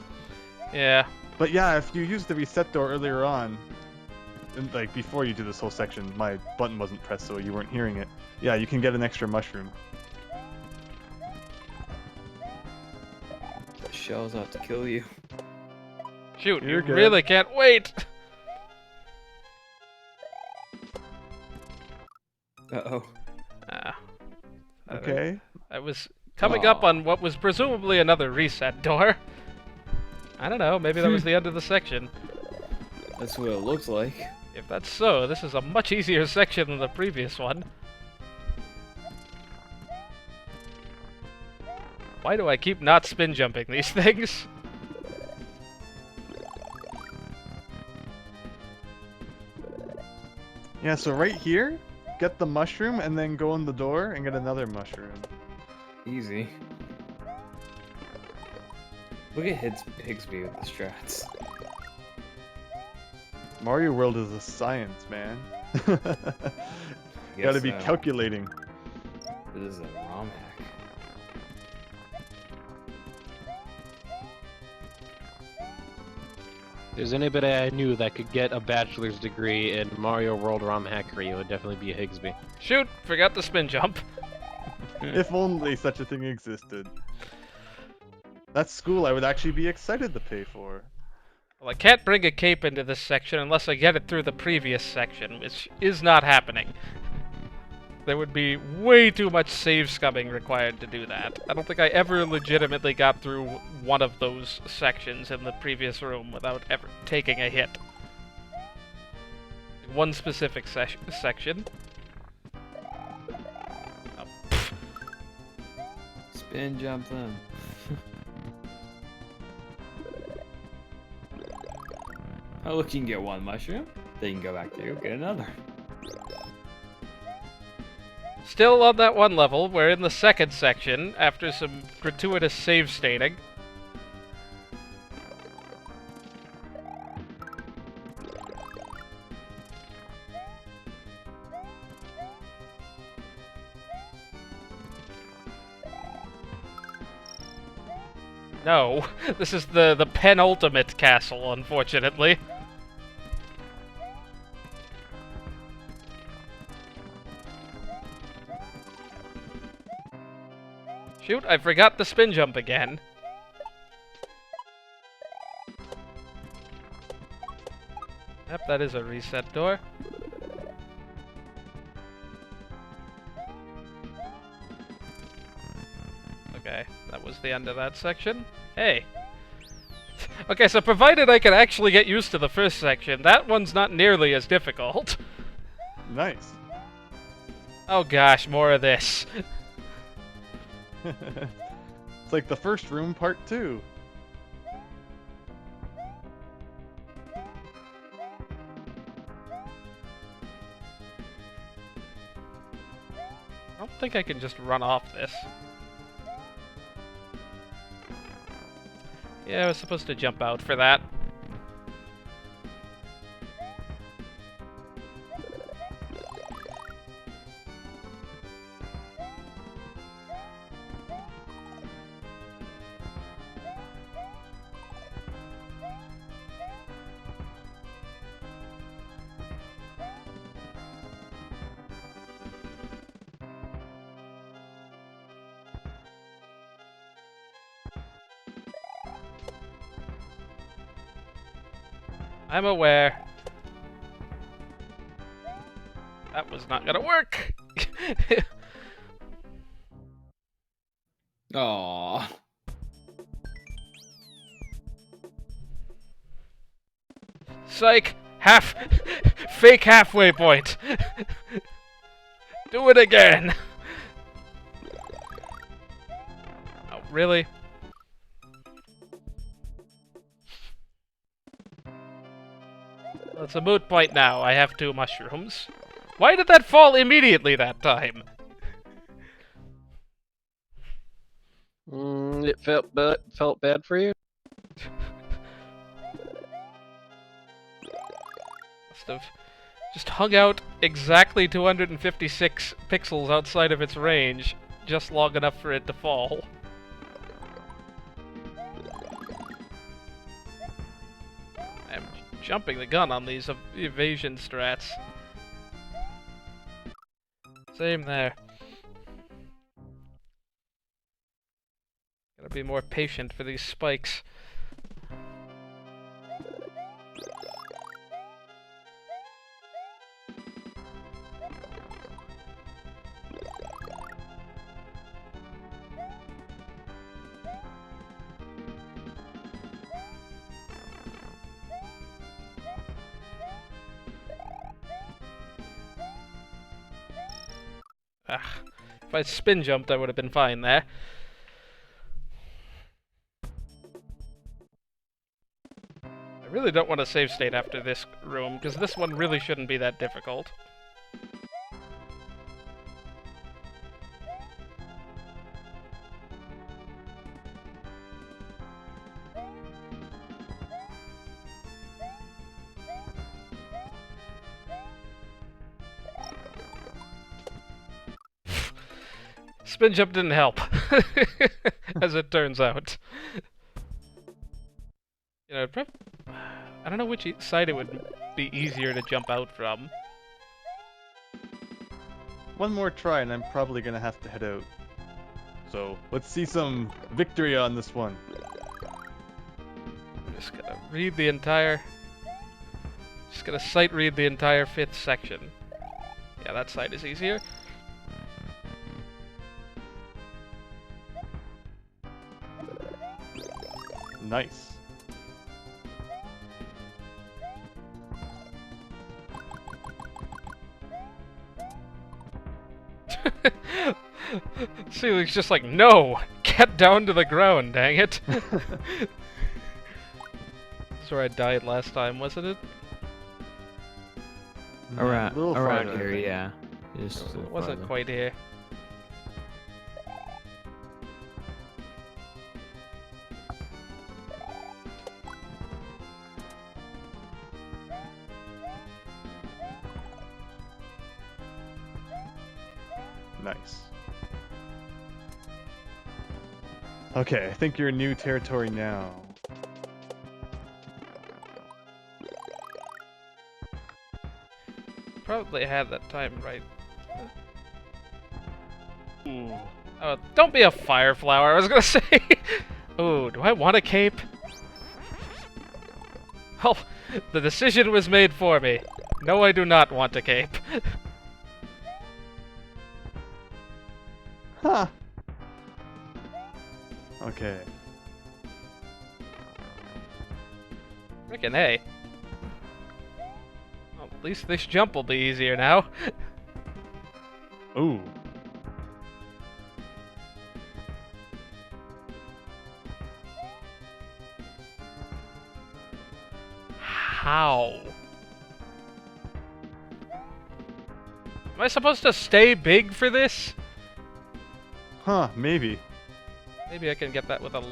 Yeah. But yeah, if you use the reset door earlier on, and, like before you do this whole section, my button wasn't pressed so you weren't hearing it. Yeah, you can get an extra mushroom. The shell's out to kill you. Shoot, You're you good. really can't wait! Uh-oh. Ah. Okay. I was coming up on what was presumably another reset door. I don't know, maybe that was the end of the section. That's what it looks like. If that's so, this is a much easier section than the previous one. Why do I keep not spin jumping these things? Yeah, so right here, get the mushroom and then go in the door and get another mushroom. Easy. Look at Higsby with the strats. Mario World is a science, man. Gotta be calculating. This is a ROM hack. If there's anybody I knew that could get a bachelor's degree in Mario World ROM hackery, it would definitely be Higsby. Shoot, forgot the spin jump. If only such a thing existed. That's school I would actually be excited to pay for. Well, I can't bring a cape into this section unless I get it through the previous section, which is not happening. there would be way too much save scumming required to do that. I don't think I ever legitimately got through one of those sections in the previous room without ever taking a hit. One specific section. Oh, Spin jump them. Oh, look, you can get one mushroom. Then you can go back there and get another. Still on that one level, we're in the second section, after some gratuitous save stating. No, this is the penultimate castle, unfortunately. Shoot, I forgot the spin jump again. Yep, that is a reset door. Okay, that was the end of that section. Hey! Okay, so provided I can actually get used to the first section, that one's not nearly as difficult. Nice. Oh gosh, more of this. It's like the first room, part 2. I don't think I can just run off this. Yeah, I was supposed to jump out for that. I'm aware. That was not gonna work! Aww. Psych! Fake halfway point! Do it again! Oh, really? Well, it's a moot point now. I have 2 mushrooms. Why did that fall immediately that time? It felt bad for you? Must have just hung out exactly 256 pixels outside of its range, just long enough for it to fall. I'm jumping the gun on these evasion strats. Same there. Gotta be more patient for these spikes. Ah, if I spin jumped, I would have been fine there. I really don't want to save state after this room, because this one really shouldn't be that difficult. Spin jump didn't help, as it turns out. You know, I don't know which side it would be easier to jump out from. One more try and I'm probably gonna have to head out. So, let's see some victory on this one. I'm just gonna read the entire... Just gonna sight read the entire 5th section. Yeah, that side is easier. Nice. Ceiling's just like, no! Get down to the ground, dang it! That's where I died last time, wasn't it? A little Around farther, I here, think. yeah. Just a It little wasn't farther. quite here. Nice. Okay, I think you're in new territory now. Probably had that time right. Ooh. Oh, don't be a fire flower, I was gonna say! Ooh, do I want a cape? Oh, the decision was made for me. No, I do not want a cape. Huh. Okay. Frickin' hey. Well, at least this jump will be easier now. Ooh. How? Am I supposed to stay big for this? Huh, maybe. Maybe I can get that with a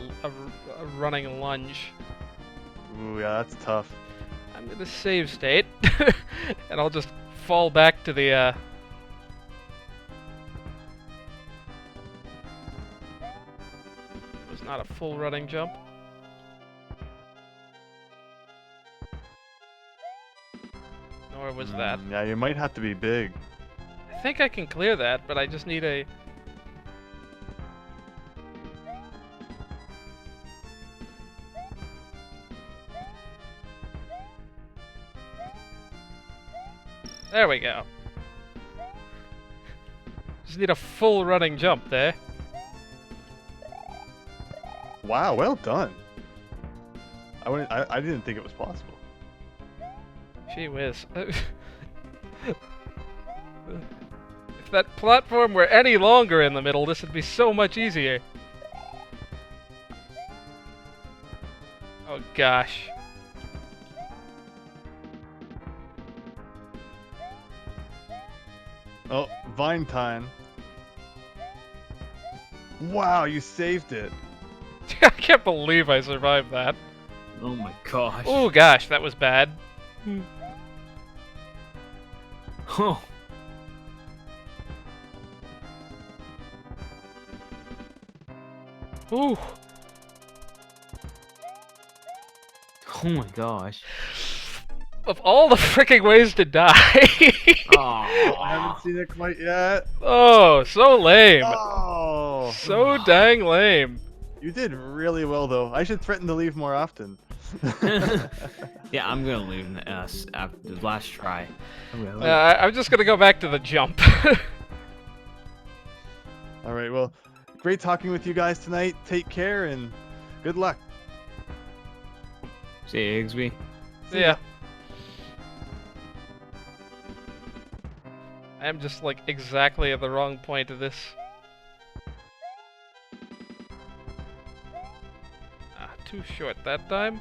running lunge. Ooh, yeah, that's tough. I'm gonna save state, and I'll just fall back to the, It was not a full running jump. Nor was that. Yeah, you might have to be big. I think I can clear that, but I just need a... There we go. Just need a full running jump there. Wow, well done. I didn't think it was possible. Gee whiz. If that platform were any longer in the middle, this would be so much easier. Oh gosh. Oh, Vine time. Wow, you saved it. I can't believe I survived that. Oh my gosh. Oh gosh, that was bad. Oh. Ooh. Oh my gosh. Of all the freaking ways to die. Oh. I haven't seen it quite yet. Oh, so lame. Oh, So dang lame. you did really well though. I should threaten to leave more often. Yeah, I'm gonna leave after the last try. I'm just gonna go back to the jump. All right, well, great talking with you guys tonight. Take care and good luck. See you, Igsby. Yeah. I am just like exactly at the wrong point of this. Ah, too short that time.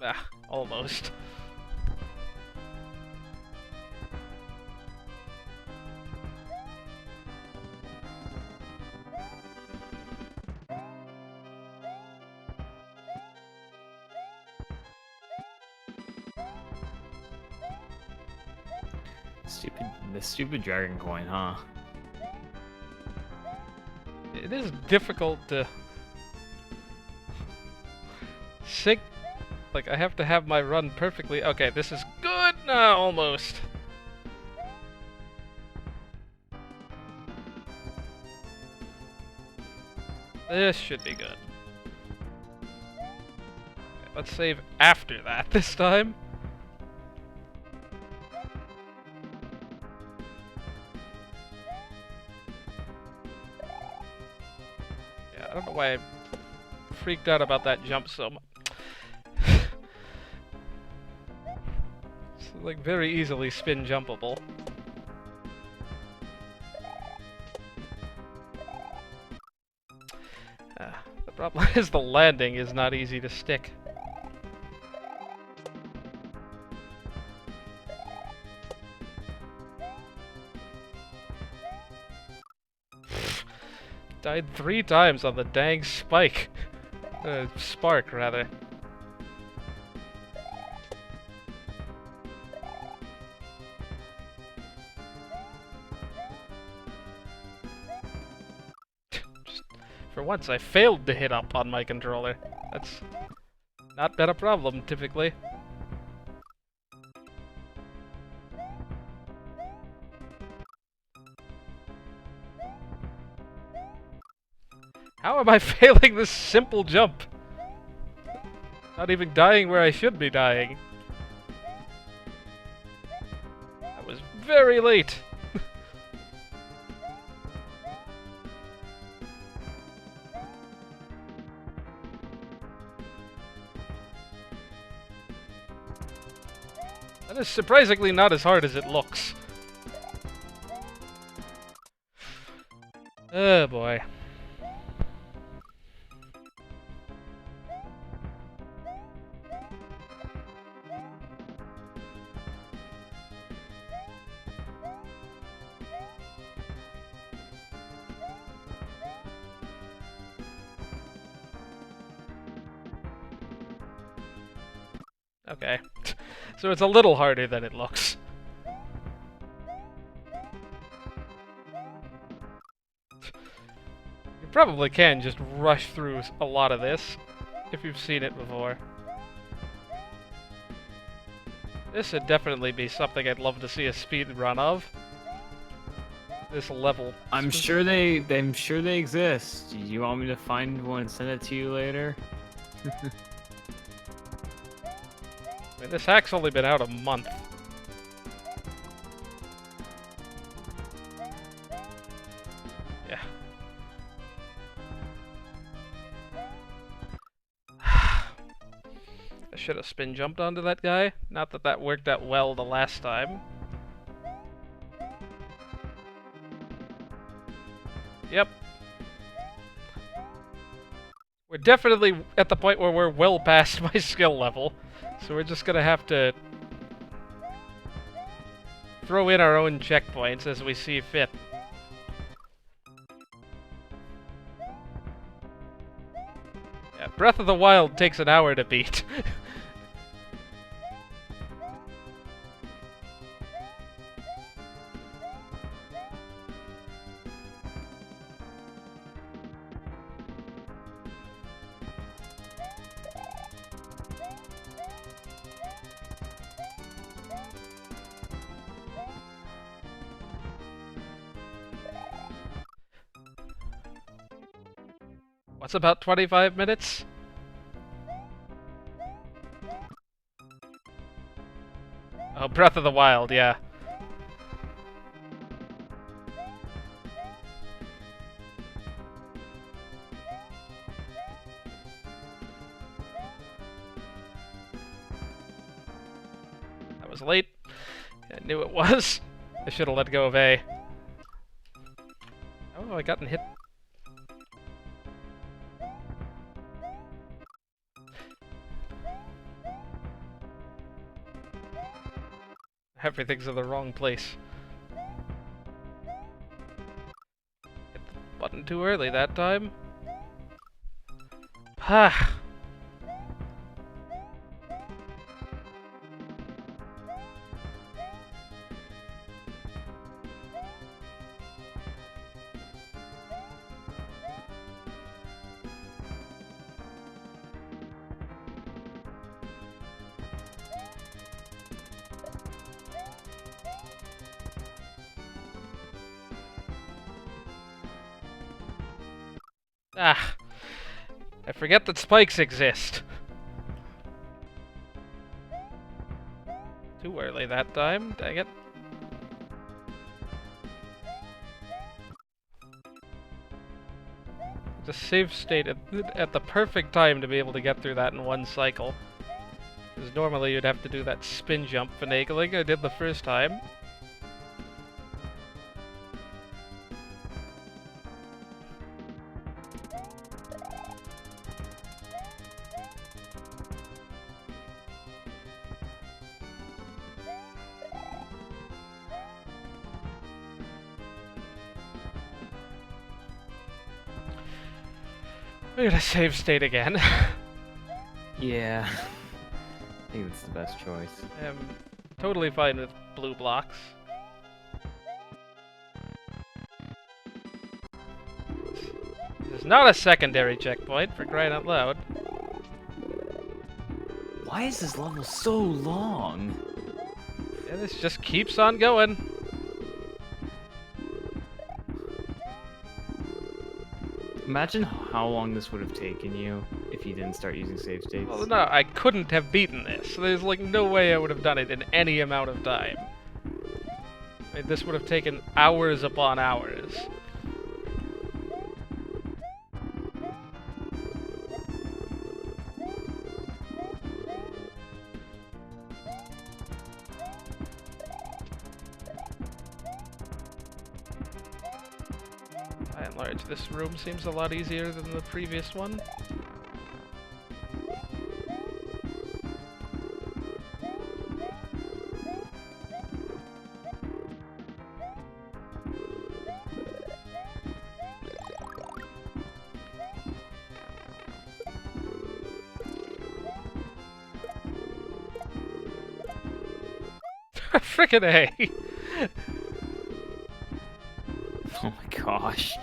Ah, almost. The stupid dragon coin, huh? It is difficult to sync. Like, I have to have my run perfectly. Okay, this is good. No, almost. This should be good. Let's save after that this time. Yeah, I don't know why I freaked out about that jump so much. It's like very easily spin jumpable. The problem is the landing is not easy to stick. Died 3 times on the dang spike. Spark, rather. For once, I failed to hit up on my controller. That's not been a problem, typically. How am I failing this simple jump? Not even dying where I should be dying. I was very late. That is surprisingly not as hard as it looks. Oh boy. Okay. So it's a little harder than it looks. You probably can just rush through a lot of this, if you've seen it before. This would definitely be something I'd love to see a speed run of. This level. I'm sure they exist. Do you want me to find one and send it to you later? I mean, this hack's only been out a month. Yeah. I should have spin jumped onto that guy. Not that that worked out well the last time. Yep. We're definitely at the point where we're well past my skill level. So we're just gonna have to throw in our own checkpoints as we see fit. Yeah, Breath of the Wild takes an hour to beat. What's about 25 minutes? Oh, Breath of the Wild, yeah. I was late. I knew it was. I should have let go of A. Oh, I gotten hit. Everything's in the wrong place. Hit the button too early that time. Ha! Ah, I forget that spikes exist. too early that time, dang it. Just save state at the perfect time to be able to get through that in one cycle. Because normally you'd have to do that spin jump finagling I did the first time. We're gonna save state again. Yeah. I think that's the best choice. I'm totally fine with blue blocks. This is not a secondary checkpoint, for crying out loud. Why is this level so long? Yeah, this just keeps on going. Imagine how long this would have taken you if you didn't start using save states. Well, no, I couldn't have beaten this. There's like no way I would have done it in any amount of time. I mean, this would have taken hours upon hours. By and large, this room seems a lot easier than the previous one. Frickin' A! Oh my gosh.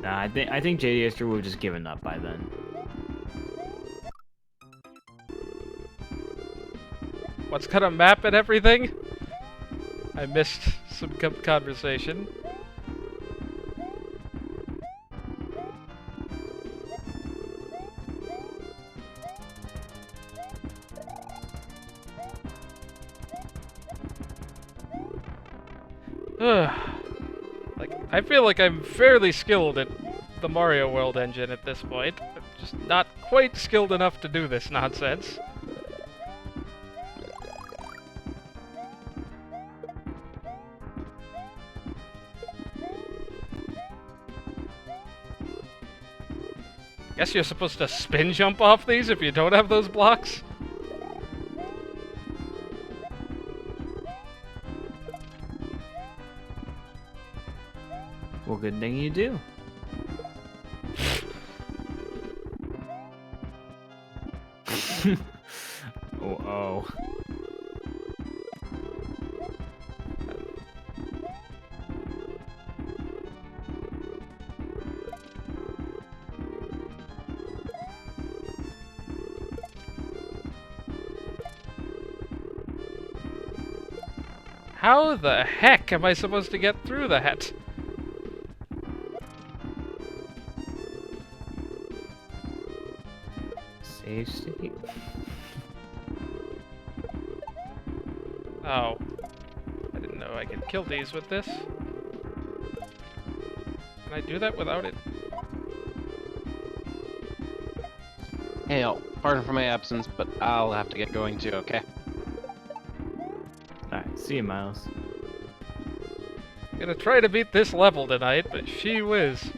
Nah, I think JDS would have just given up by then. What's got a map and everything? I missed some conversation. Like, I feel like I'm fairly skilled at the Mario World engine at this point. I'm just not quite skilled enough to do this nonsense. Guess you're supposed to spin jump off these if you don't have those blocks? Well, good thing you do. Oh. How the heck am I supposed to get through that? Save state. Oh. I didn't know I could kill these with this. Can I do that without it? Hey, pardon for my absence, but I'll have to get going too, okay? Alright, see you, Miles. Gonna try to beat this level tonight, but she whiz.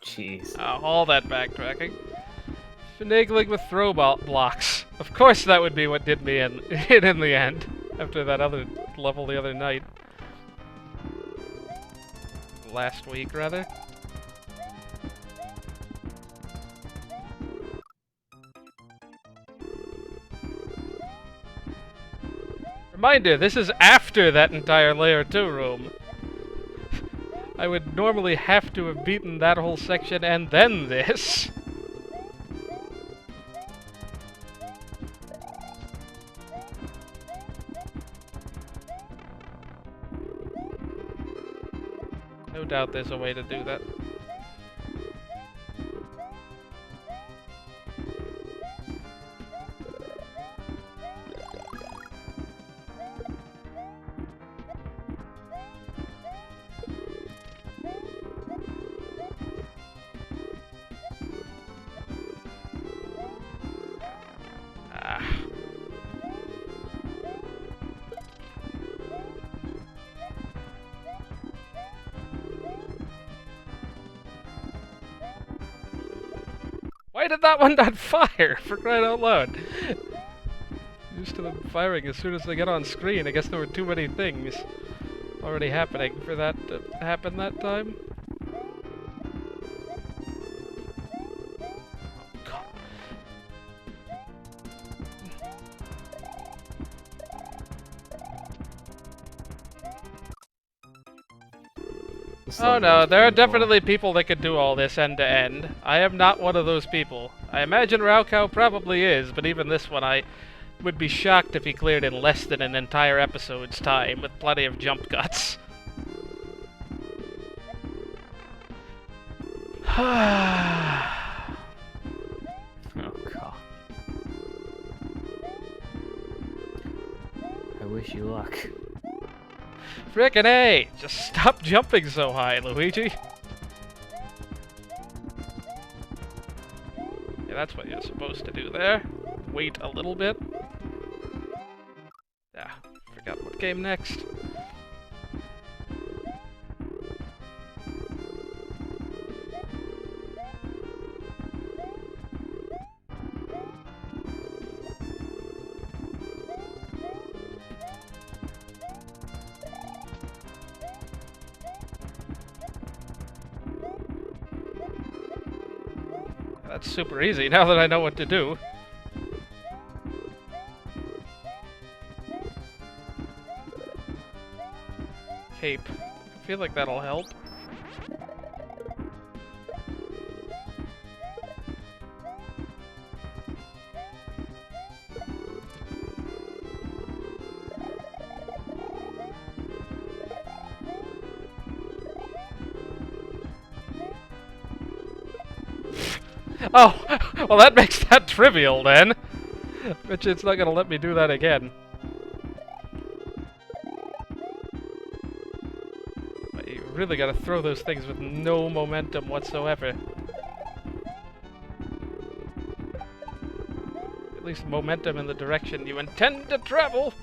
Jeez. All that backtracking. Finagling with throw blocks. Of course that would be what did me in the end, after that other level the other night. Last week, rather. Reminder, this is after that entire Layer 2 room. I would normally have to have beaten that whole section and then this. No doubt there's a way to do that. Why did that one not fire? For crying out loud. Used to them firing as soon as they get on screen. I guess there were too many things already happening for that to happen that time. Oh no, there are definitely people that could do all this end to end. I am not one of those people. I imagine Raukau probably is, but even this one I would be shocked if he cleared in less than an entire episode's time with plenty of jump cuts. Oh god. I wish you luck. Frickin' A! Just stop jumping so high, Luigi! Yeah, that's what you're supposed to do there. Wait a little bit. Ah, forgot what came next. That's super easy now that I know what to do. Cape. I feel like that'll help. Oh, well that makes that trivial then. Bet you it's not gonna let me do that again. But you really gotta throw those things with no momentum whatsoever. At least momentum in the direction you intend to travel.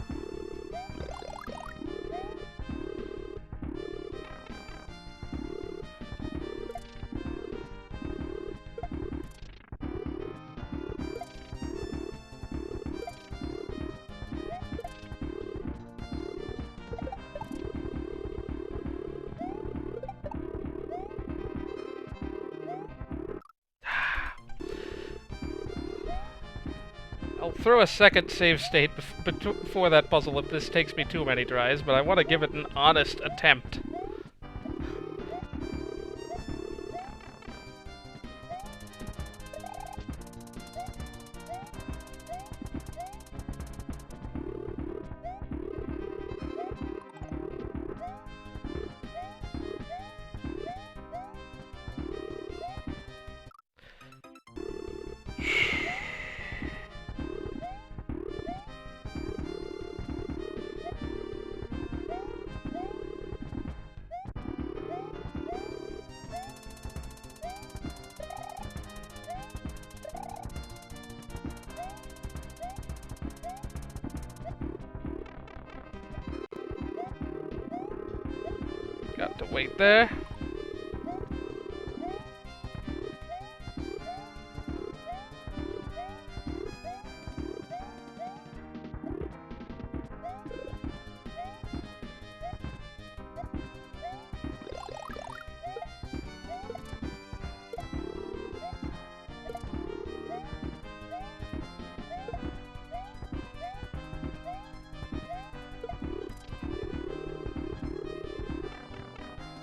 I'll throw a second save state before that puzzle if this takes me too many tries, but I want to give it an honest attempt. Got to wait there.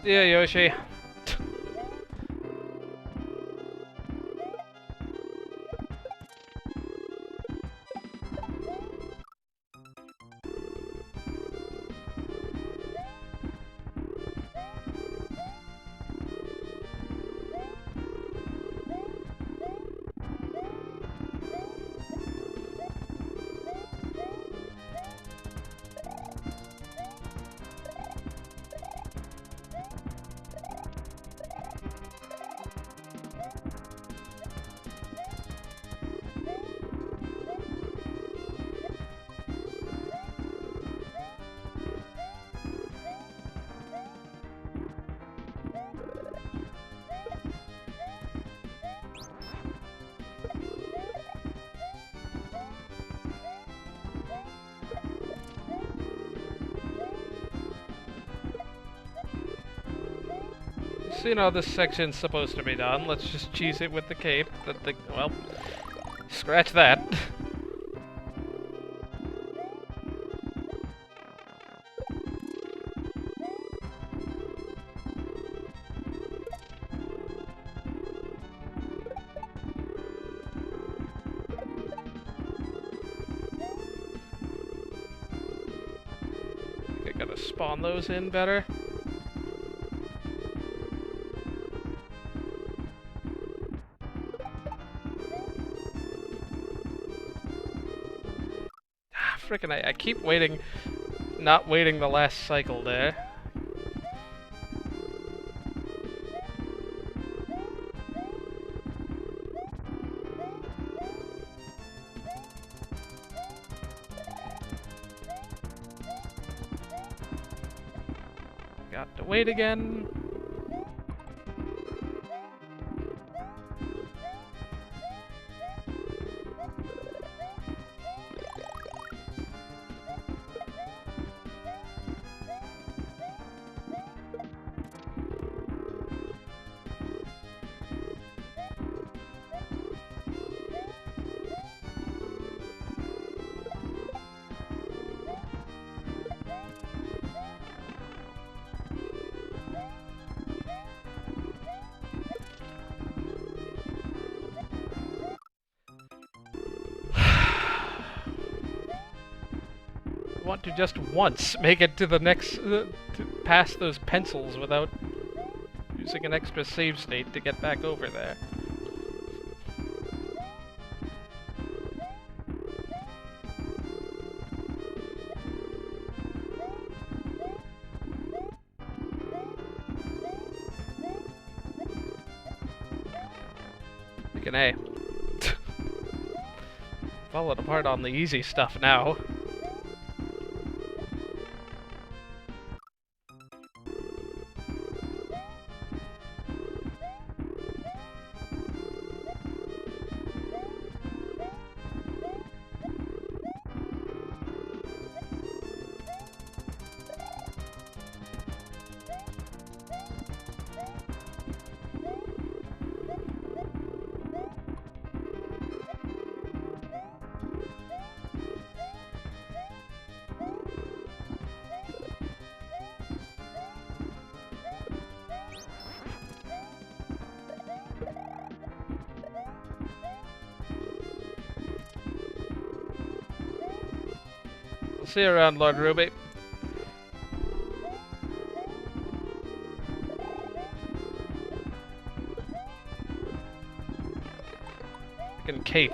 Yeah, Yoshi. So, you know, this section's supposed to be done. Let's just cheese it with the cape. Well, scratch that. I gotta spawn those in better. Frickin' I keep waiting, not waiting the last cycle there. Got to wait again. Want to just once make it to the next, to past those pencils without using an extra save state to get back over there. Freaking A. Falling apart on the easy stuff now. See you around, Lord Ruby. Fucking cape.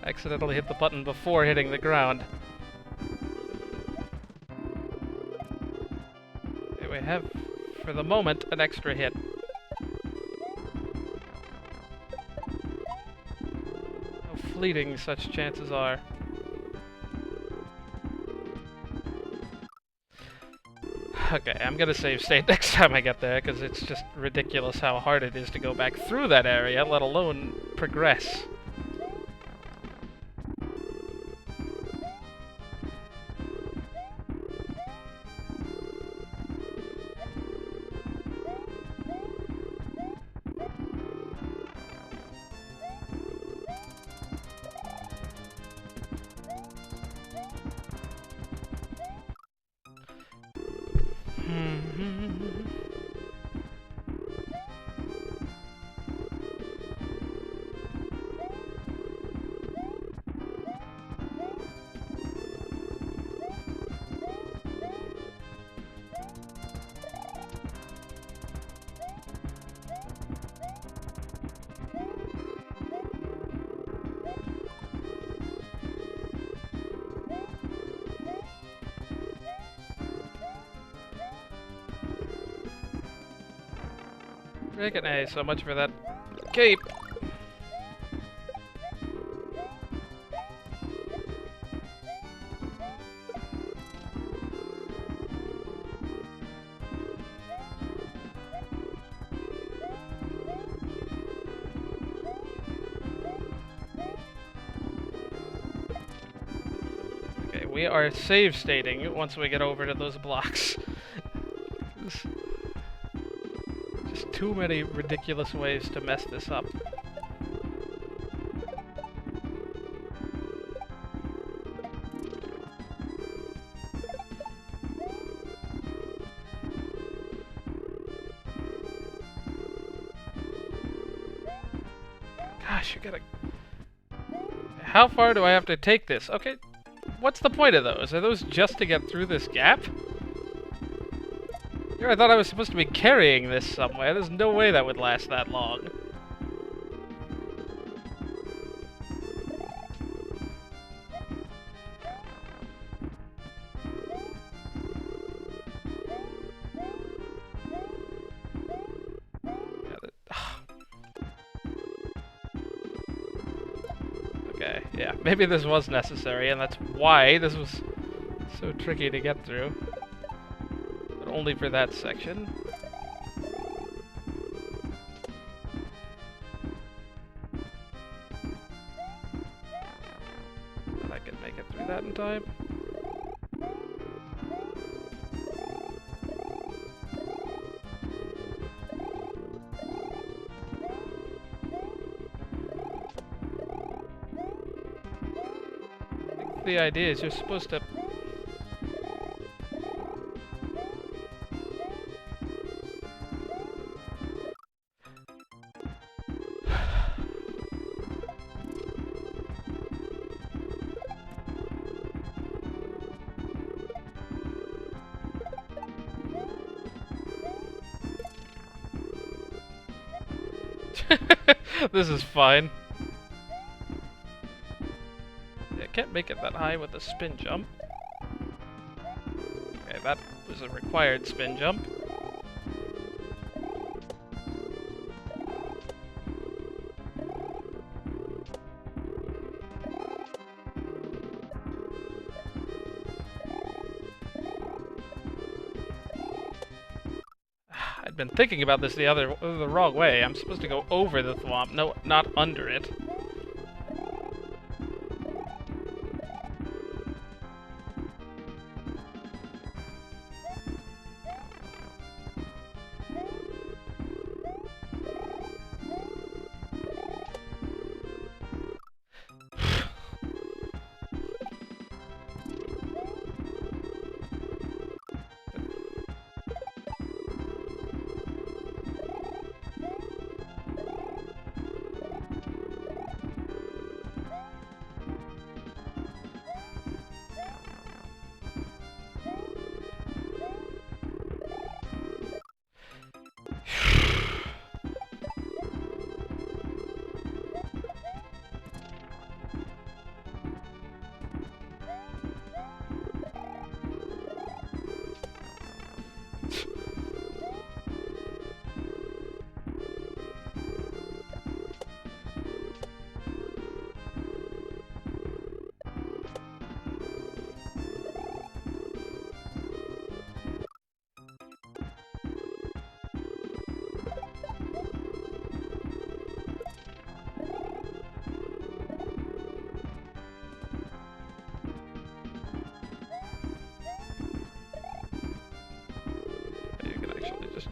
Accidentally hit the button before hitting the ground. Okay, we have, for the moment, an extra hit. How fleeting such chances are. Okay, I'm gonna save state next time I get there, because it's just ridiculous how hard it is to go back through that area, let alone progress. Freaking A, so much for that cape. Okay, we are save stating once we get over to those blocks. Just too many ridiculous ways to mess this up. Gosh, you gotta... How far do I have to take this? Okay, what's the point of those? Are those just to get through this gap? Here, I thought I was supposed to be carrying this somewhere. There's no way that would last that long. Okay, yeah, maybe this was necessary, and that's why this was so tricky to get through. But only for that section. And I can make it through that in time. The idea is you're supposed to... This is fine. I can't make it that high with a spin jump. Okay, that was a required spin jump. I'd been thinking about this the wrong way. I'm supposed to go over the thwomp, no, not under it.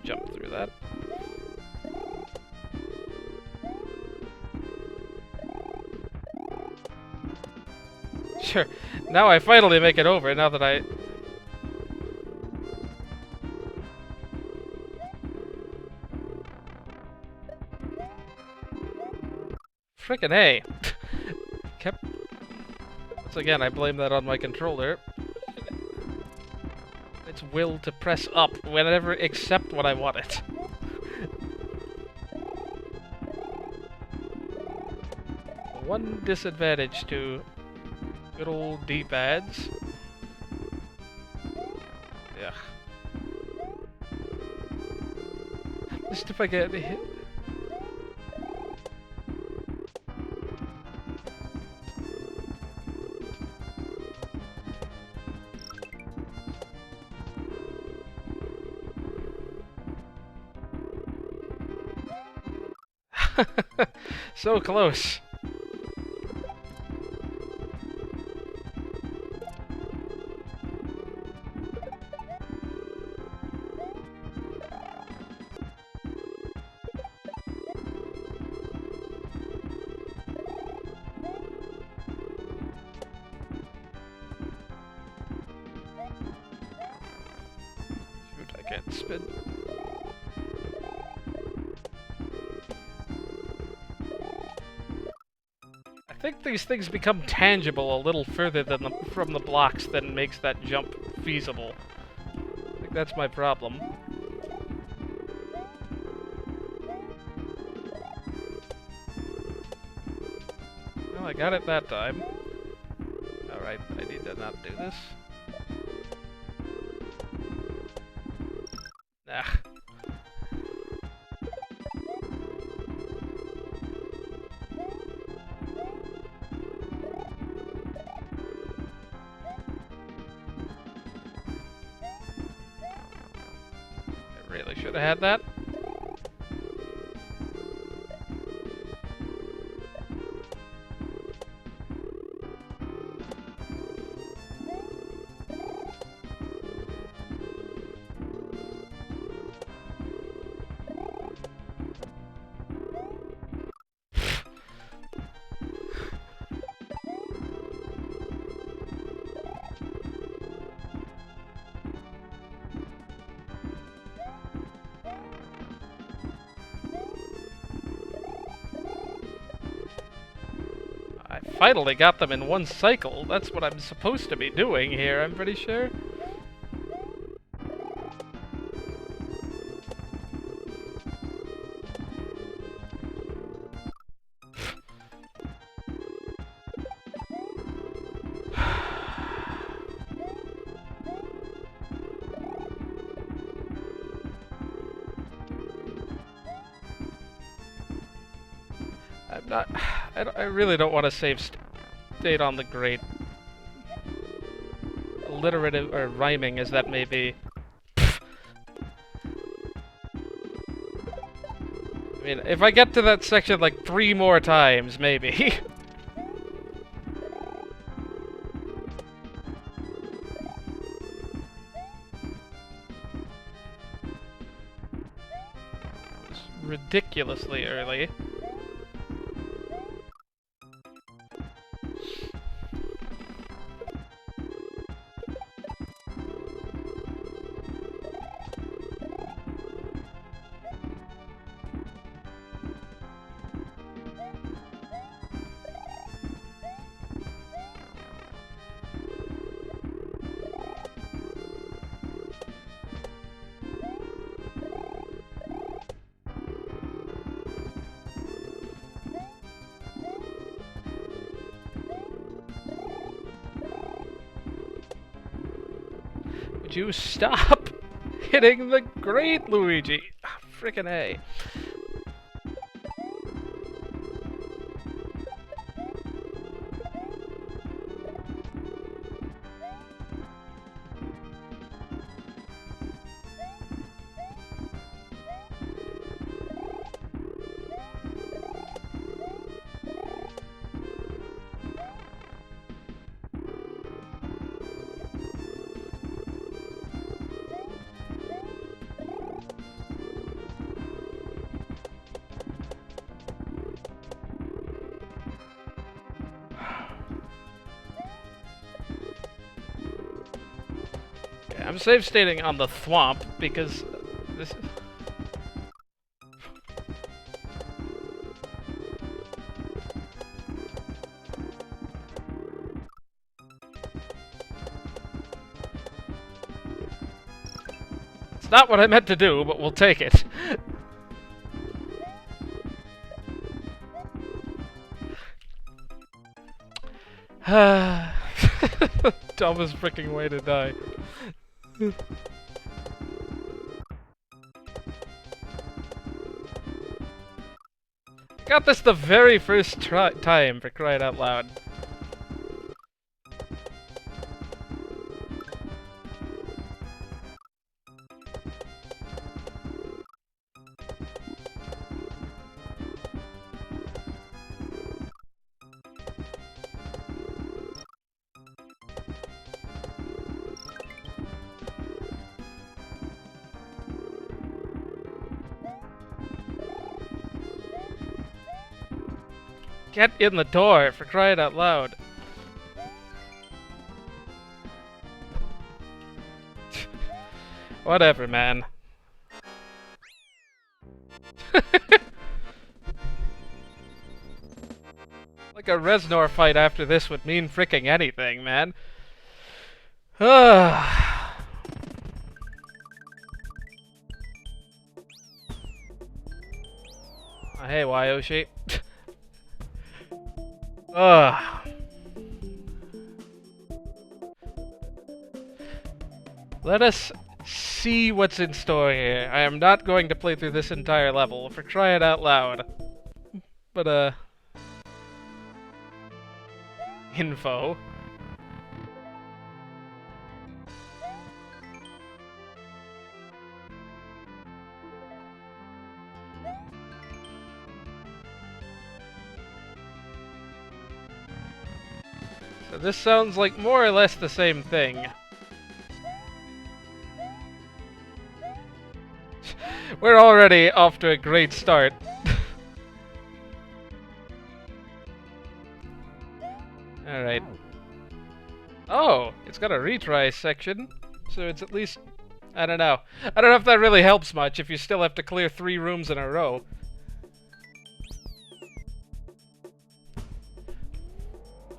Jump through that. Sure, now I finally make it over, now that I... Frickin' A! Kept... Once again, I blame that on my controller. Its will to press up whenever except when I want it. One disadvantage to good old D-pads. Yeah. Just if I get hit. So close. Spin. I think these things become tangible a little further than from the blocks than makes that jump feasible. I think that's my problem. Well, I got it that time. Alright, I need to not do this. Ah. I really should have had that. I finally got them in one cycle. That's what I'm supposed to be doing here, I'm pretty sure. I'm not... I really don't want to save state on the great alliterative or rhyming as that may be. I mean, if I get to that section like 3 more times, maybe. It's ridiculously early. Would you stop hitting the great Luigi? Frickin' A. I'm save stating on the thwomp because this is... It's not what I meant to do, but we'll take it. Dumbest freaking way to die. Got this the very first time, for crying out loud. Get in the door, for crying out loud. Whatever, man. Like a Reznor fight after this would mean fricking anything, man. Hey, Wyoshi. Let us see what's in store here. I am not going to play through this entire level, for crying out loud. But, info. So this sounds like more or less the same thing. We're already off to a great start. Alright. Oh, it's got a retry section, so it's at least... I don't know. I don't know if that really helps much if you still have to clear 3 rooms in a row.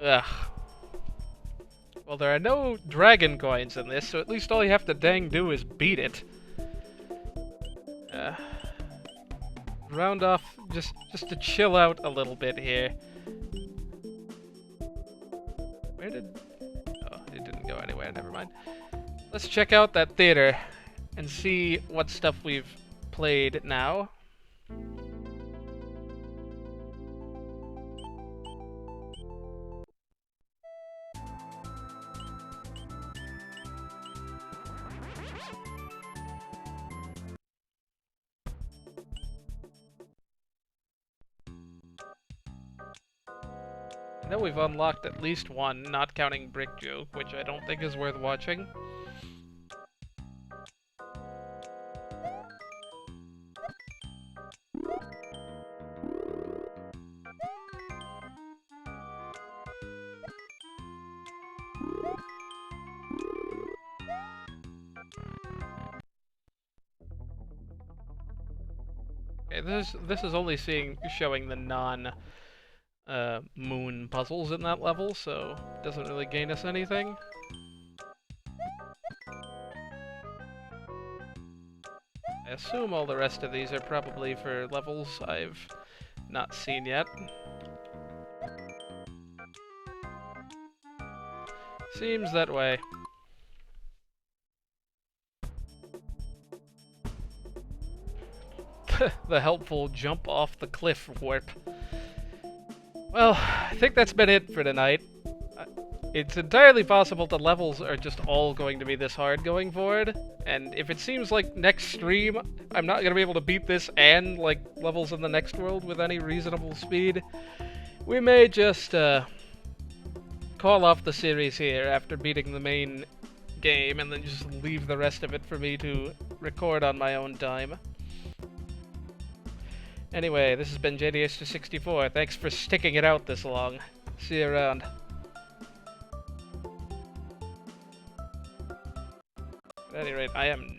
Ugh. Well, there are no dragon coins in this, so at least all you have to dang do is beat it. Round off, just to chill out a little bit here. Where did... Oh, it didn't go anywhere, never mind. Let's check out that theater and see what stuff we've played now. I know we've unlocked at least one, not counting Brick Joke, which I don't think is worth watching. Okay, this is only showing the non moon puzzles in that level, so it doesn't really gain us anything. I assume all the rest of these are probably for levels I've not seen yet. Seems that way. The helpful jump off the cliff warp. Well, I think that's been it for tonight. It's entirely possible the levels are just all going to be this hard going forward, and if it seems like next stream I'm not going to be able to beat this and like levels in the next world with any reasonable speed, we may just call off the series here after beating the main game and then just leave the rest of it for me to record on my own time. Anyway, this has been JDH64. Thanks for sticking it out this long. See you around. At any rate, I am